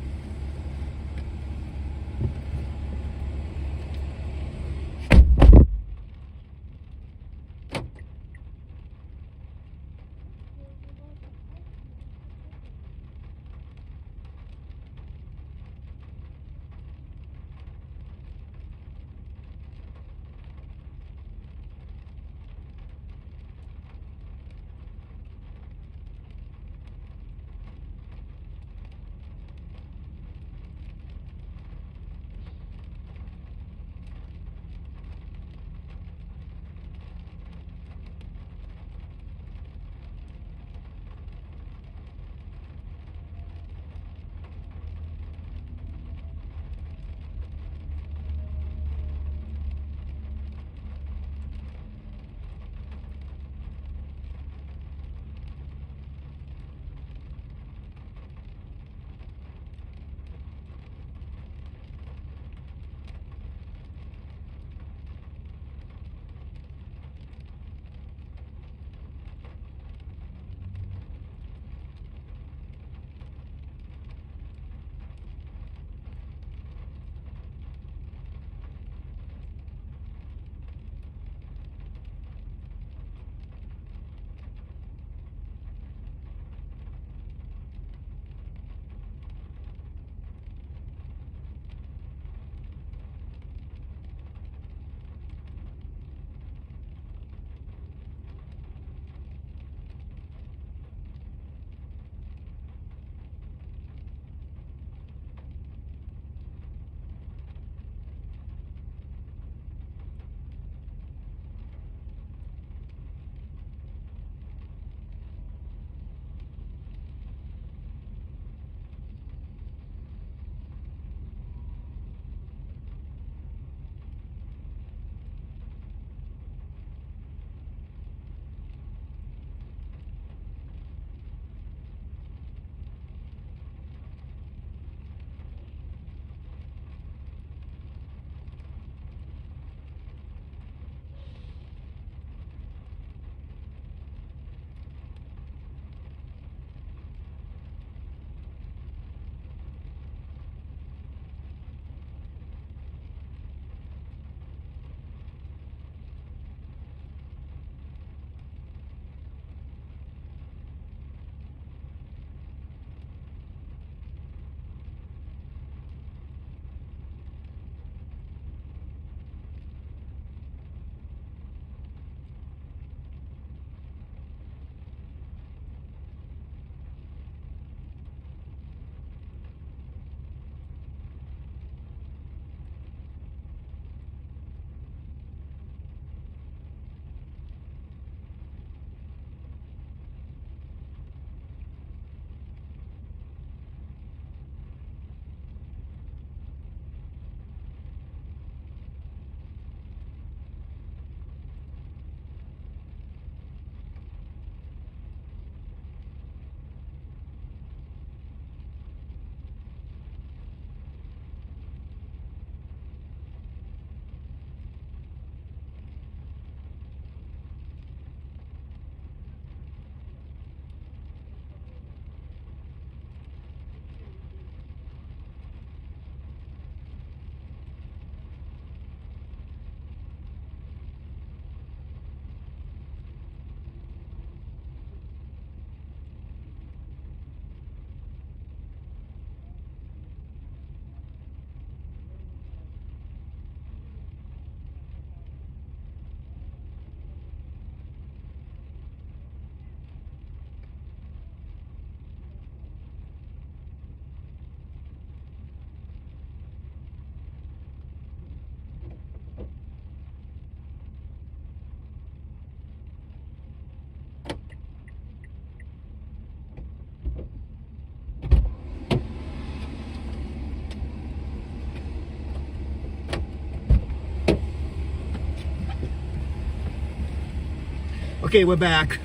Okay, we're back.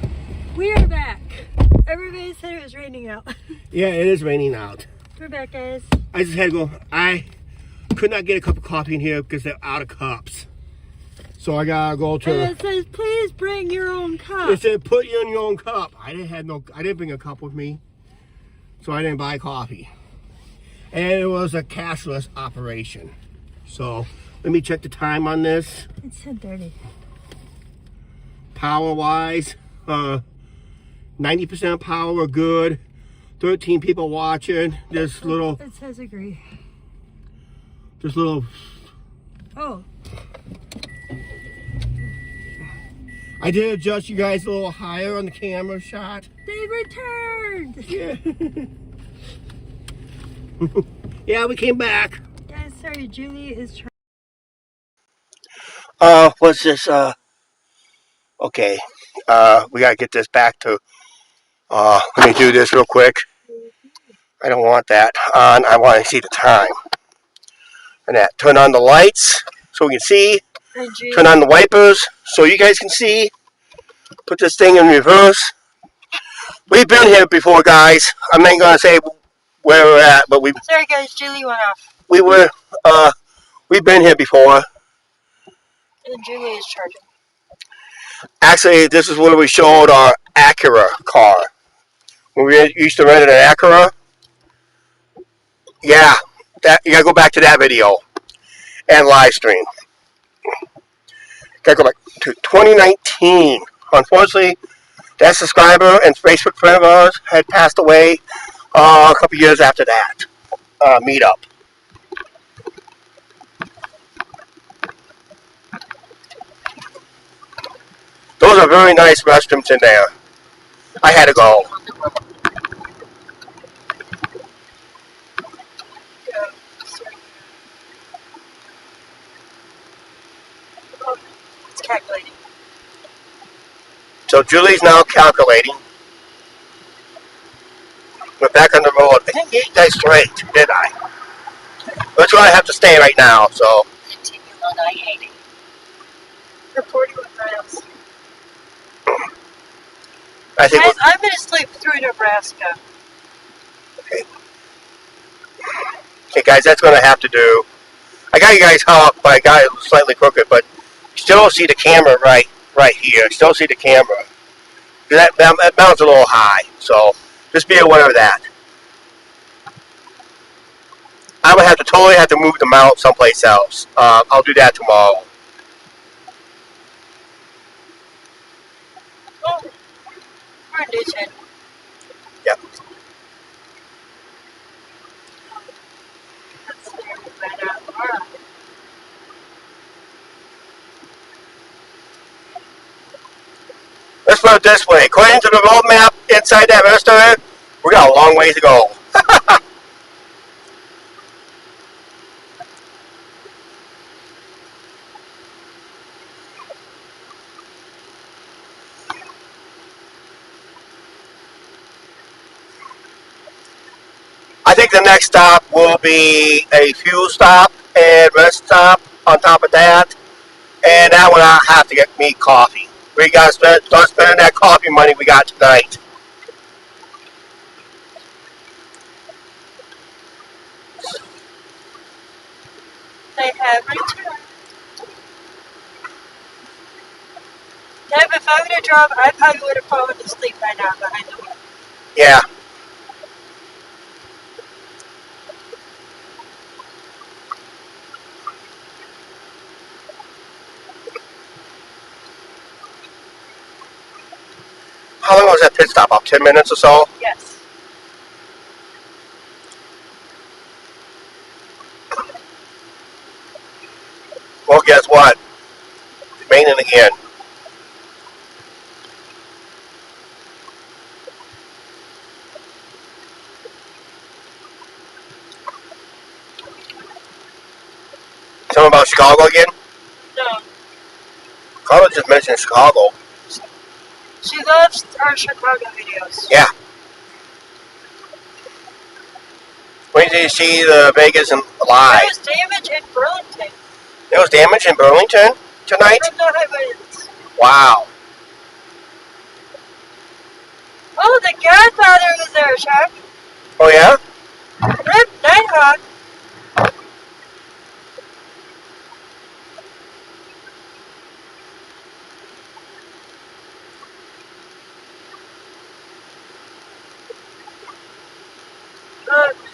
We are back. Everybody said it was raining out. Yeah, it is raining out. We're back, guys. I just had to go. I could not get a cup of coffee in here because they're out of cups. So I gotta go to. And it says, please bring your own cup. It said, put you in your own cup. I didn't bring a cup with me, so I didn't buy coffee. And it was a cashless operation. So let me check the time on this. It's 10:30. Power wise, 90% power, good. 13 people watching. This little. It says agree. This little. Oh. I did adjust you guys a little higher on the camera shot. They returned. Yeah. Yeah, we came back. Guys, sorry, Julie is trying. What's this? Okay. We gotta get this back to. Let me do this real quick. I don't want that on. I want to see the time. And that. Turn on the lights so we can see. Turn on the wipers so you guys can see. Put this thing in reverse. We've been here before, guys. I'm not gonna say where we're at, but we. Sorry, guys, Julie went off. We've been here before. And Julie is charging. Actually, this is where we showed our Acura car. When we used to rent an Acura. Yeah, that you gotta go back to that video and live stream. Gotta go back to 2019. Unfortunately, that subscriber and Facebook friend of ours had passed away a couple years after that meetup. Those are very nice restrooms in there. I had to go. It's calculating. So Julie's now calculating. We're back on the road. I didn't get you guys straight, did I? That's where I have to stay right now, so. Continue on I-80. For 41 miles. I think Guys, I'm going to sleep through Nebraska. okay, guys, that's what I have to do. I got you guys hooked, but I got it slightly crooked, but you still don't see the camera right here. You still see the camera. That mount's a little high, so just be aware of that. I would totally have to move the mount someplace else. I'll do that tomorrow. Oh, we're in Newton. Yep. That's there. All right. Let's put it this way. According to the road map inside that restaurant, we got a long way to go. I think the next stop will be a fuel stop and rest stop on top of that. And that one I'll have to get me coffee. We got to start spending that coffee money we got tonight. They have returned. Deb, if I would have drove, I probably would have fallen asleep by now behind the wheel. Yeah. How long was that pit stop? About 10 minutes or so? Yes. Well, guess what? It's raining again. Something about Chicago again? No. Carla just mentioned Chicago. She loves our Chicago videos. Yeah. When did you see the Vegas and live? There was damage in Burlington. There was damage in Burlington tonight? From the high winds. Wow. Oh, the Godfather was there, Chuck. Oh yeah? Rip Nighthawk.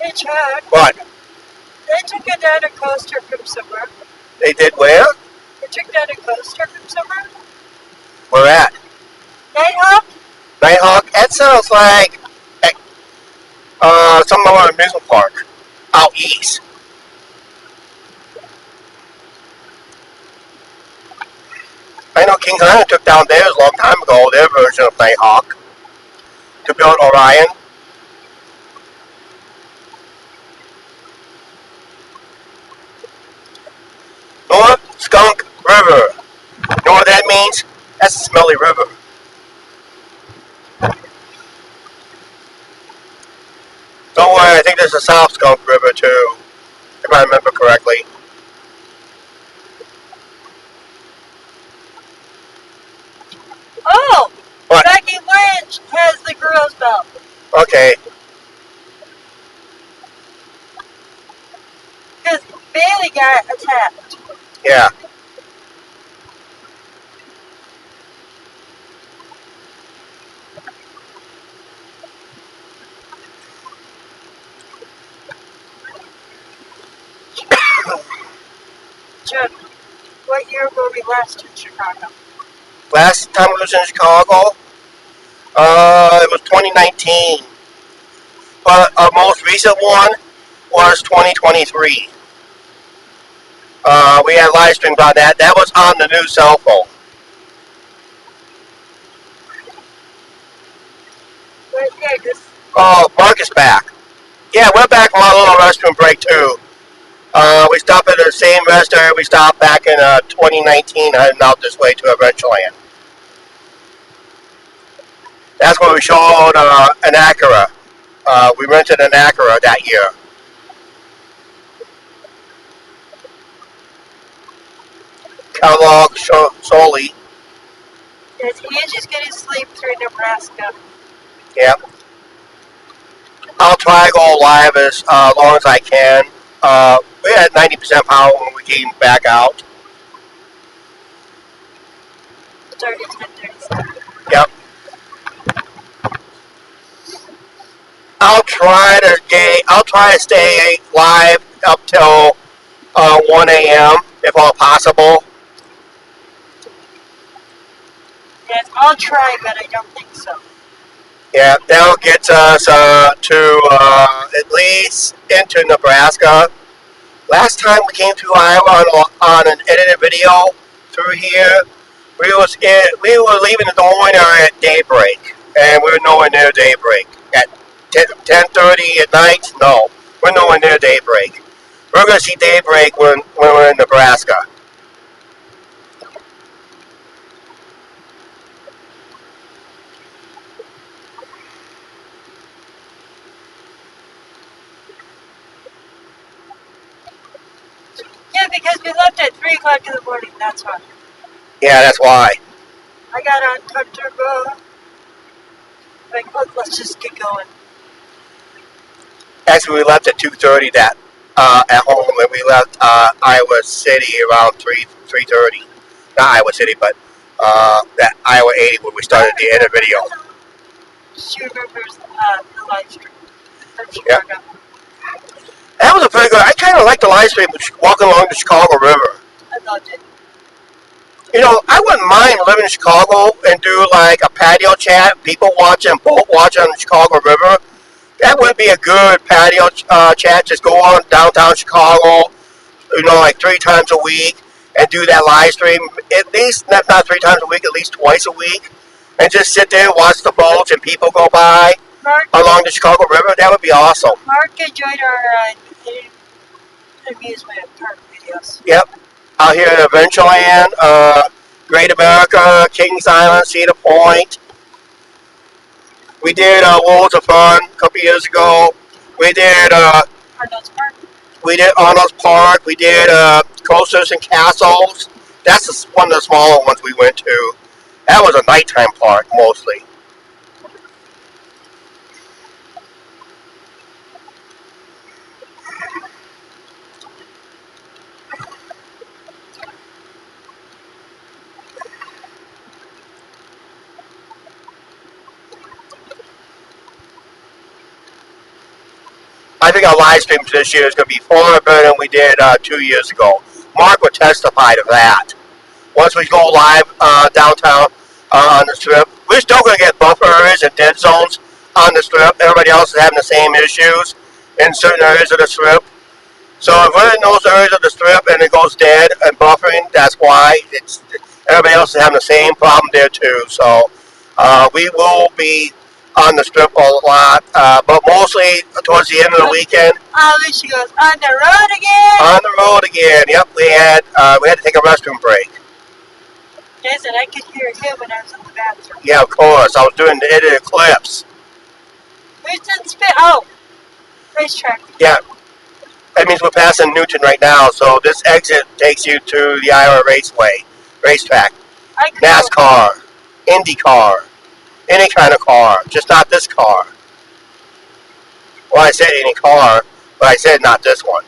Hey, Chuck. What? They took it down a coaster from Suburban. They did where? They took down a coaster from Suburban. Where at? Nighthawk? Nighthawk? That sounds like some other amusement park out east. I know Kings Island took down theirs a long time ago, their version of Nighthawk, to build Orion. North Skunk River. You know what that means? That's a smelly river. Don't worry, I think there's a South Skunk River too, if I remember correctly. Oh! What? Becky Lynch has the girls' belt. Okay. Because Bailey got attacked. Yeah. Chuck, what year were we last in Chicago? Last time I was in Chicago, it was 2019. But our most recent one was 2023. We had live streams on that. That was on the new cell phone. But yeah, because Oh, Mark is back. Yeah, we're back from our little restroom break too. We stopped at the same restaurant we stopped back in 2019, heading out this way to Adventureland. That's where we showed an Acura. We rented an Acura that year. Kellogg Soli. Angie's getting sleep through Nebraska. Yep. I'll try to go live as long as I can. We had 90% power when we came back out. 10:37. Yep. I'll try to stay live up till 1 a.m. if all possible. Yes, I'll try, but I don't think so. Yeah, that'll get us to at least into Nebraska. Last time we came to Iowa on an edited video through here, we were leaving the Des Moines area at daybreak, and we were nowhere near daybreak. At 10:30 at night, no, we're nowhere near daybreak. We're going to see daybreak when we're in Nebraska. Yeah, because we left at 3 o'clock in the morning, that's why. Yeah, that's why. I got uncomfortable. Like, oh, let's just get going. Actually, we left at 2:30 that at home, and we left Iowa City around 3:30. Not Iowa City, but that Iowa 80 where we started the edit video. She remembers the live stream from Chicago. Yep. That was a pretty good. I kind of like the live stream walking along the Chicago River. I loved it. You know, I wouldn't mind living in Chicago and do like a patio chat, people watching, boat watching on the Chicago River. That would be a good patio chat. Just go on downtown Chicago, you know, like 3 times a week and do that live stream. At least, not 3 times a week, at least twice a week. And just sit there and watch the boats and people go by along the Chicago River. That would be awesome. Mark enjoyed our amusement park videos. Yep. Out here at Adventureland, Great America, Kings Island, Cedar Point. We did Worlds of Fun a couple years ago. We did Arnold's Park. We did Arnold's Park. We did Coasters and Castles. That's one of the smaller ones we went to. That was a nighttime park mostly. I think our live stream this year is going to be farther than we did 2 years ago. Mark would testify to that. Once we go live downtown on the strip, we're still going to get buffer areas and dead zones on the strip. Everybody else is having the same issues in certain areas of the strip. So if we're in those areas of the strip and it goes dead and buffering, that's why. Everybody else is having the same problem there too. So we will be on the strip a lot, but mostly towards the end of the weekend. Oh, there she goes. On the road again? On the road again. Yep, we had to take a restroom break. Yes, and I could hear him when I was in the bathroom. Yeah, of course. I was doing the edited clips. Where's that spit? Oh, racetrack. Yeah. That means we're passing Newton right now, so this exit takes you to the Iowa Raceway, racetrack. NASCAR, IndyCar, any kind of car, just not this car. Well, I said any car, but I said not this one.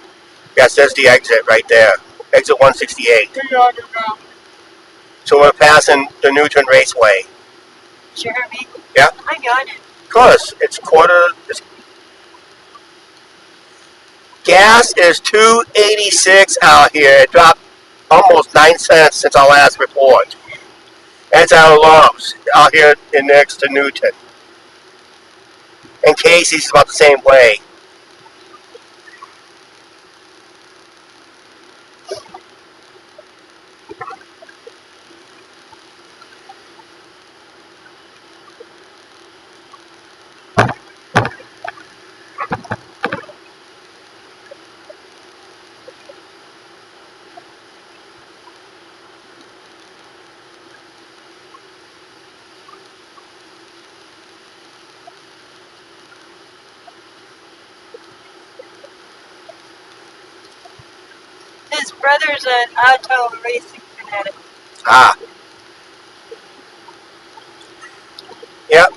Yes, there's the exit right there. Exit 168. So we're passing the Newton Raceway. Did you hear me? Yeah. I'm on it. Of course, gas is $2.86 out here. It dropped almost 9 cents since our last report. That's our lows out here next to Newton. And Casey's is about the same way. His brother's an auto racing fanatic. Ah. Yep,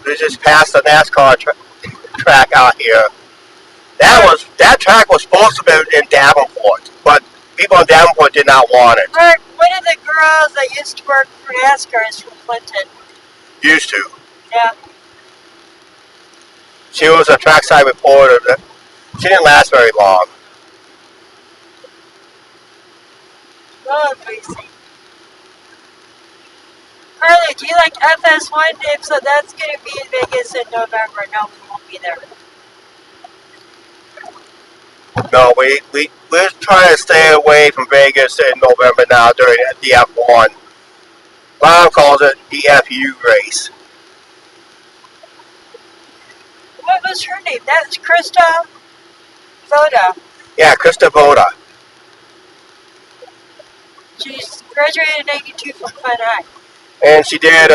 we just passed the NASCAR track out here. That track was supposed to be in Davenport, but people in Davenport did not want it. Mark, one of the girls that used to work for NASCAR is from Clinton. Used to. Yeah. She was a trackside reporter. She didn't last very long. Love racing. Carly, do you like FS1? If so, that's going to be in Vegas in November. No, we won't be there. No, we're trying to stay away from Vegas in November now during the F1. Bob calls it the FU race. What was her name? That's Krista Voda. Yeah, Krista Voda. She's graduated in 92 from Glen High. And she did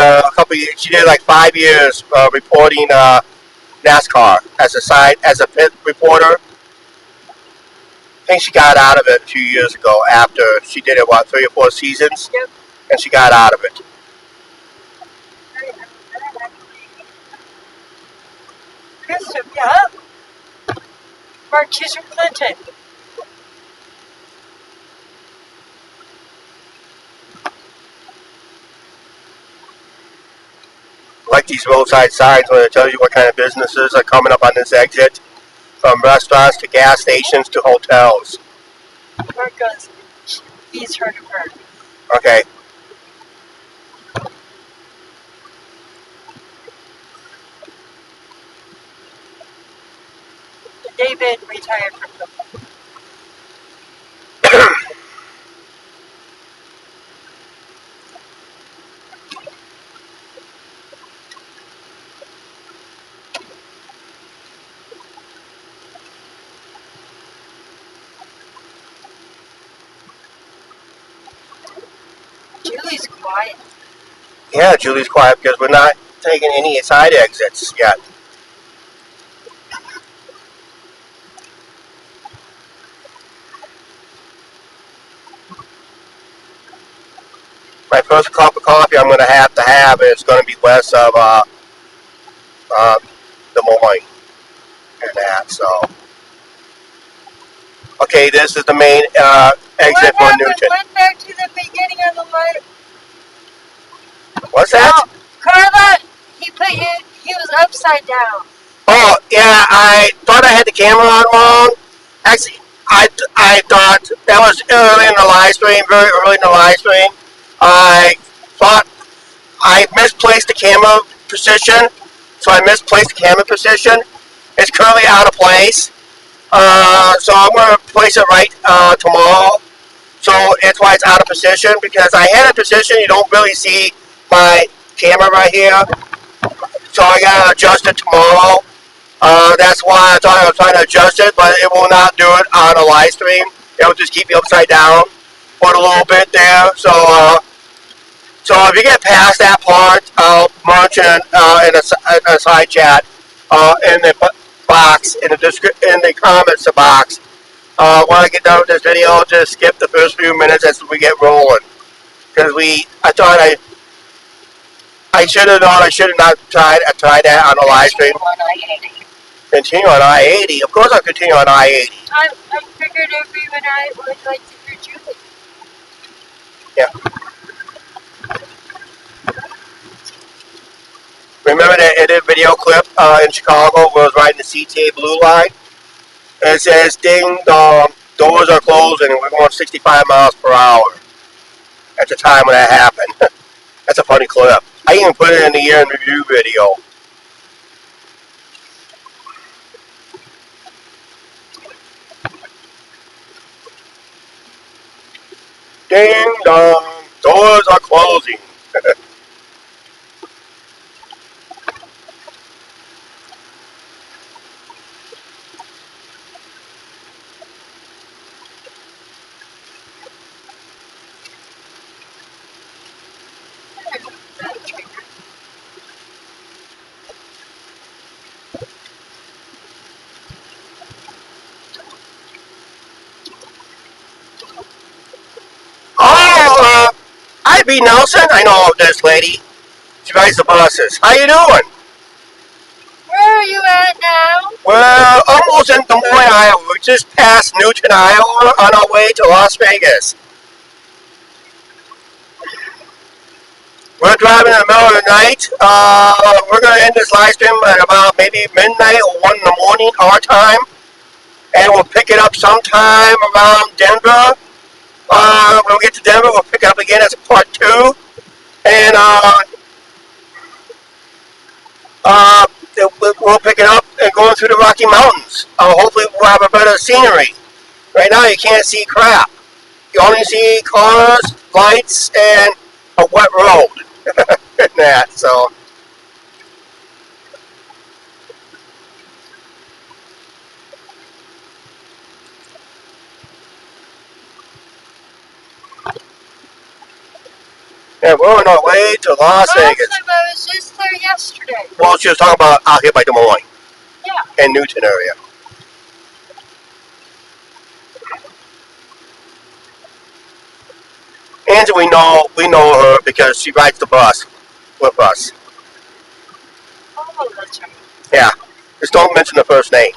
she did like 5 years reporting NASCAR as a pit reporter. I think she got out of it a few years ago after she did it, 3 or 4 seasons? Yep. And she got out of it. Krista, yeah. Mark, she's from Clinton. Like these roadside signs where it tells you what kind of businesses are coming up on this exit, from restaurants to gas stations to hotels. Mark goes, he's heard of her. Okay. David retired from them. Julie's quiet. Yeah, Julie's quiet because we're not taking any side exits yet. My first cup of coffee I'm going to have is going to be west of Des Moines and that. So, okay, this is the main exit for Newton. Went back to the beginning of the line. What's that? Oh, Carla, he was upside down. Oh, yeah, I thought I had the camera on wrong. Actually, I thought that was early in the live stream, very early in the live stream. I thought I misplaced the camera position, so I misplaced the camera position. It's currently out of place, so I'm going to place it right tomorrow. So that's why it's out of position, because I had a position, you don't really see my camera right here. So I got to adjust it tomorrow. That's why I thought I was trying to adjust it, but it will not do it on a live stream. It will just keep you upside down for a little bit there. So if you get past that part, I'll mention in a side chat in the box in the comments box. When I get done with this video, just skip the first few minutes as we get rolling. Because I thought I should have known I should have not tried that on a live stream. Continue on I-80. Of course I'll continue on I-80. I figured everyone I would like to hear Julie. Yeah. Remember that edit video clip in Chicago where I was riding the CTA Blue Line? And it says, ding dong, doors are closing and we're going 65 miles per hour at the time when that happened. That's a funny clip. I even put it in the year in review video. Ding dong, doors are closing. Oh, I.B. Nelson, I know this lady. She rides the buses. How you doing? Where are you at now? We're almost in Des Moines, Iowa. We're just past Newton, Iowa, on our way to Las Vegas. We're driving in the middle of the night. We're going to end this live stream at about maybe midnight or 1 in the morning, our time. And we'll pick it up sometime around Denver. When we get to Denver, we'll pick it up again as a part 2. And we'll pick it up and go through the Rocky Mountains. Hopefully we'll have a better scenery. Right now you can't see crap. You only see cars, lights, and a wet road. That, so. Yeah, we're on our way to Las Vegas. I was just there yesterday. Well, she was talking about out here by Des Moines. Yeah. And Newton area. And we know her because she rides the bus with us. Oh, that's right. Yeah. Just don't mention the first name.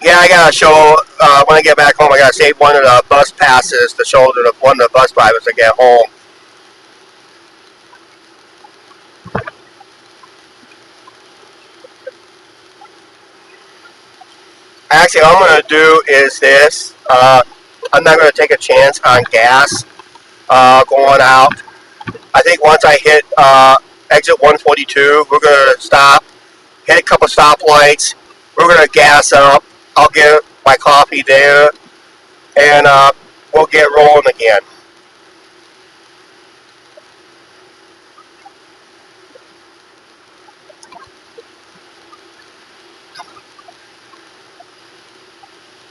Yeah, I gotta show, when I get back home, I gotta save one of the bus passes to show to one of the bus drivers to get home. Actually, what I'm gonna do is this. I'm not gonna take a chance on gas going out. I think once I hit exit 142, we're gonna stop, hit a couple stoplights. We're gonna gas up. I'll get my coffee there, and we'll get rolling again.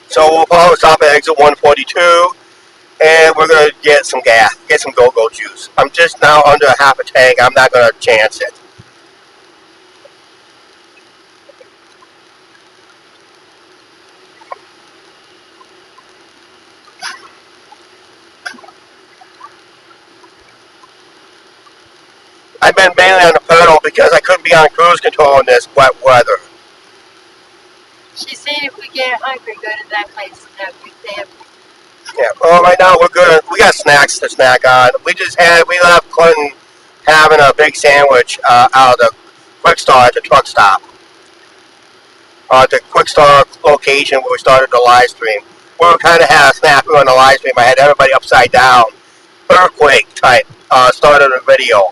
So we'll probably stop at exit 142, and we're gonna get some gas, get some go-go juice. I'm just now under half a tank. I'm not gonna chance it. I've been mainly on the pedal because I couldn't be on cruise control in this wet weather. She said if we get hungry, go to that place and have good. Yeah, well, right now we're good. We got snacks. snacks to snack on. We left Clinton having a big sandwich out of the quick start at the truck stop. The quick start location where we started the live stream. We were kind of had a snap on the live stream. I had everybody upside down. Earthquake type started a video.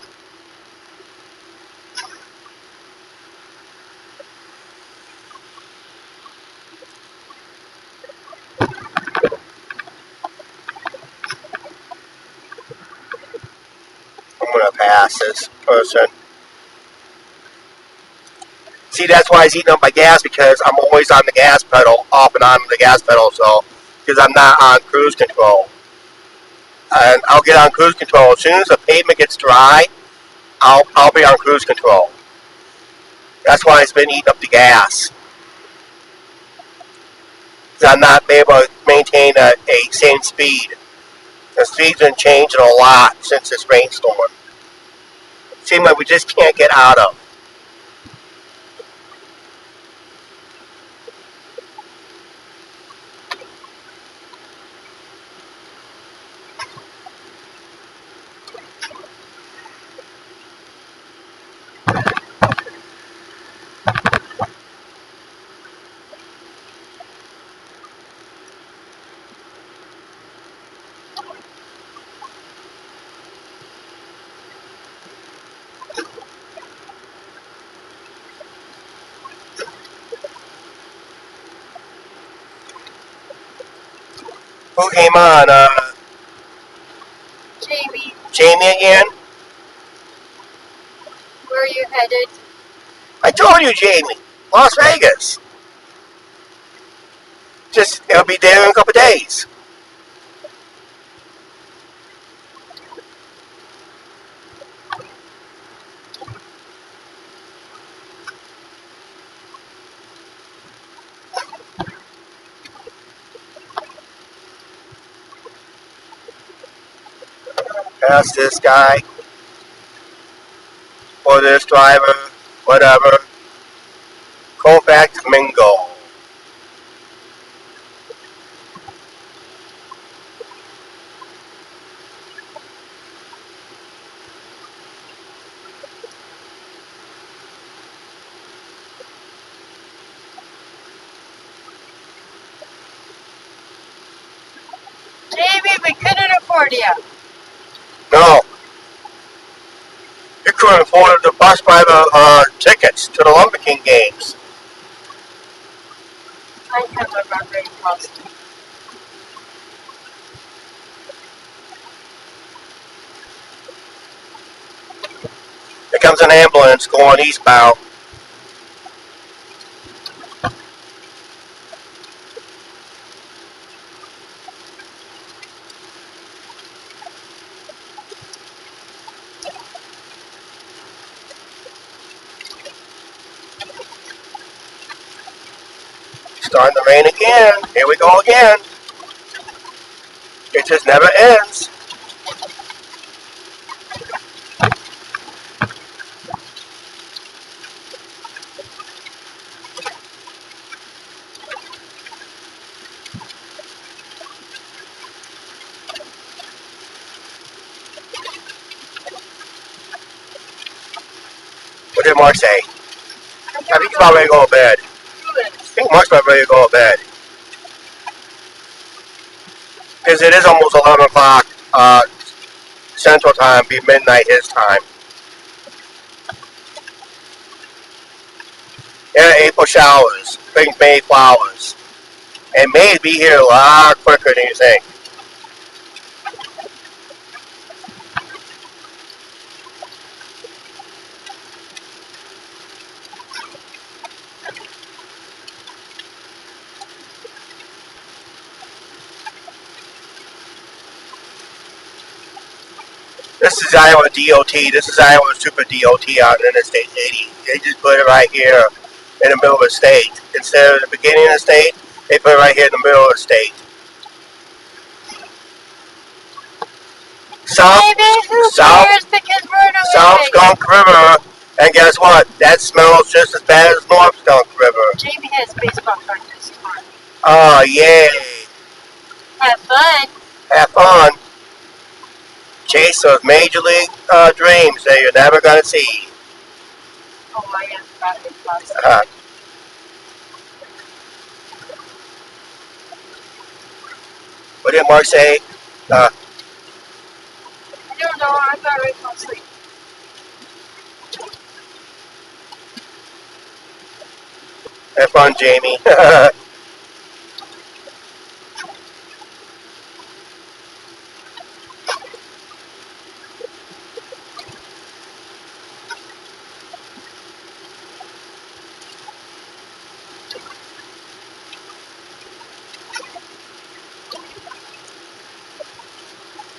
I'm going to pass this person. See, that's why he's eating up my gas, because I'm always on the gas pedal, off and on the gas pedal, so, because I'm not on cruise control. And I'll get on cruise control. As soon as the pavement gets dry, I'll be on cruise control. That's why it's been eating up the gas. Because I'm not able to maintain a same speed. The speed's been changing a lot since this rainstorm. Seems like we just can't get out of. Who came on? Jamie, Jamie again? where are you headed? I told you, Jamie. Las Vegas. It'll be there in a couple of days. Pass this guy. Or this driver. Whatever. Colfax Mingo. Jamie, we couldn't afford you. No. You couldn't afford the bus driver tickets to the Lumber King games. I have a rubber costume. Here comes an ambulance going eastbound. Starting to rain again. Here we go again. It just never ends. What did Mark say? I think he's about ready to go to bed. I think Mark's about ready to go to bed. Because it is almost 11 o'clock Central Time, be midnight his time. Yeah, April showers, brings May flowers. And May be here a lot quicker than you think. This is Iowa DOT. This is Iowa Super DOT out in Interstate 80. They just put it right here in the middle of the state. Instead of the beginning of the state, they put it right here in the middle of the state. South Skunk River. And guess what? That smells just as bad as North Skunk River. Jamie has baseball practice tomorrow. Oh, yay. Have fun. Have fun. chase those major league dreams that you're never gonna see. Oh, I am about it. Uh, what did Mark say? Uh, I don't know. I'm not ready to sleep. have fun, Jamie.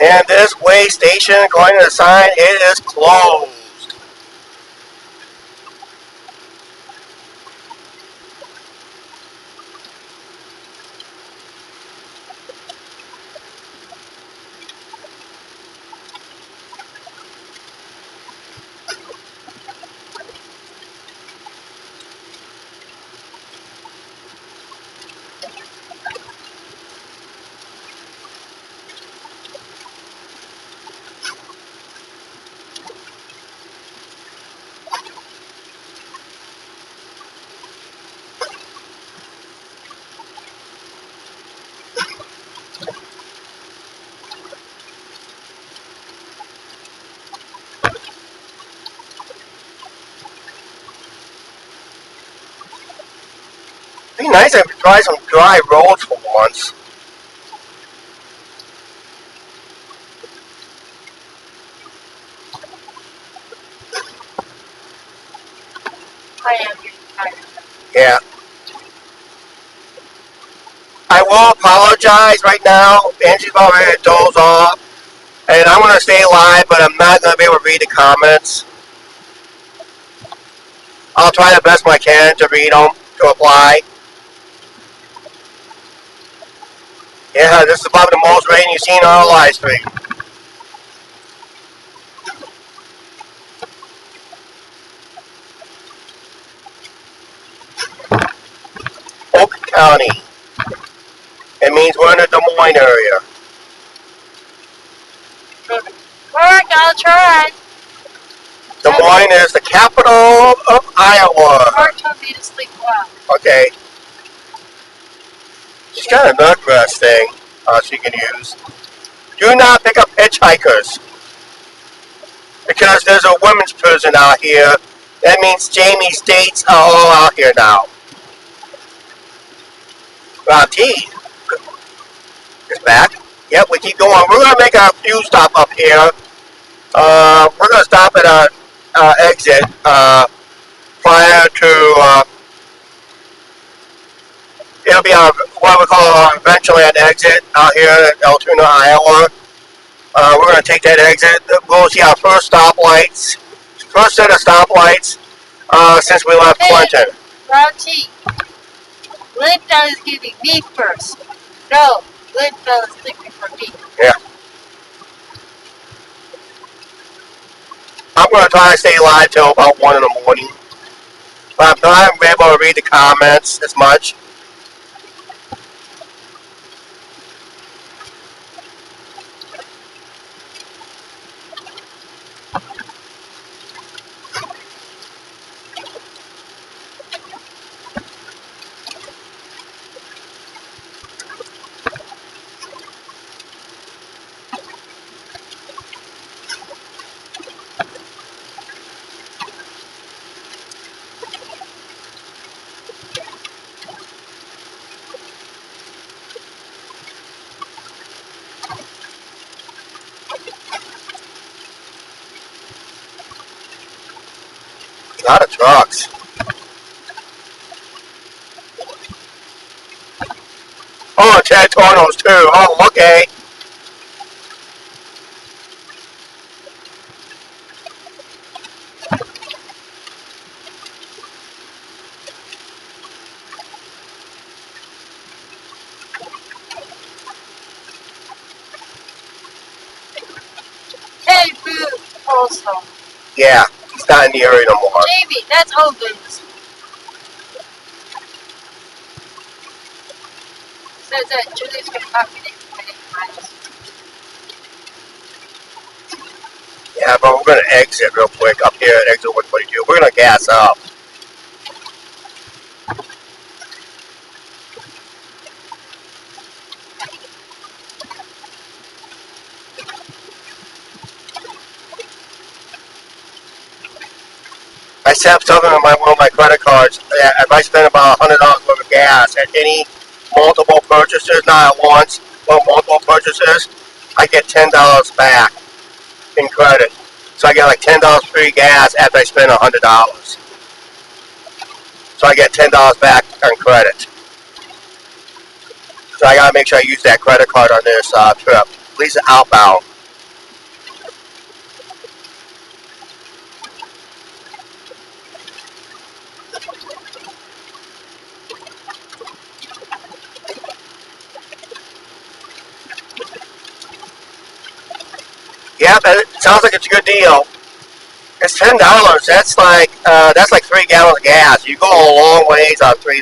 And this way station, according to the sign, it is closed. It'd be nice if we try some dry roads for once. I am getting tired. Yeah. I will apologize right now. Angie's about ready to doze off. And I'm going to stay live, but I'm not going to be able to read the comments. I'll try the best I can to read them, to apply. Yeah, this is about the most rain you've seen on our live stream. Oak County. It means we're in the Des Moines area. Mark, I'll try. Des Moines is the capital of Iowa. Mark told me to sleep well. Okay. She's got a nut rest thing she can use. Do not pick up hitchhikers. Because there's a women's prison out here. That means Jamie's dates are all out here now. T is back. Yep, we keep going. We're going to make a few stop up here. We're going to stop at our exit prior to, it'll be what we call eventually an exit out here at Altoona, Iowa. We're going to take that exit. We'll see our first stoplights. First set of stoplights since we left Clinton. T. Linda is giving me first. No, Linda is thinking for me. Yeah. I'm going to try to stay live till about 1 in the morning. But I'm not able to read the comments as much. A lot of trucks. Oh, Ted Tornos too. Oh, okay. Hey, Boo, also. Yeah, he's not in the area no more. Jamie, that's Hogan's. Says that Julie's going to talk to me many times. going to exit real quick up here at exit 122. We're going to gas up. I set something on one of my credit cards. If I spend about $100 worth of gas at any multiple purchases, not at once, but multiple purchases, I get $10 back in credit. So I get like $10 free gas after I spend $100. So I get $10 back on credit. So I gotta make sure I use that credit card on this trip. At least outbound. Yeah, it sounds like it's a good deal. It's $10. That's like 3 gallons of gas. You go a long ways on $3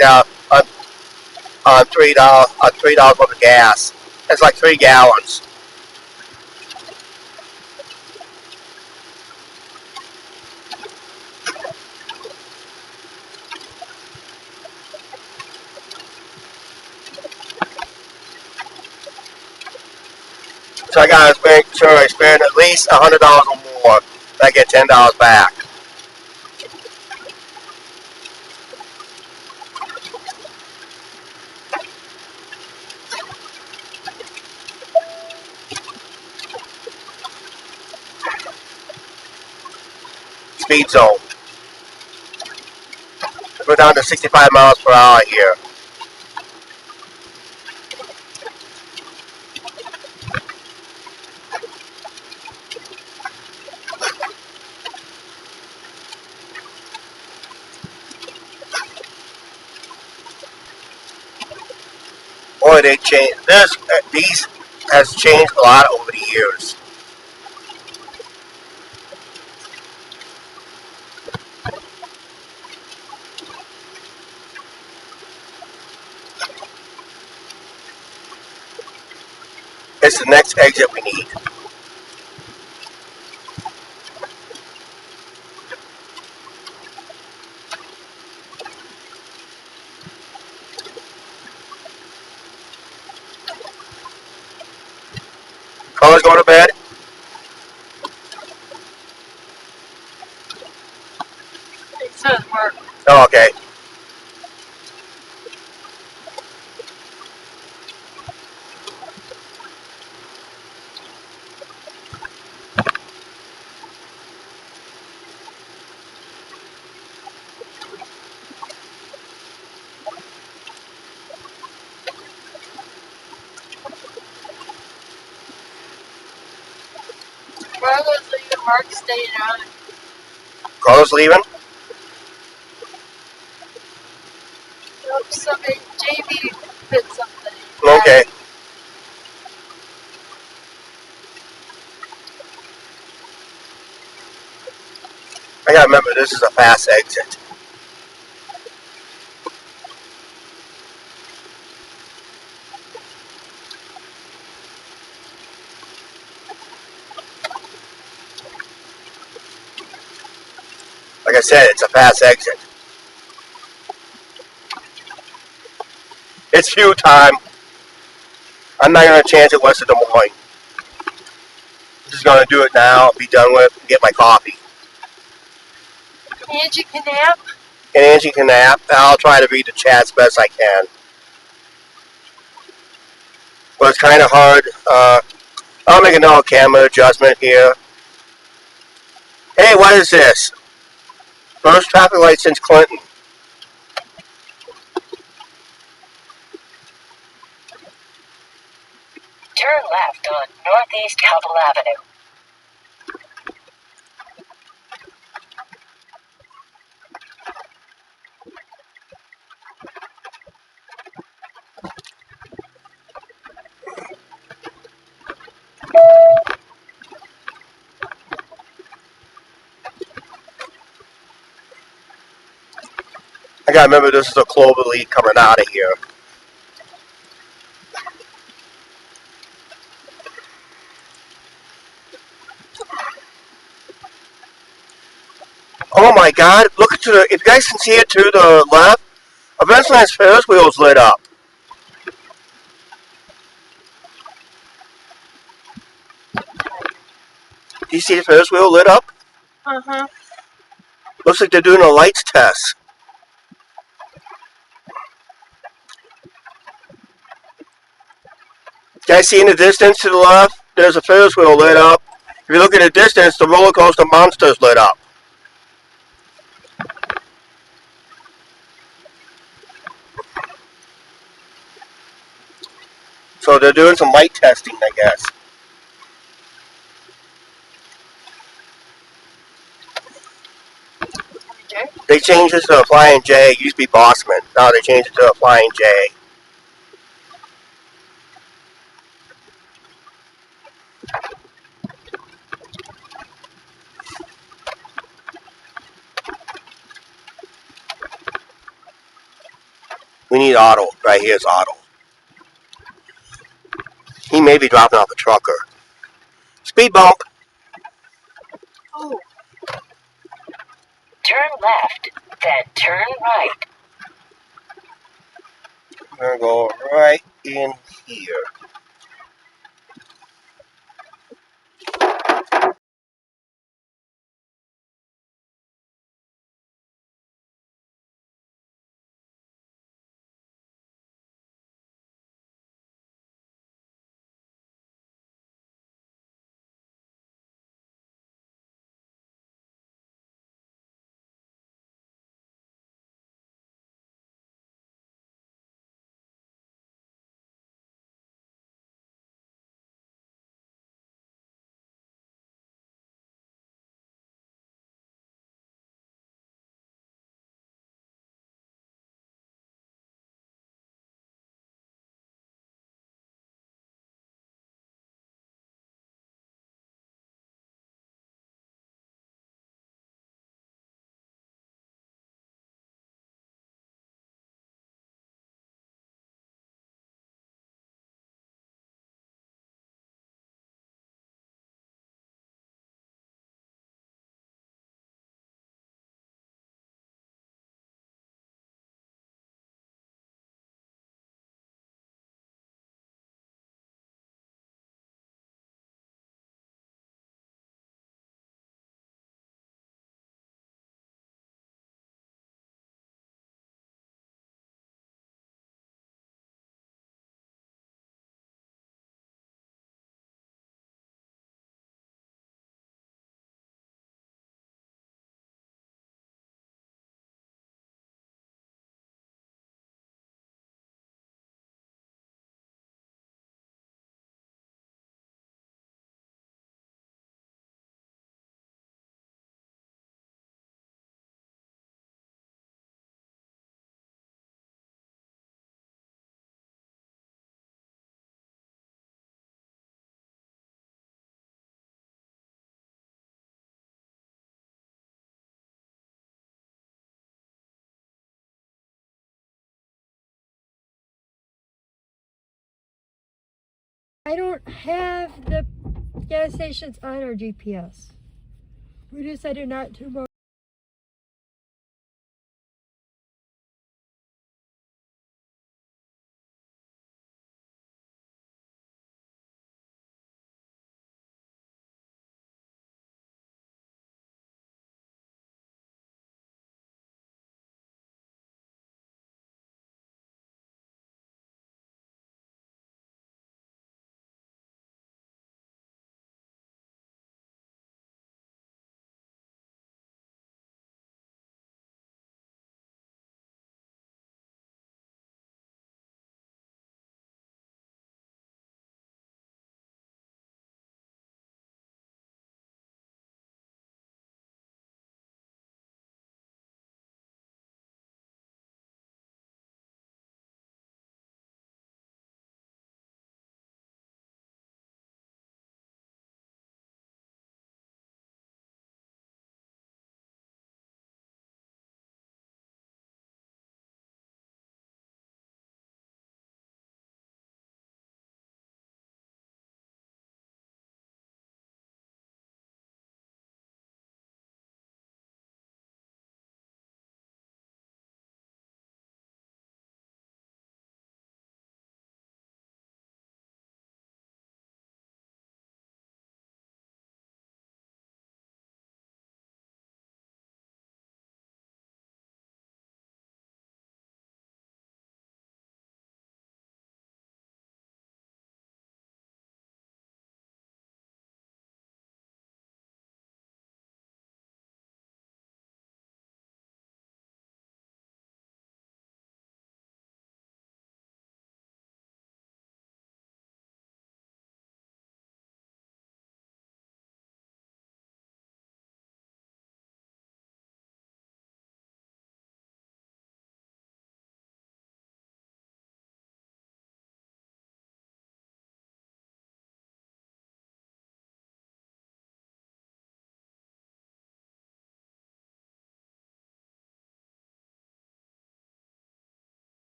$3 worth of gas. That's like 3 gallons. So I gotta make sure I spend at least $100 or more. I get $10 back. Speed zone. Go down to 65 miles per hour here. Boy, they changed. These has changed a lot over the years. It's the next exit we need. Colors going to bed? It says work. Oh, okay. Carlos leaving, Mark staying on. Colors leaving? Oops, somebody, JB put something. Okay. I gotta remember this is a fast exit. Like I said, it's a fast exit. It's fuel time. I'm not gonna chance it west of Des Moines. I'm just gonna do it now, be done with it, and get my coffee. Angie can nap. And Angie can nap. I'll try to read the chat as best I can. But it's kind of hard. I'll make another camera adjustment here. Hey, what is this? First traffic light since Clinton. Turn left on Northeast Hubble Avenue. I gotta remember this is a clover leaf coming out of here. Oh my God! Look to the. If you guys can see it to the left, eventually his Ferris wheel's lit up. Do you see the Ferris wheel lit up? Uh-huh. Looks like they're doing a lights test. Guys, see in the distance to the left? There's a Ferris wheel lit up. If you look at the distance, the roller coaster monster's lit up. So they're doing some light testing, I guess. Okay. They changed it to a Flying J. It used to be Bossman. Now they changed it to a Flying J. We need Otto. Right here's Otto. He may be dropping off a trucker. Speed bump. Oh, Turn left, then turn right. We're going to go right in here. I don't have the gas stations on our GPS. We decided not to.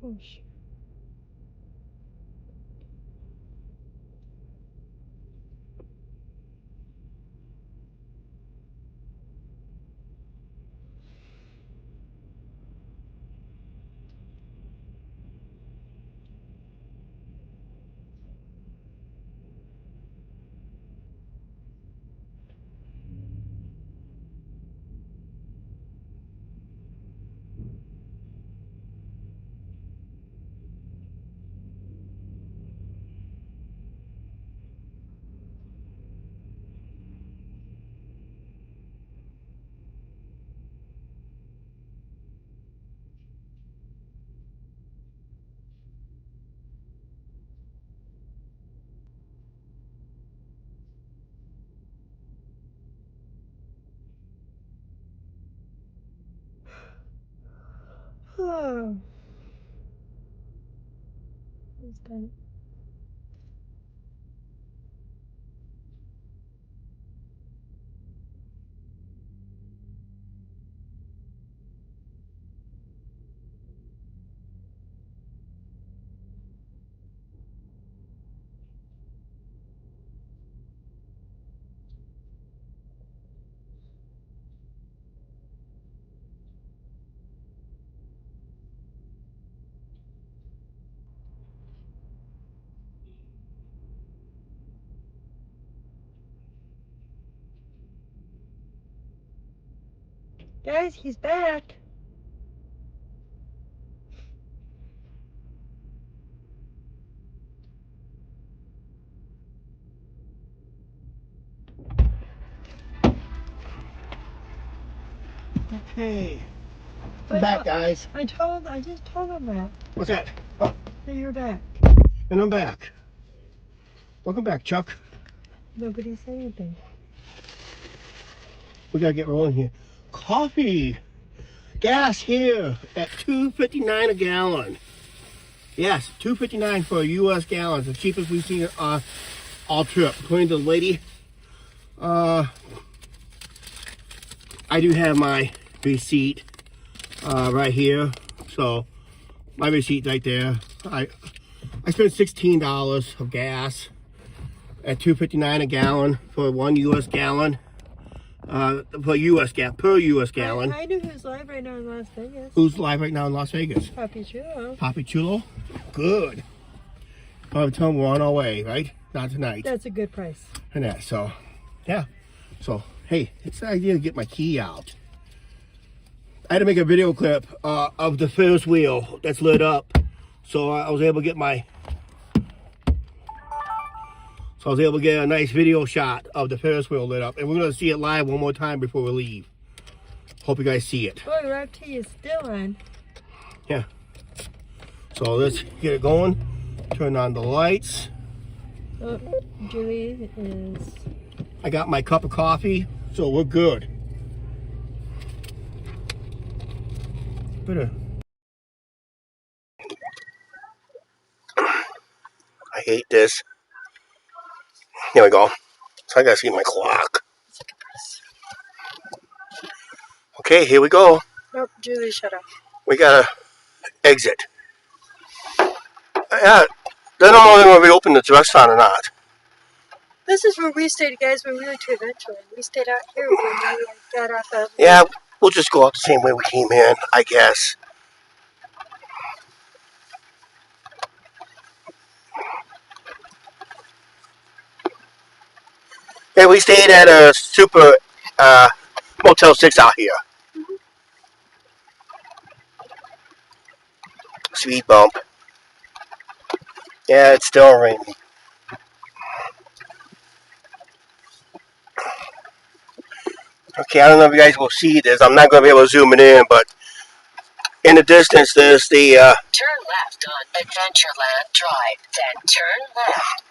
Oh, shit. Oh. Who's done it? Guys, he's back. Hey, But I'm back, guys. I just told him that. What's that? Oh, That you're back. and I'm back. Welcome back, Chuck. Nobody said anything. We gotta get rolling here. Coffee, gas here at $2.59 a gallon. Yes, $2.59 for a U.S. gallon. It's the cheapest we've seen all trip. According to the lady, I do have my receipt right here. So my receipt right there. I spent $16 of gas at $2.59 a gallon for 1 U.S. gallon. Per U.S. gallon. I know who's live right now in Las Vegas. Who's live right now in Las Vegas? Papi Chulo. Papi Chulo? Good. Probably tell them we're on our way, right? Not tonight. That's a good price. And that, so, yeah. So, hey, it's the idea to get my key out. I had to make a video clip of the Ferris wheel that's lit up. So I was able to get a nice video shot of the Ferris wheel lit up. And we're going to see it live one more time before we leave. Hope you guys see it. Boy, Rock T is still on. Yeah. So let's get it going. Turn on the lights. Oh, Julie is... I got my cup of coffee, so we're good. Better. I hate this. Here we go. So I gotta see my clock. Okay, here we go. Nope, Julie, shut up. We gotta exit. Yeah, then I'm only gonna reopen the restaurant or not. This is where we stayed, guys, when we went to Adventureland. We stayed out here when we got off of... Yeah, we'll just go out the same way we came in, I guess. Yeah, we stayed at a super Motel 6 out here. Speed bump. Yeah, it's still raining. Okay, I don't know if you guys will see this. I'm not going to be able to zoom it in, but in the distance, there's the... Turn left on Adventureland Drive, then turn left.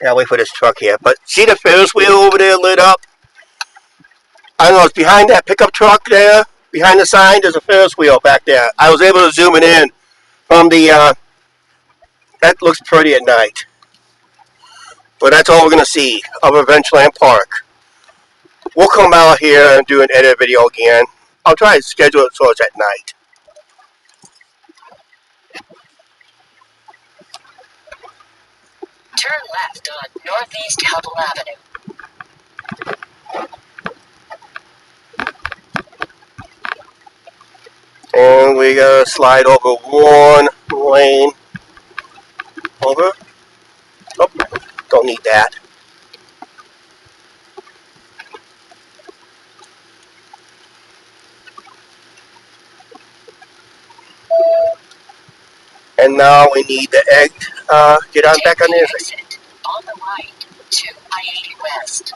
Yeah, wait for this truck here. But see the Ferris wheel over there lit up? I don't know, it's behind that pickup truck there. Behind the sign, there's a Ferris wheel back there. I was able to zoom it in from the... that looks pretty at night. But that's all we're going to see of Adventureland Park. We'll come out here and do an edit video again. I'll try to schedule it so it's at night. Turn left on Northeast Hubble Avenue. And we gotta slide over one lane. Over. Oh, don't need that. And now we need the egg. Get on back on the exit. On the right to I-80 West.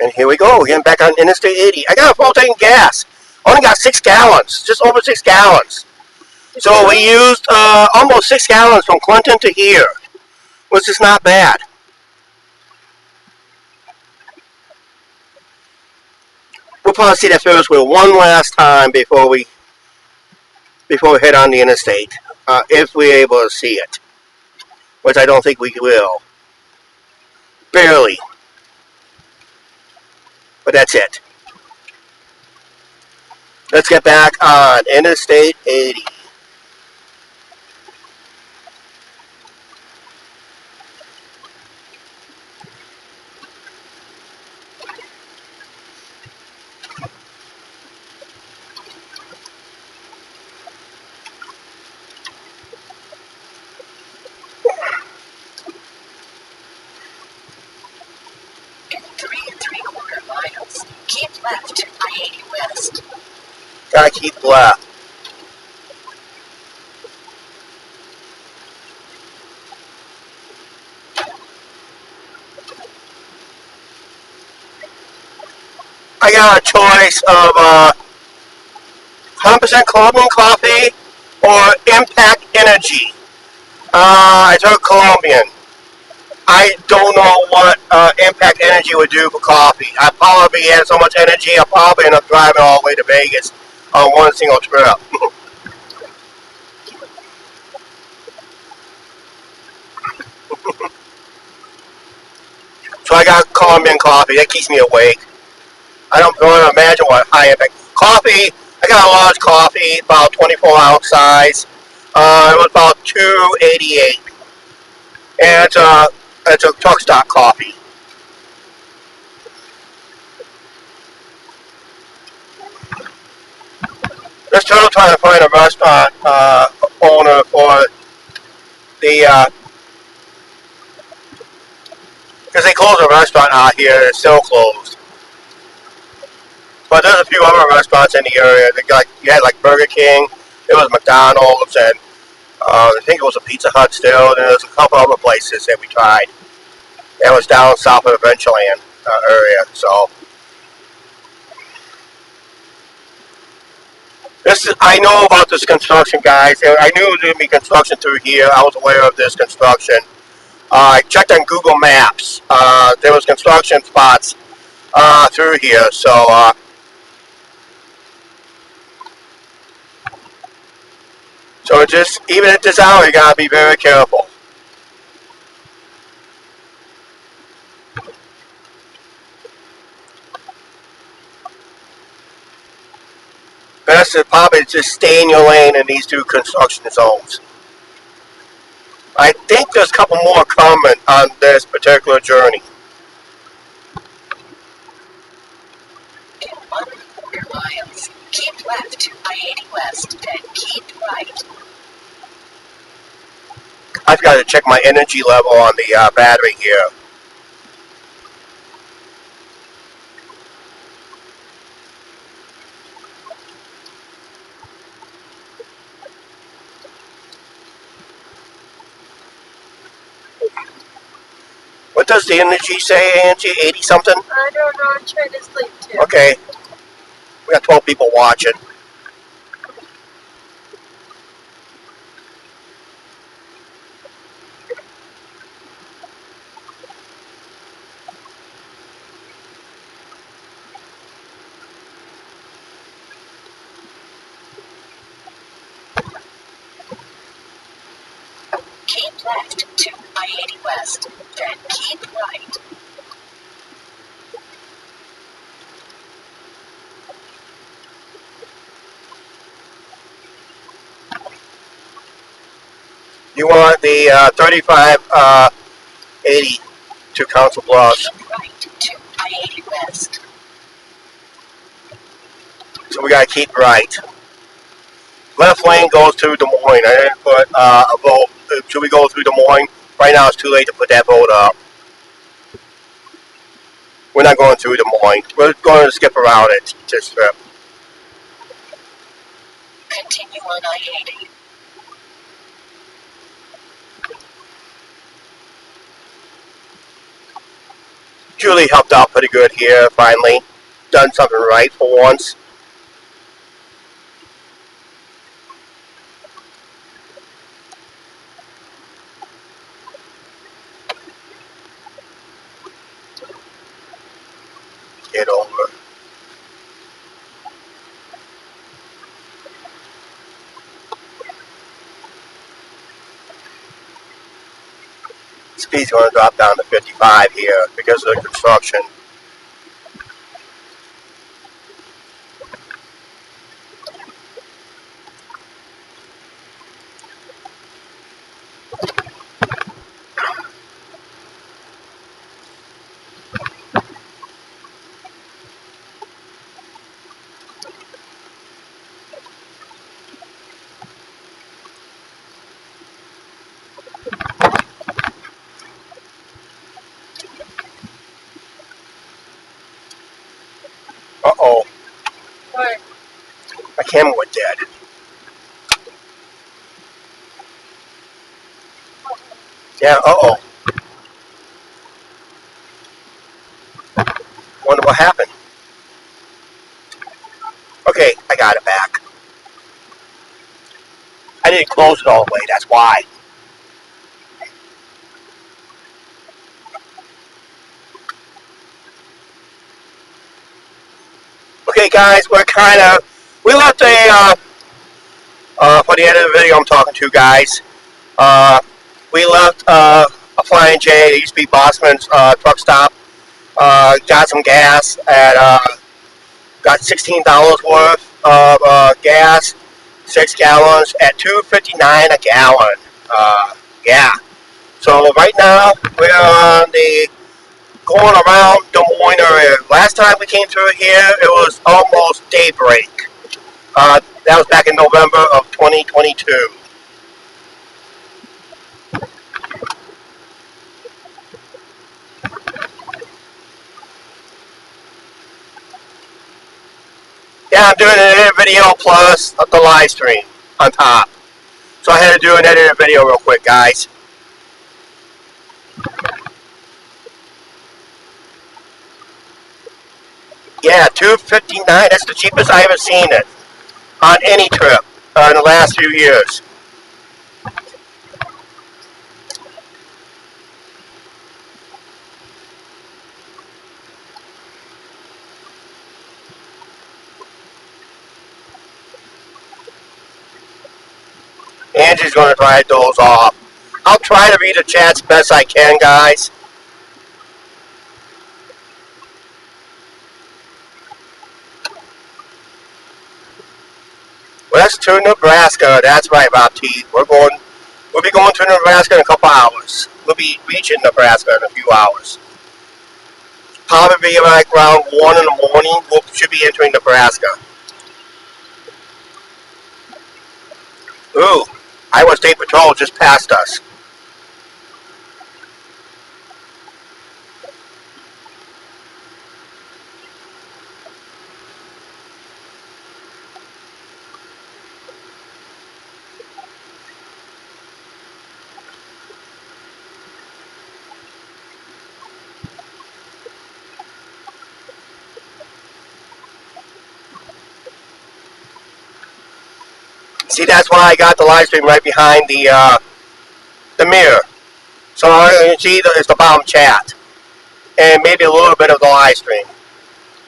And here we go. We're getting back on Interstate 80. I got a full tank of gas. Only got 6 gallons. Just over 6 gallons. So we used almost 6 gallons from Clinton to here, which is not bad. We'll probably see that Ferris wheel one last time before we head on the interstate, if we're able to see it, which I don't think we will. Barely. But that's it. Let's get back on Interstate 80. In 3 3/4 miles, keep left to I-80 West. Gotta keep left. I got a choice of 100% Colombian coffee or Impact Energy. I took Colombian. I don't know what Impact Energy would do for coffee. I probably had so much energy, I'll probably end up driving all the way to Vegas on one single trip. So I got Colombian coffee. That keeps me awake. I don't want to imagine what high impact coffee. I got a large coffee, about 24-ounce size. It was about $2.88, and it's a truck stop coffee. Just still trying to find a restaurant owner for the because they closed a restaurant out here. It's still closed, but there's a few other restaurants in the area. You had like Burger King, there was McDonald's, and I think it was a Pizza Hut still. And there's a couple other places that we tried. That was down south of the Adventureland area. So I know about this construction, guys. I knew there was going to be construction through here. I was aware of this construction. I checked on Google Maps. There was construction spots through here. So just even at this hour, you gotta be very careful. Best is probably just stay in your lane in these 2 construction zones. I think there's a couple more coming on this particular journey. In 1/4 miles, keep left to I-80 West, then keep right. I've got to check my energy level on the battery here. What does the energy say, Angie? 80 something? I don't know. I'm trying to sleep too. Okay. We got 12 people watching. Keep left to I-80 West, then keep right. You want the 3580 to Council Bluffs. Keep right to I-80 West. So we gotta keep right. Left lane goes to Des Moines. I didn't put a vote. Should we go through Des Moines? Right now it's too late to put that vote up. We're not going through Des Moines. We're going to skip around it this trip. Continue on I-80. Julie helped out pretty good here, finally. Done something right for once. Get over. Speed's going to drop down to 55 here because of the construction. Uh-oh. What? My camera went dead. Yeah, uh-oh. Wonder what happened. Okay, I got it back. I didn't close it all the way, that's why. Okay, guys, we left for the end of the video I'm talking to, guys. We left a Flying J, it used to be Bossman's truck stop. Got some gas at, got $16 worth of gas, 6 gallons at $2.59 a gallon. Yeah. So right now we're on the going around Des Moines area. Last time we came through here, it was almost daybreak. That was back in November of 2022. Yeah, I'm doing an edit video plus the live stream on top. So I had to do an edited video real quick, guys. Yeah, $2.59. That's the cheapest I ever seen it on any trip in the last few years. Angie's going to try to doze off. I'll try to read the chats best I can, guys. West to Nebraska. That's right, Bob T. We'll be going to Nebraska in a couple hours. We'll be reaching Nebraska in a few hours. Probably like around 1 in the morning. We should be entering Nebraska. Ooh, Iowa State Patrol just passed us. See, that's why I got the live stream right behind the mirror. So all you can see is the bottom chat. And maybe a little bit of the live stream.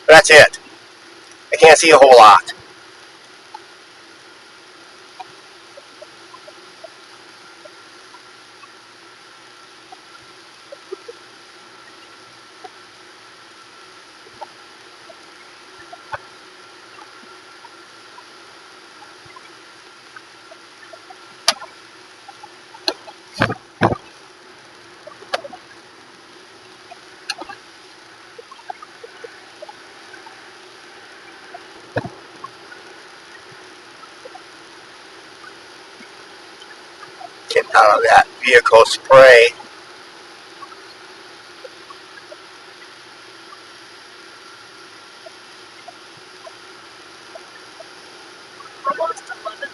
That's it. I can't see a whole lot. out of that vehicle spray. Almost 11:30.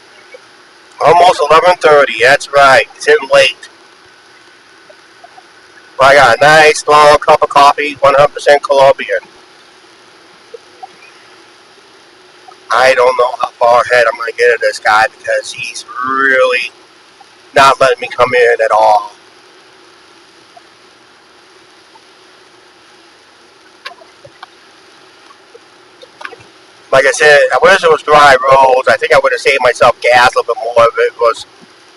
Almost 11:30. That's right. It's getting late. But I got a nice long cup of coffee, 100% Colombian. I don't know how far ahead I'm going to get of this guy because he's really not letting me come in at all. Like I said, I wish it was dry roads. I think I would have saved myself gas a little bit more if it was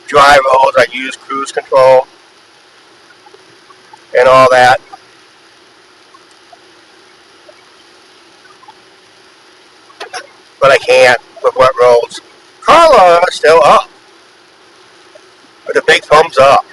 dry roads. I use cruise control and all that. But I can't with wet roads. Carla still up with a big thumbs up.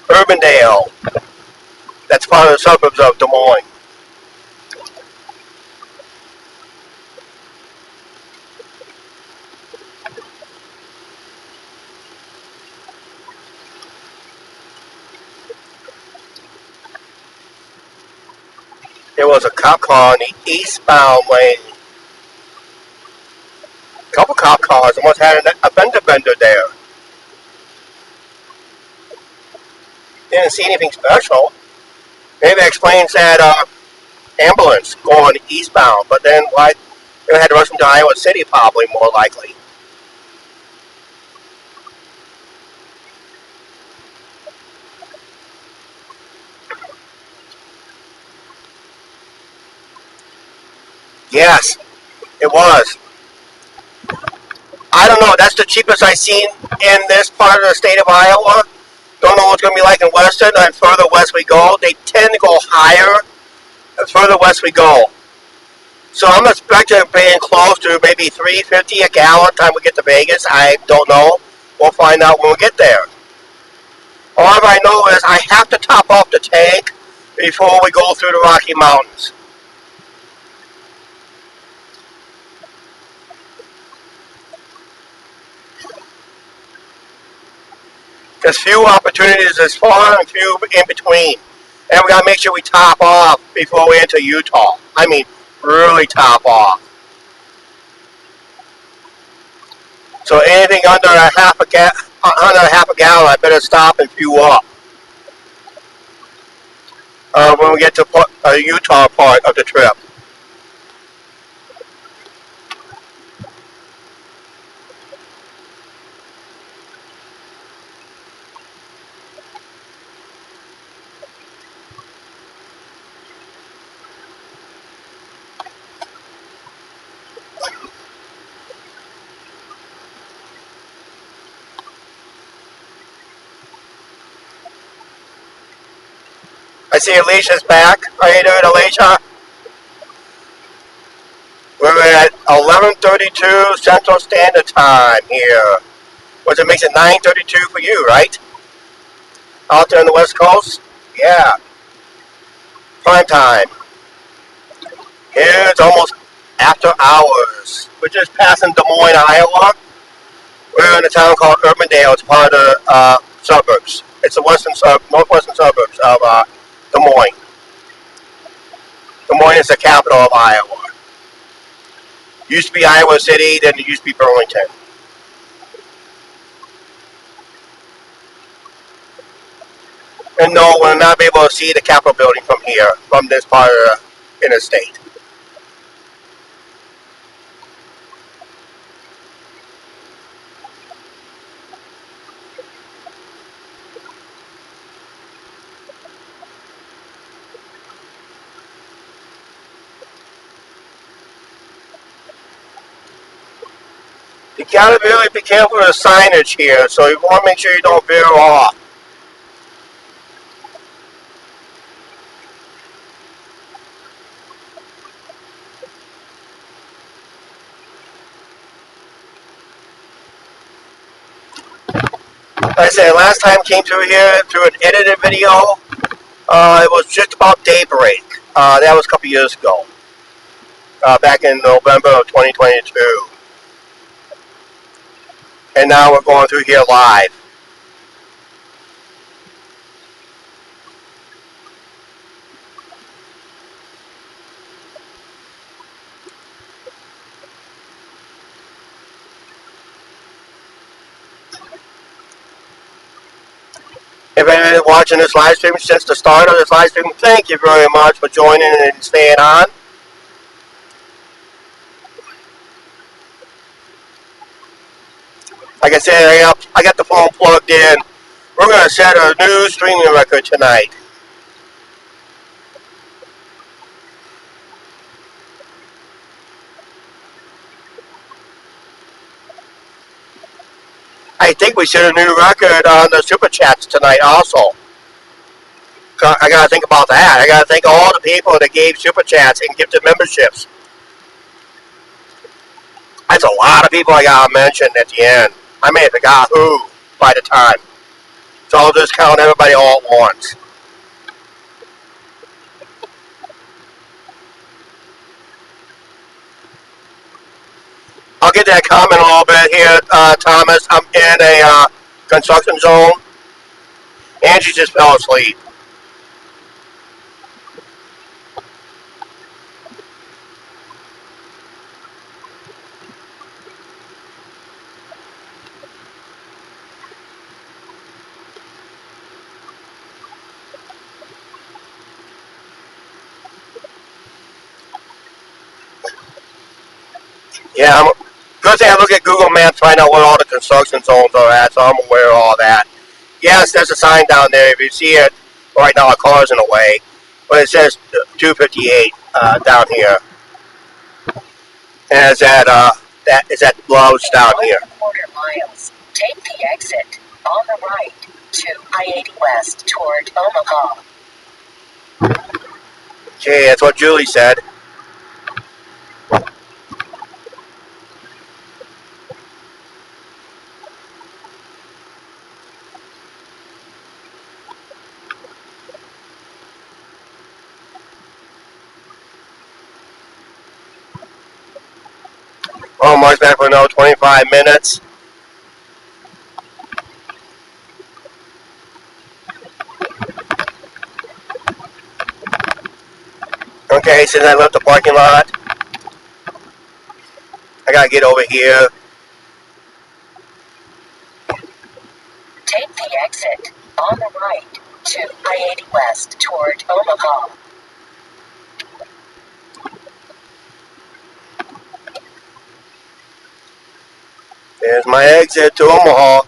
Urbandale. That's part of the suburbs of Des Moines. There was a cop car on the eastbound lane. A couple cop cars almost had a fender bender there. Didn't see anything special. Maybe that explains that ambulance going eastbound, but then why they had to rush into Iowa City, probably more likely. Yes, it was. I don't know. That's the cheapest I've seen in this part of the state of Iowa. Don't know what it's going to be like in Western. And further west we go, they tend to go higher. The further west we go, so I'm expecting paying close to maybe $3.50 a gallon time we get to Vegas. I don't know. We'll find out when we get there. All I know is I have to top off the tank before we go through the Rocky Mountains. There's few opportunities as far and few in between. And we gotta make sure we top off before we enter Utah. I mean, really top off. So anything under a half a gallon, I better stop and fuel up when we get to Utah part of the trip. I see Alicia's back. How you doing, Alicia? We're at 11:32 Central Standard Time here, which it makes it 9:32 for you, right? Out there on the West Coast? Yeah, prime time. Here it's almost after hours. We're just passing Des Moines, Iowa. We're in a town called Urbandale. It's part of the suburbs. It's the northwestern suburbs of Des Moines. Des Moines is the capital of Iowa. Used to be Iowa City, then it used to be Burlington. And no, we'll not be able to see the Capitol building from here, from this part of the interstate. You gotta really be careful with the signage here, so you want to make sure you don't veer off. Like I said, last time came through here through an edited video. It was just about daybreak. That was a couple years ago, back in November of 2022. And now we're going through here live. If anyone's watching this live stream since the start of this live stream, thank you very much for joining and staying on. Like I said, I got the phone plugged in. We're going to set a new streaming record tonight. I think we set a new record on the super chats tonight also. I got to think about that. I got to thank all the people that gave super chats and gifted memberships. That's a lot of people I got to mention at the end. I may have forgot who by the time. So I'll just count everybody all at once. I'll get that comment a little bit here, Thomas. I'm in a construction zone. Angie just fell asleep. Yeah, good thing I look at Google Maps, find out where all the construction zones are at, so I'm aware of all that. Yes, there's a sign down there. If you see it, right now a car's in the way, but it says 258 down here, and it's at Lowe's down here. 1.25 miles. Take the exit on the right to I-80 West toward Omaha. Okay, that's what Julie said. Oh, Mark's back for another 25 minutes. Okay, since I left the parking lot, I gotta get over here. Take the exit on the right to I-80 West toward Omaha. There's my exit to Omaha.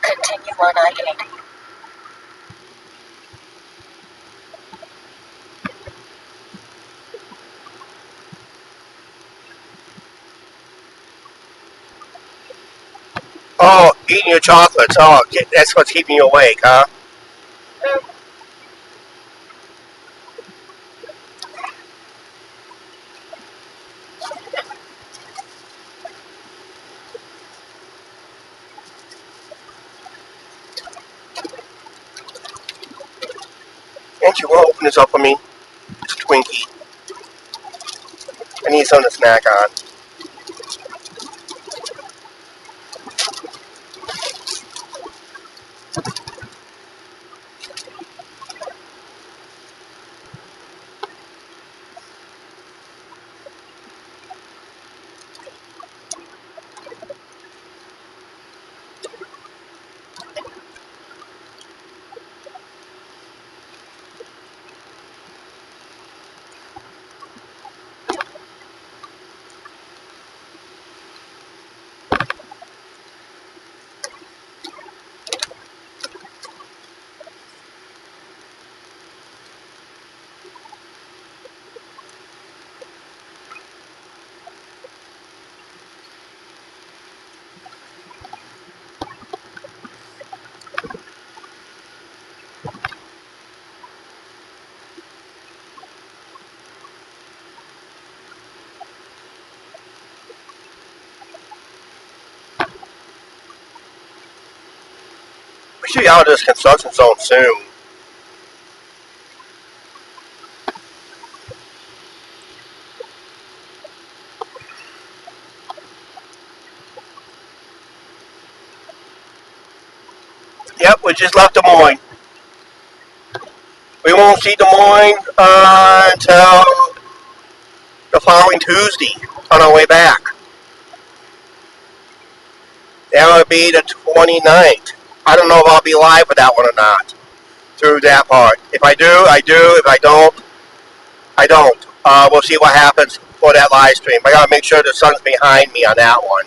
Continue on I-80. Oh, eating your chocolates. Oh, that's what's keeping you awake, huh? Can't you open this up for me? It's a Twinkie. I need something to snack on. We should be out of this construction zone soon. Yep, we just left Des Moines. We won't see Des Moines until the following Tuesday on our way back. That would be the 29th. I don't know if I'll be live for that one or not through that part. If I do, I do. If I don't, I don't. We'll see what happens for that live stream. I gotta make sure the sun's behind me on that one.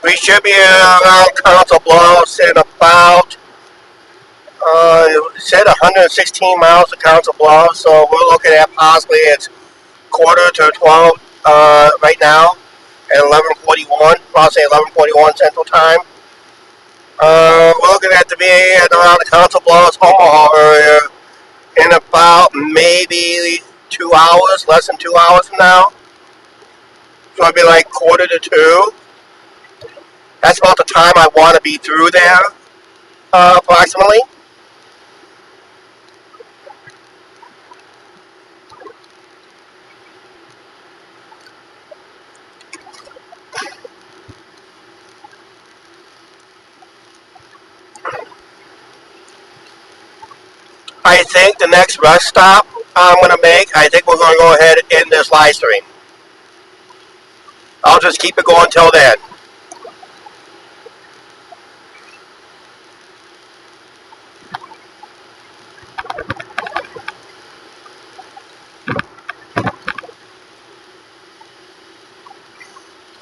We should be around Council Bluffs in about, it said 116 miles to Council Bluffs, so we're looking at possibly it's quarter to 12 right now at 11:41, I'll say 11:41 Central Time. We're looking at the VA at around the Council Bluffs, Omaha area in about maybe 2 hours, less than 2 hours from now. So it'd be like quarter to 2. That's about the time I want to be through there, approximately. I think the next rest stop I'm going to make, I think we're going to go ahead and end this live stream. I'll just keep it going until then.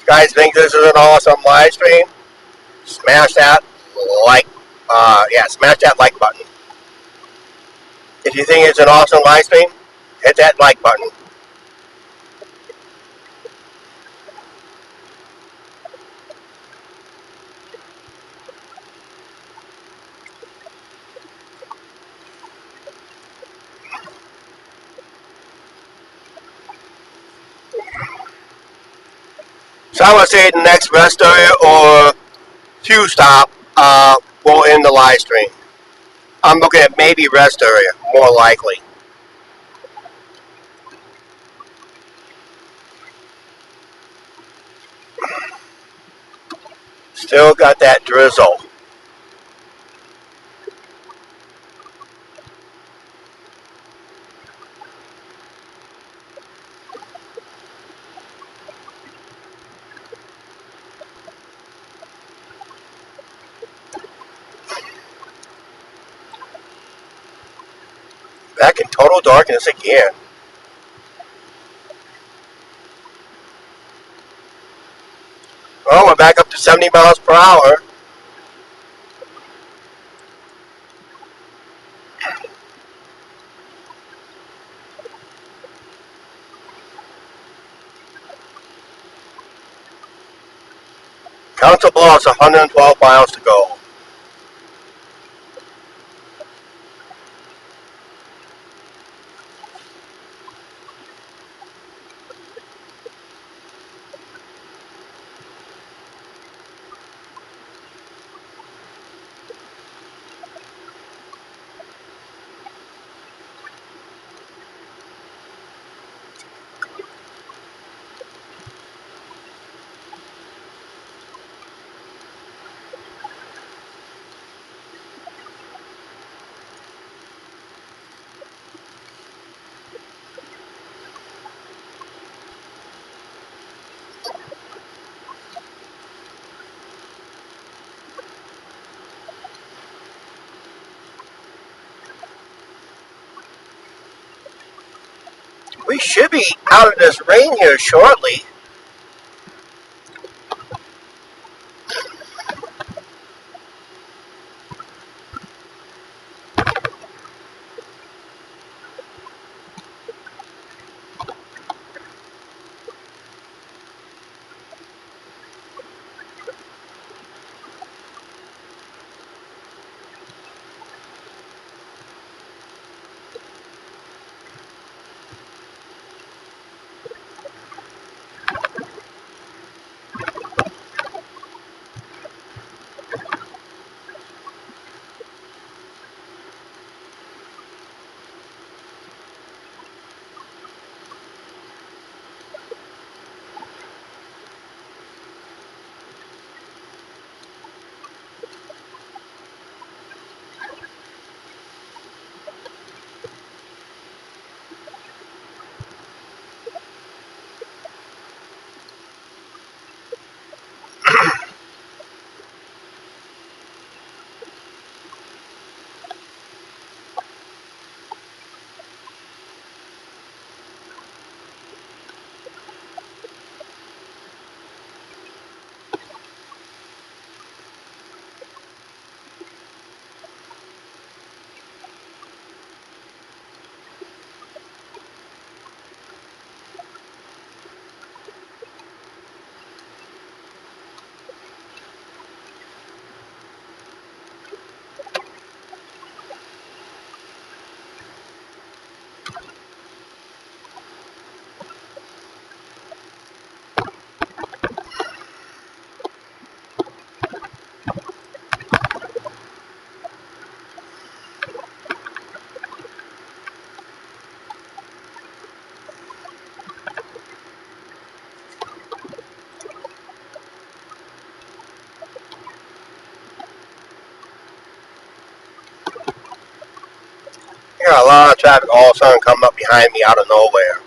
If you guys think this is an awesome live stream, smash that like, smash that like button. If you think it's an awesome live stream, hit that like button. So I would say the next rest area or queue stop will end the live stream. I'm looking at maybe rest area, more likely. Still got that drizzle. Back in total darkness again. Well, we're back up to 70 miles per hour. Council Bluffs, 112 miles to go. We should be out of this rain here shortly. got a lot of traffic all of a sudden coming up behind me out of nowhere.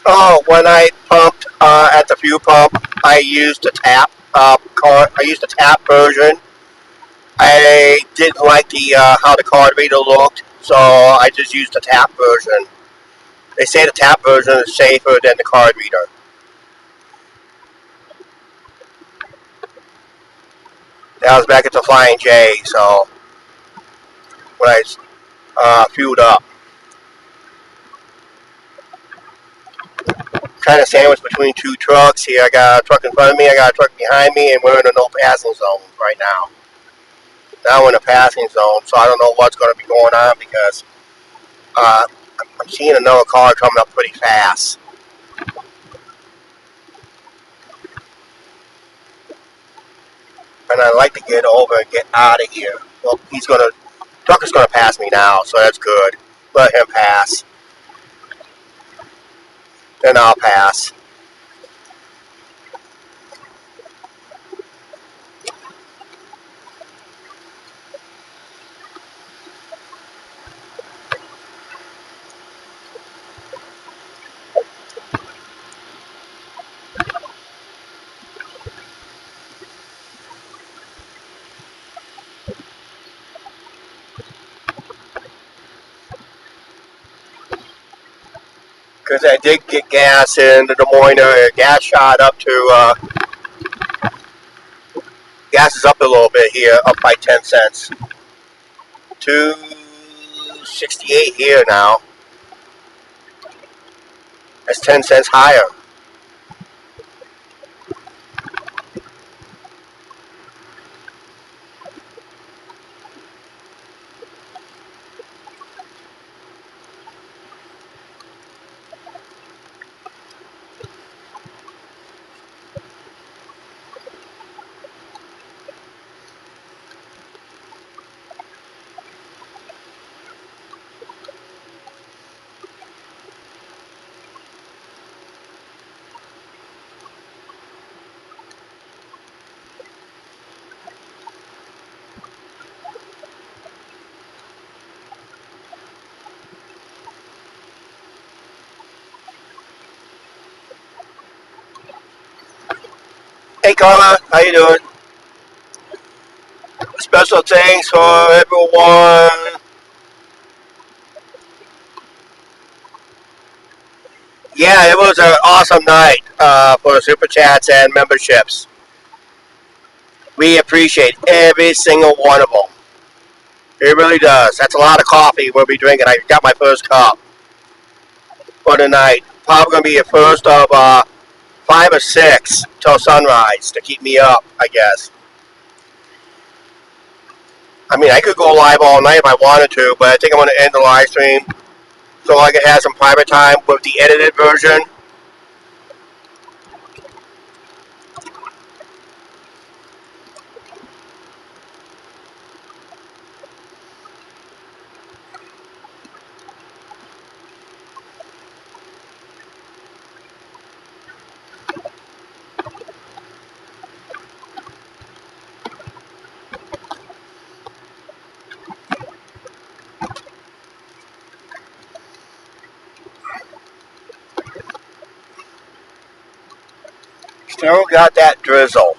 Oh, when I pumped at the fuel pump, I used a tap card. I used a tap version. I didn't like the how the card reader looked, so I just used the tap version. They say the tap version is safer than the card reader. That was back at the Flying J, so when I fueled up, kind of sandwiched between two trucks. Here I got a truck in front of me, I got a truck behind me, and we're in a no passing zone right now. Now we're in a passing zone, so I don't know what's going to be going on because uh, I'm seeing another car coming up pretty fast, and I'd like to get over and get out of here. Well, truck is gonna pass me now, so that's good. Let him pass, then I'll pass. Because I did get gas in the Des Moines area. Gas shot up to, gas is up a little bit here, up by 10 cents. 268 here now. That's 10 cents higher. Hey Carla, how you doing? Special thanks for everyone. Yeah, it was an awesome night for super chats and memberships. We appreciate every single one of them. It really does. That's a lot of coffee we'll be drinking. I got my first cup for the night. Probably going to be a first of 5 or 6 till sunrise to keep me up, I guess. I mean, I could go live all night if I wanted to, but I think I'm going to end the live stream so I can have some private time with the edited version. Still got that drizzle.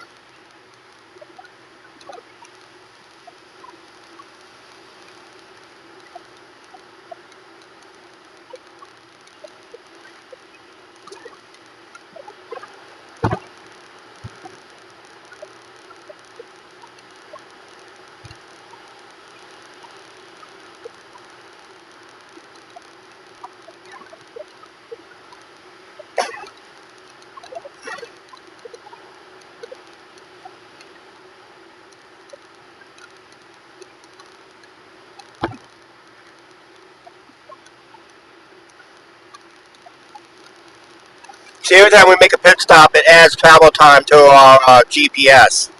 See, every time we make a pit stop, it adds travel time to our GPS.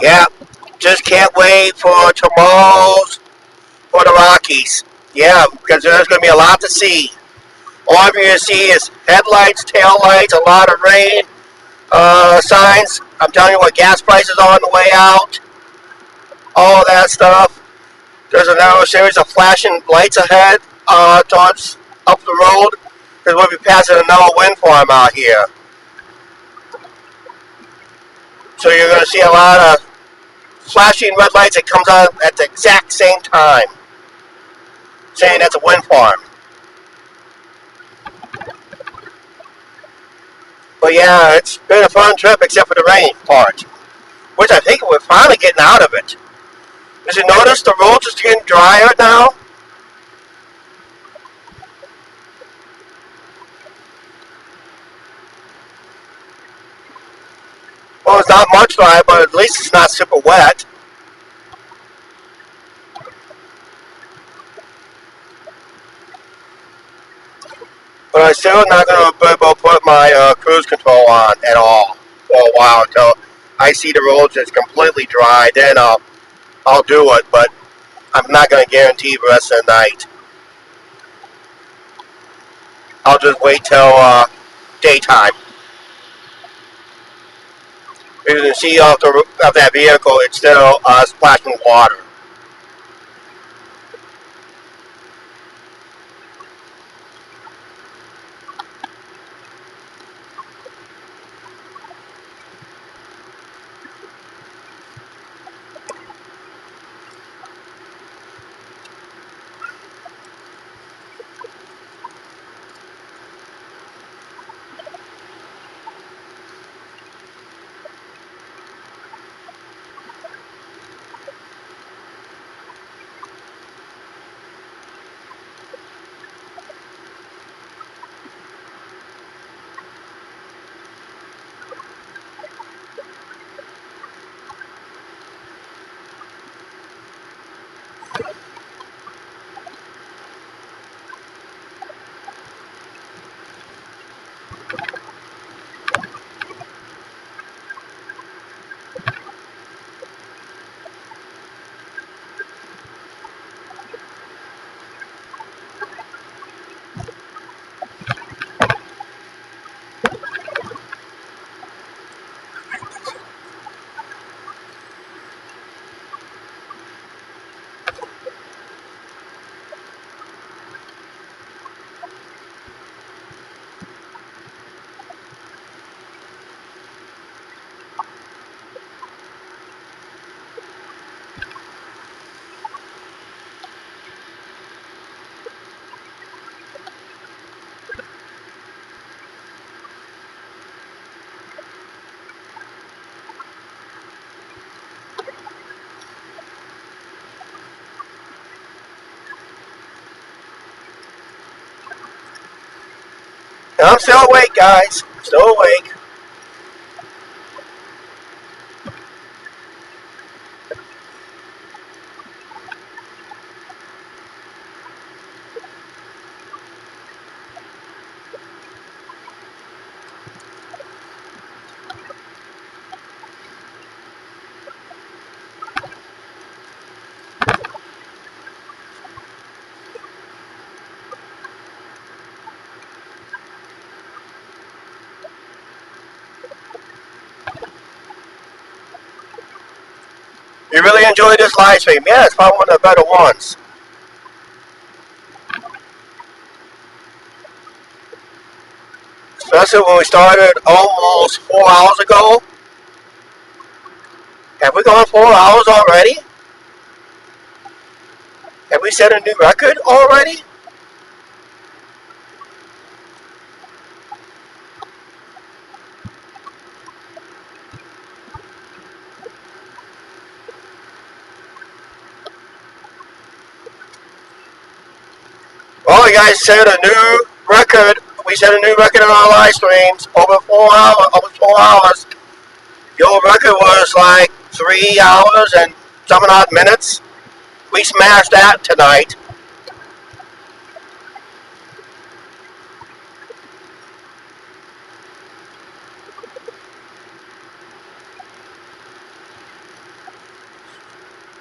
Yeah, just can't wait for tomorrow's for the Rockies. Yeah, because there's going to be a lot to see. All you're going to see is headlights, taillights, a lot of rain, signs. I'm telling you what, gas prices are on the way out, all that stuff. There's a narrow series of flashing lights ahead towards up the road because we'll be passing another wind farm out here. So you're going to see a lot of flashing red lights that comes on at the exact same time, saying that's a wind farm. But yeah, it's been a fun trip except for the rain part, which I think we're finally getting out of it. Did you notice the roads are getting drier now? Well, it's not much dry, but at least it's not super wet. But I'm still not going to be able to put my cruise control on at all for a while until I see the roads is completely dry. Then I'll do it, but I'm not going to guarantee the rest of the night. I'll just wait till daytime. You can see off of that vehicle, it's still splashing water. And I'm still awake, guys. Still awake. really enjoyed this live stream? Yeah, it's probably one of the better ones. Especially when we started almost 4 hours ago. Have we gone 4 hours already? Have we set a new record already? Well, you guys set a new record. We set a new record in our live streams over 4 hours. Almost 4 hours. The old record was like 3 hours and some odd minutes. We smashed that tonight.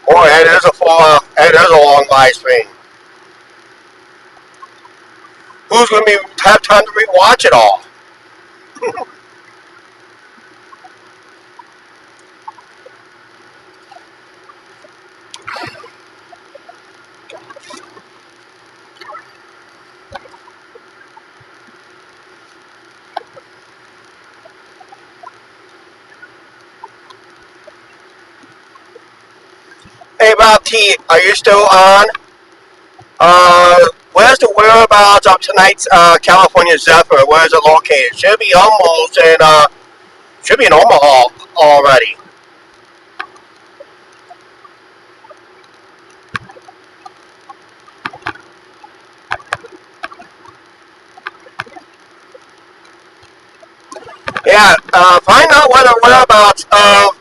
Boy, it is a long live stream. Who's going to have time to rewatch it all? Hey, Bob T, are you still on? Where's the whereabouts of tonight's California Zephyr? Where is it located? Should be in Omaha already. Yeah, find out where the whereabouts of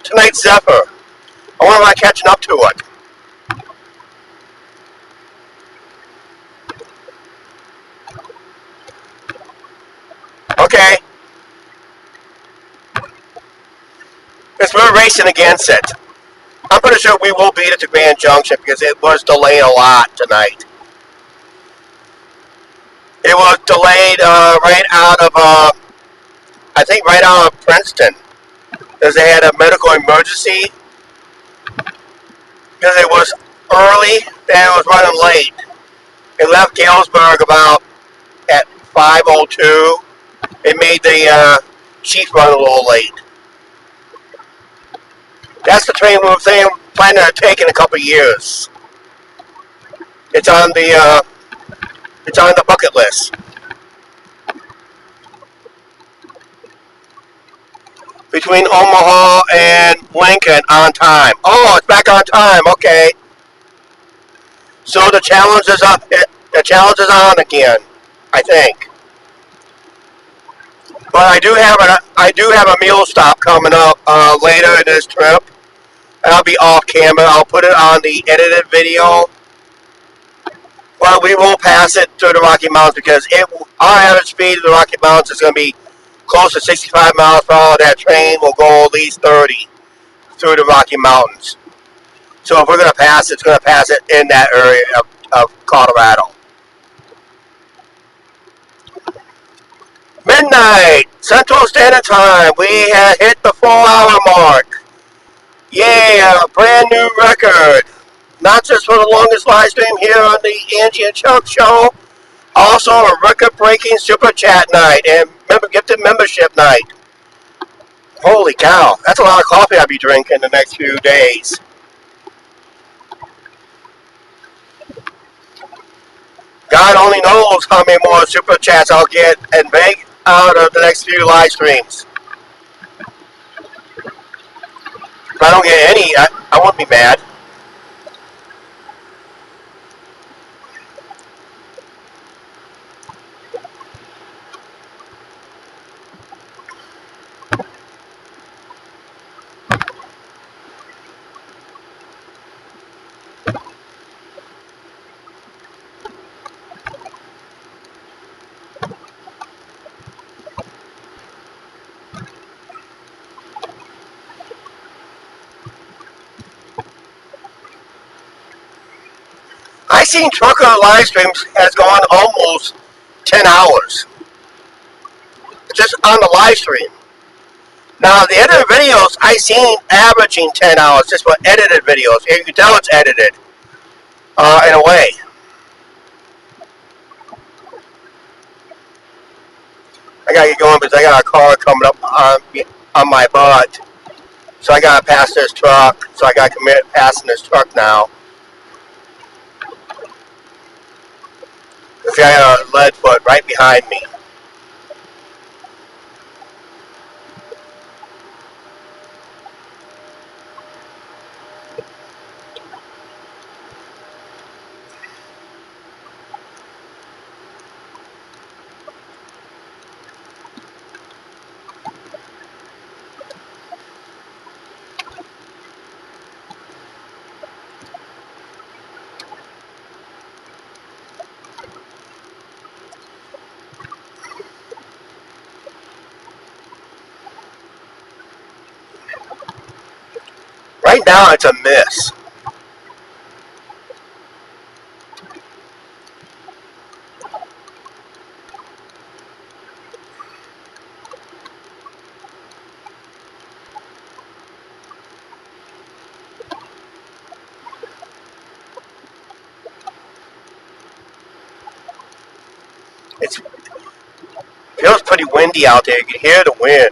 tonight's Zephyr. I wonder if I'm catching up to it. Okay. Because we're racing against it. I'm pretty sure we will beat it to Grand Junction because it was delayed a lot tonight. It was delayed right out of, I think right out of Princeton. Because they had a medical emergency. Because it was early and it was running late. It left Galesburg about at 5:02. It made the chief run a little late. That's the train we were planning on taking in a couple of years. It's on the bucket list. Between Omaha and Lincoln on time. Oh, it's back on time. Okay. So the challenge is up. The challenge is on again, I think. But I do have a meal stop coming up later in this trip. I'll be off camera. I'll put it on the edited video. But we won't pass it through the Rocky Mountains because our average speed of the Rocky Mountains is going to be close to 65 miles per hour. That train will go at least 30 through the Rocky Mountains. So if we're going to pass it, it's going to pass it in that area of Colorado. Midnight Central Standard Time. We have hit the 4-hour mark. Yeah, a brand new record. Not just for the longest live stream here on the Angie and Chuck Show, also a record-breaking super chat night and gifted membership night. Holy cow, that's a lot of coffee I'll be drinking the next few days. God only knows how many more super chats I'll get and make out of the next few live streams. If I don't get any, I won't be mad. I seen trucker live streams has gone almost 10 hours. Just on the live stream. Now the edited videos I seen averaging 10 hours just for edited videos. You can tell it's edited in a way. I gotta get going because I got a car coming up on my butt. So I gotta pass this truck. So I gotta commit passing this truck now. If I got a lead foot right behind me. Right now it's a miss. It feels pretty windy out there. You can hear the wind.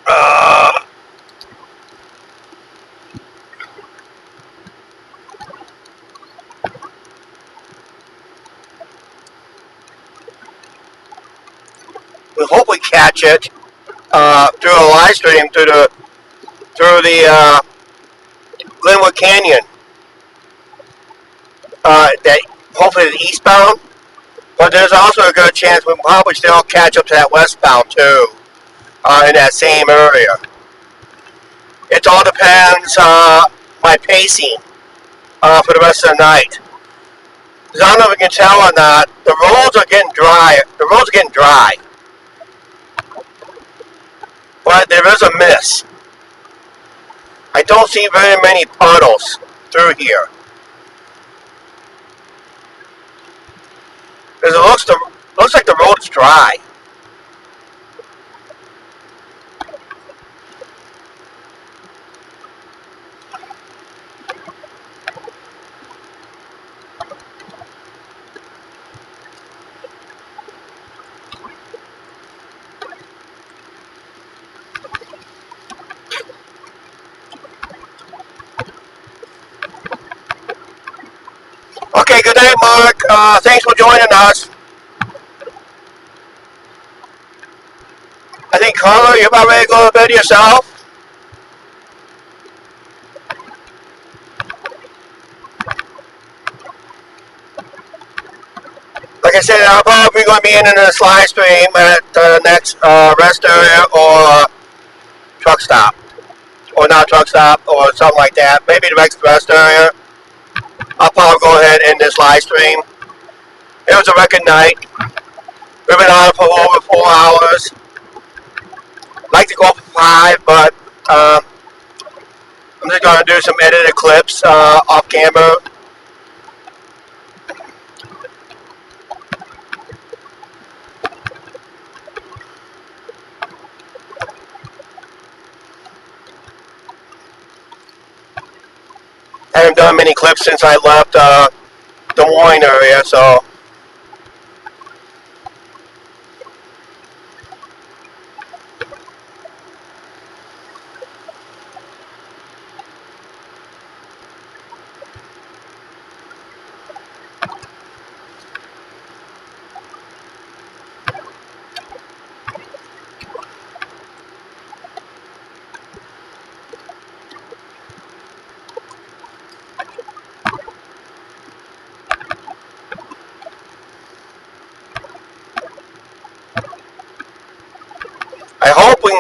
Uh, we hope we catch it through a live stream through the Glenwood Canyon. That hopefully is eastbound, but there's also a good chance we probably still catch up to that westbound too, in that same area. It all depends my pacing for the rest of the night. 'Cause I don't know if you can tell or not. The roads are getting dry. The roads are getting dry, but there is a miss. I don't see very many puddles through here. Because looks like the road is dry. Okay, good night, Mark. Thanks for joining us. I think, Carla, you're about ready to go to bed yourself. Like I said, I'm probably going to be in this live stream at the next rest area or truck stop. Or not truck stop, or something like that. Maybe the next rest area. I'll probably go ahead and end this live stream. It was a record night. We've been on for over 4 hours. I'd like to go for 5, but I'm just going to do some edited clips off camera. I haven't done many clips since I left Des Moines area, so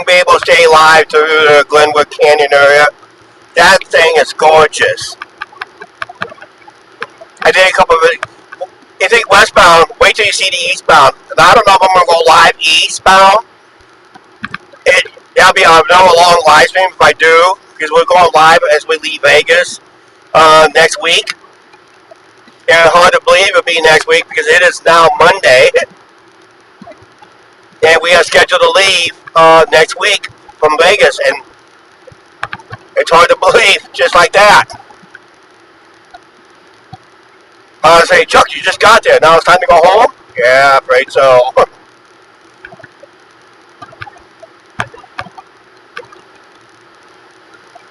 be able to stay live through the Glenwood Canyon area. That thing is gorgeous. I did a couple of it. If you think westbound, wait till you see the eastbound. I don't know if I'm going to go live eastbound. That'll be another long live stream if I do, because we're going live as we leave Vegas next week. And hard to believe it'll be next week because it is now Monday, and we are scheduled to leave next week from Vegas, and it's hard to believe, just like that. I say, Chuck, you just got there. Now it's time to go home? Yeah, afraid so.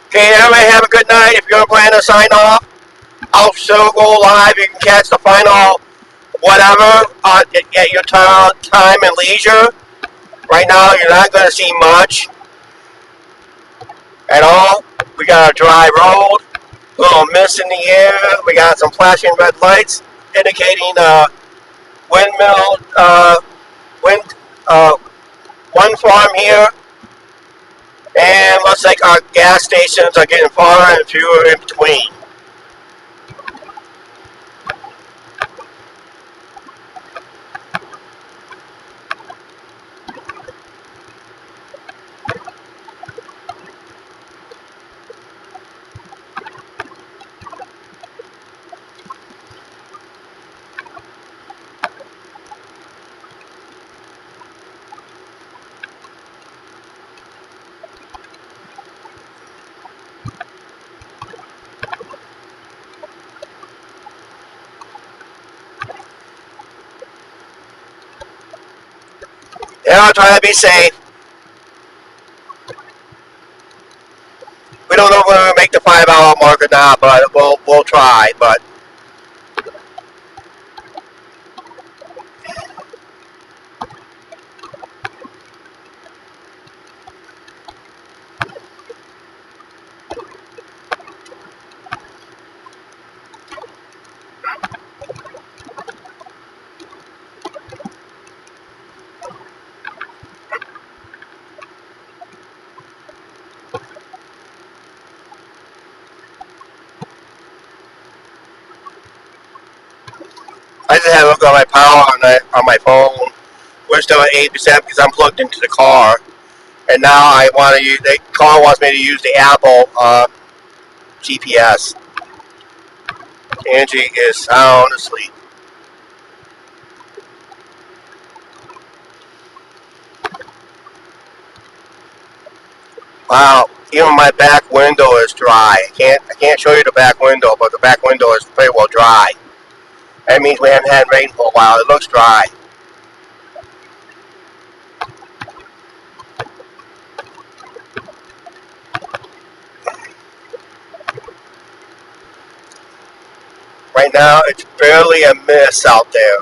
Okay, everybody have a good night. If you're going to plan to sign off, I'll still go live. You can catch the final whatever at your time and leisure. Right now, you're not going to see much at all. We got a dry road, a little mist in the air. We got some flashing red lights indicating windmill, wind, one farm here. And looks like our gas stations are getting farther and fewer in between. And I'll try to be safe. We don't know if we're going to make the 5 hour mark or not, but we'll try. But I just had to look at my power on my phone. We're still at 8% because I'm plugged into the car. And now I want to use, the car wants me to use the Apple GPS. Angie is sound asleep. Wow, even my back window is dry. I can't show you the back window, but the back window is pretty well dry. That means we haven't had rain for a while. It looks dry. Right now, it's barely a mist out there.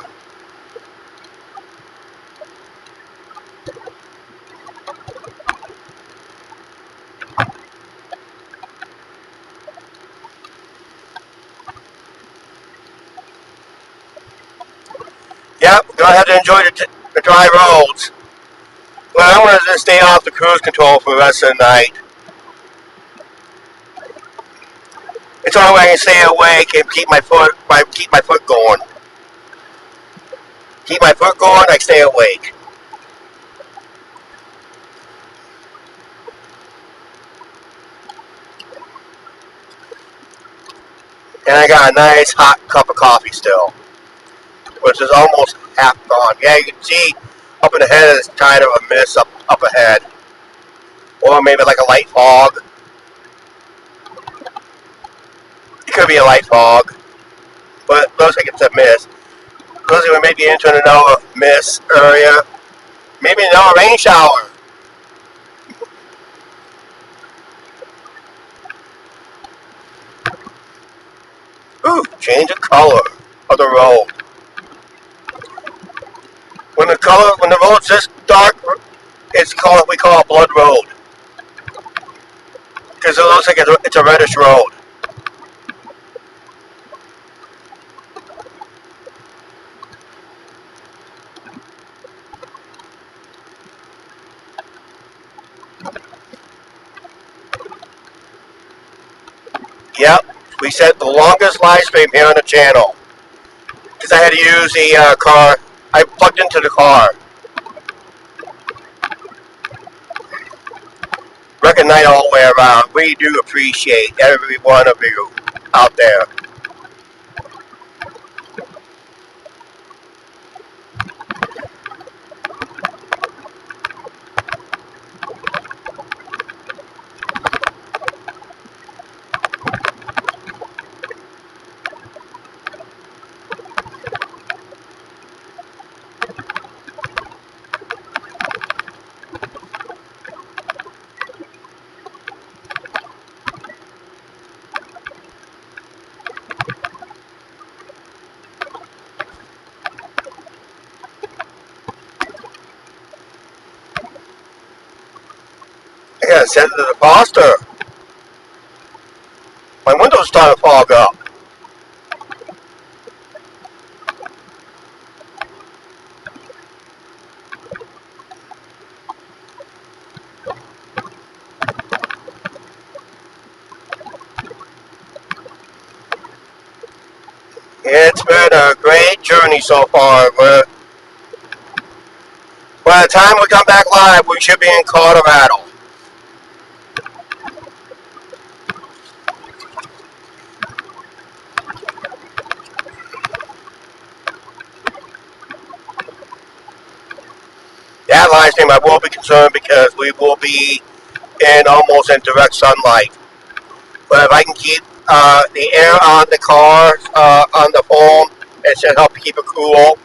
Yep, we're gonna have to enjoy the dry roads. Well, I'm gonna just stay off the cruise control for the rest of the night. It's the only way I can stay awake and keep my foot going. Keep my foot going, I stay awake. And I got a nice hot cup of coffee still, which is almost half gone. Yeah, you can see up in the head there's kind of a mist up ahead. Or maybe like a light fog. It could be a light fog, but it looks like it's a mist. Looks like we may be entering another mist area. Maybe another rain shower. Ooh, change of color of the road. When the road's this dark, we call it blood road. Because it looks like it's a reddish road. Yep, we set the longest live stream here on the channel because I had to use the car. I plugged into the car. Recognize all the way around. We do appreciate every one of you out there. I gotta send it to the foster. My window's starting to fog up. It's been a great journey so far. By the time we come back live, we should be in Colorado. That live stream, I will be concerned because we will be almost in direct sunlight. But if I can keep the air on the car, on the phone, it should help keep it cool.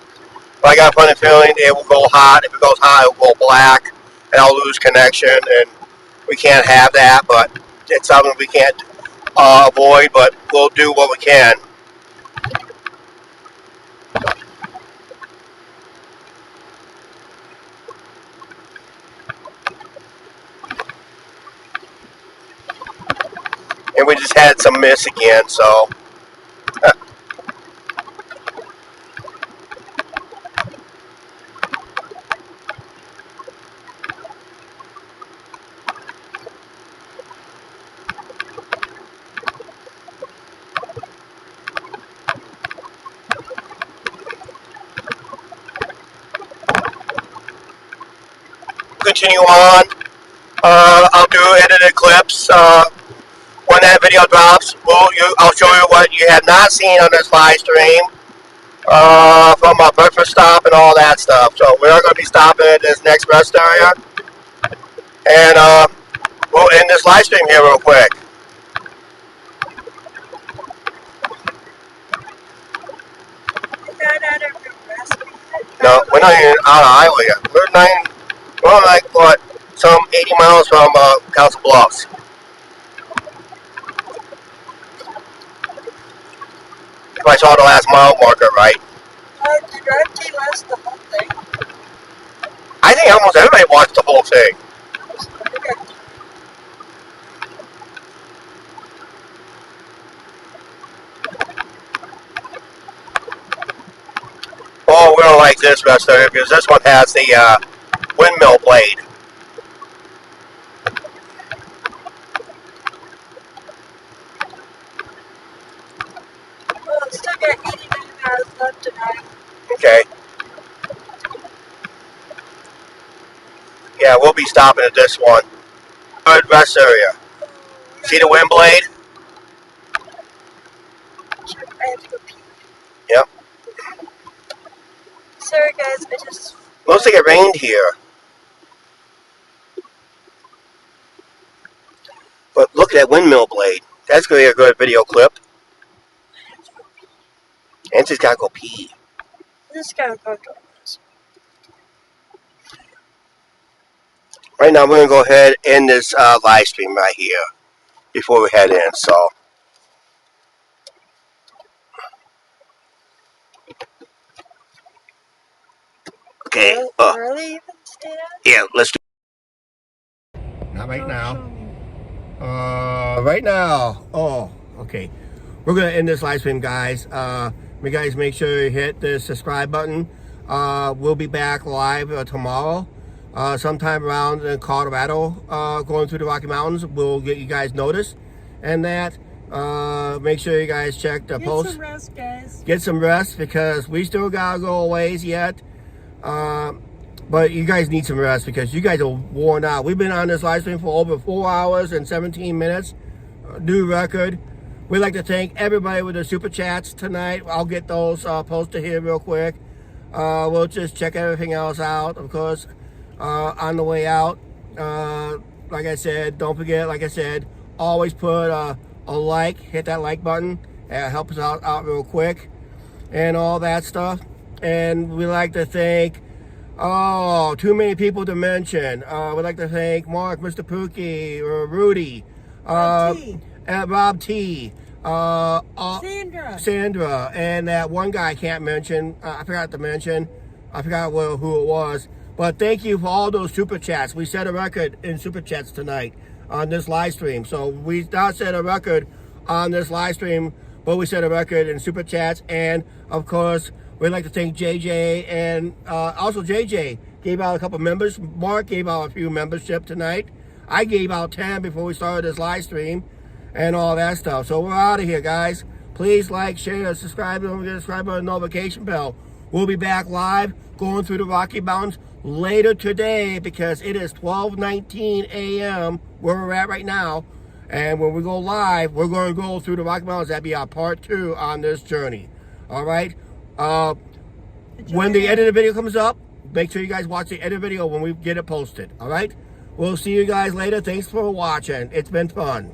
But I got a funny feeling it will go hot. If it goes hot, it will go black, and I'll lose connection, and we can't have that. But it's something we can't avoid, but we'll do what we can. And we just had some mist again, so. Continue on. I'll do edited clips. When that video drops, I'll show you what you have not seen on this live stream from my breakfast stop and all that stuff. So we're going to be stopping at this next rest area, and we'll end this live stream here real quick. No, we're not even on the highway yet. We're like, what, some 80 miles from Council Bluffs. If I saw the last mile marker right. Did your auntie watch the whole thing? I think almost everybody watched the whole thing. Oh, we don't like this rest area because this one has the windmill blade. Well, it's still got 89 hours left tonight. Okay. Yeah, we'll be stopping at this one. Good rest area. See the wind blade? I have to go pee. Yep. Sorry guys, I just... Looks like it rained here. But look at that windmill blade. That's going to be a good video clip. Angie's got to go pee. This guy will go to us. Right now, we're going to go ahead and end this live stream right here before we head in. So, okay. Really even stay down? Yeah, let's do. Not right now. Right now. Oh, okay. We're gonna end this live stream, guys. You guys make sure you hit the subscribe button. We'll be back live tomorrow, sometime around in Colorado, going through the Rocky Mountains. We'll get you guys notice, and that Make sure you guys check the post. Get some rest, guys. Get some rest because we still gotta go a ways yet. But you guys need some rest because you guys are worn out. We've been on this live stream for over 4 hours and 17 minutes. New record. We'd like to thank everybody with the super chats tonight. I'll get those posted here real quick. We'll just check everything else out, of course, on the way out. Like I said, don't forget, like I said, always put a like, hit that like button. Help us out real quick and all that stuff. And we'd like to thank, too many people to mention. We'd like to thank Mark, Mr. Pookie, Rudy, Rob T, Sandra, and that one guy I can't mention. I forgot to mention. I forgot who it was. But thank you for all those super chats. We set a record in super chats tonight on this live stream. So we not set a record on this live stream, but we set a record in super chats. And of course, we'd like to thank JJ, and also JJ gave out a couple members. Mark gave out a few membership tonight. I gave out 10 before we started this live stream and all that stuff. So we're out of here, guys. Please like, share, subscribe, and don't forget to subscribe on the notification bell. We'll be back live going through the Rocky Mountains later today because it is 12:19 a.m. where we're at right now. And when we go live, we're going to go through the Rocky Mountains. That'll be our part 2 on this journey. All right? When the edited video comes up, make sure you guys watch the edited video when we get it posted. All right? We'll see you guys later. Thanks for watching. It's been fun.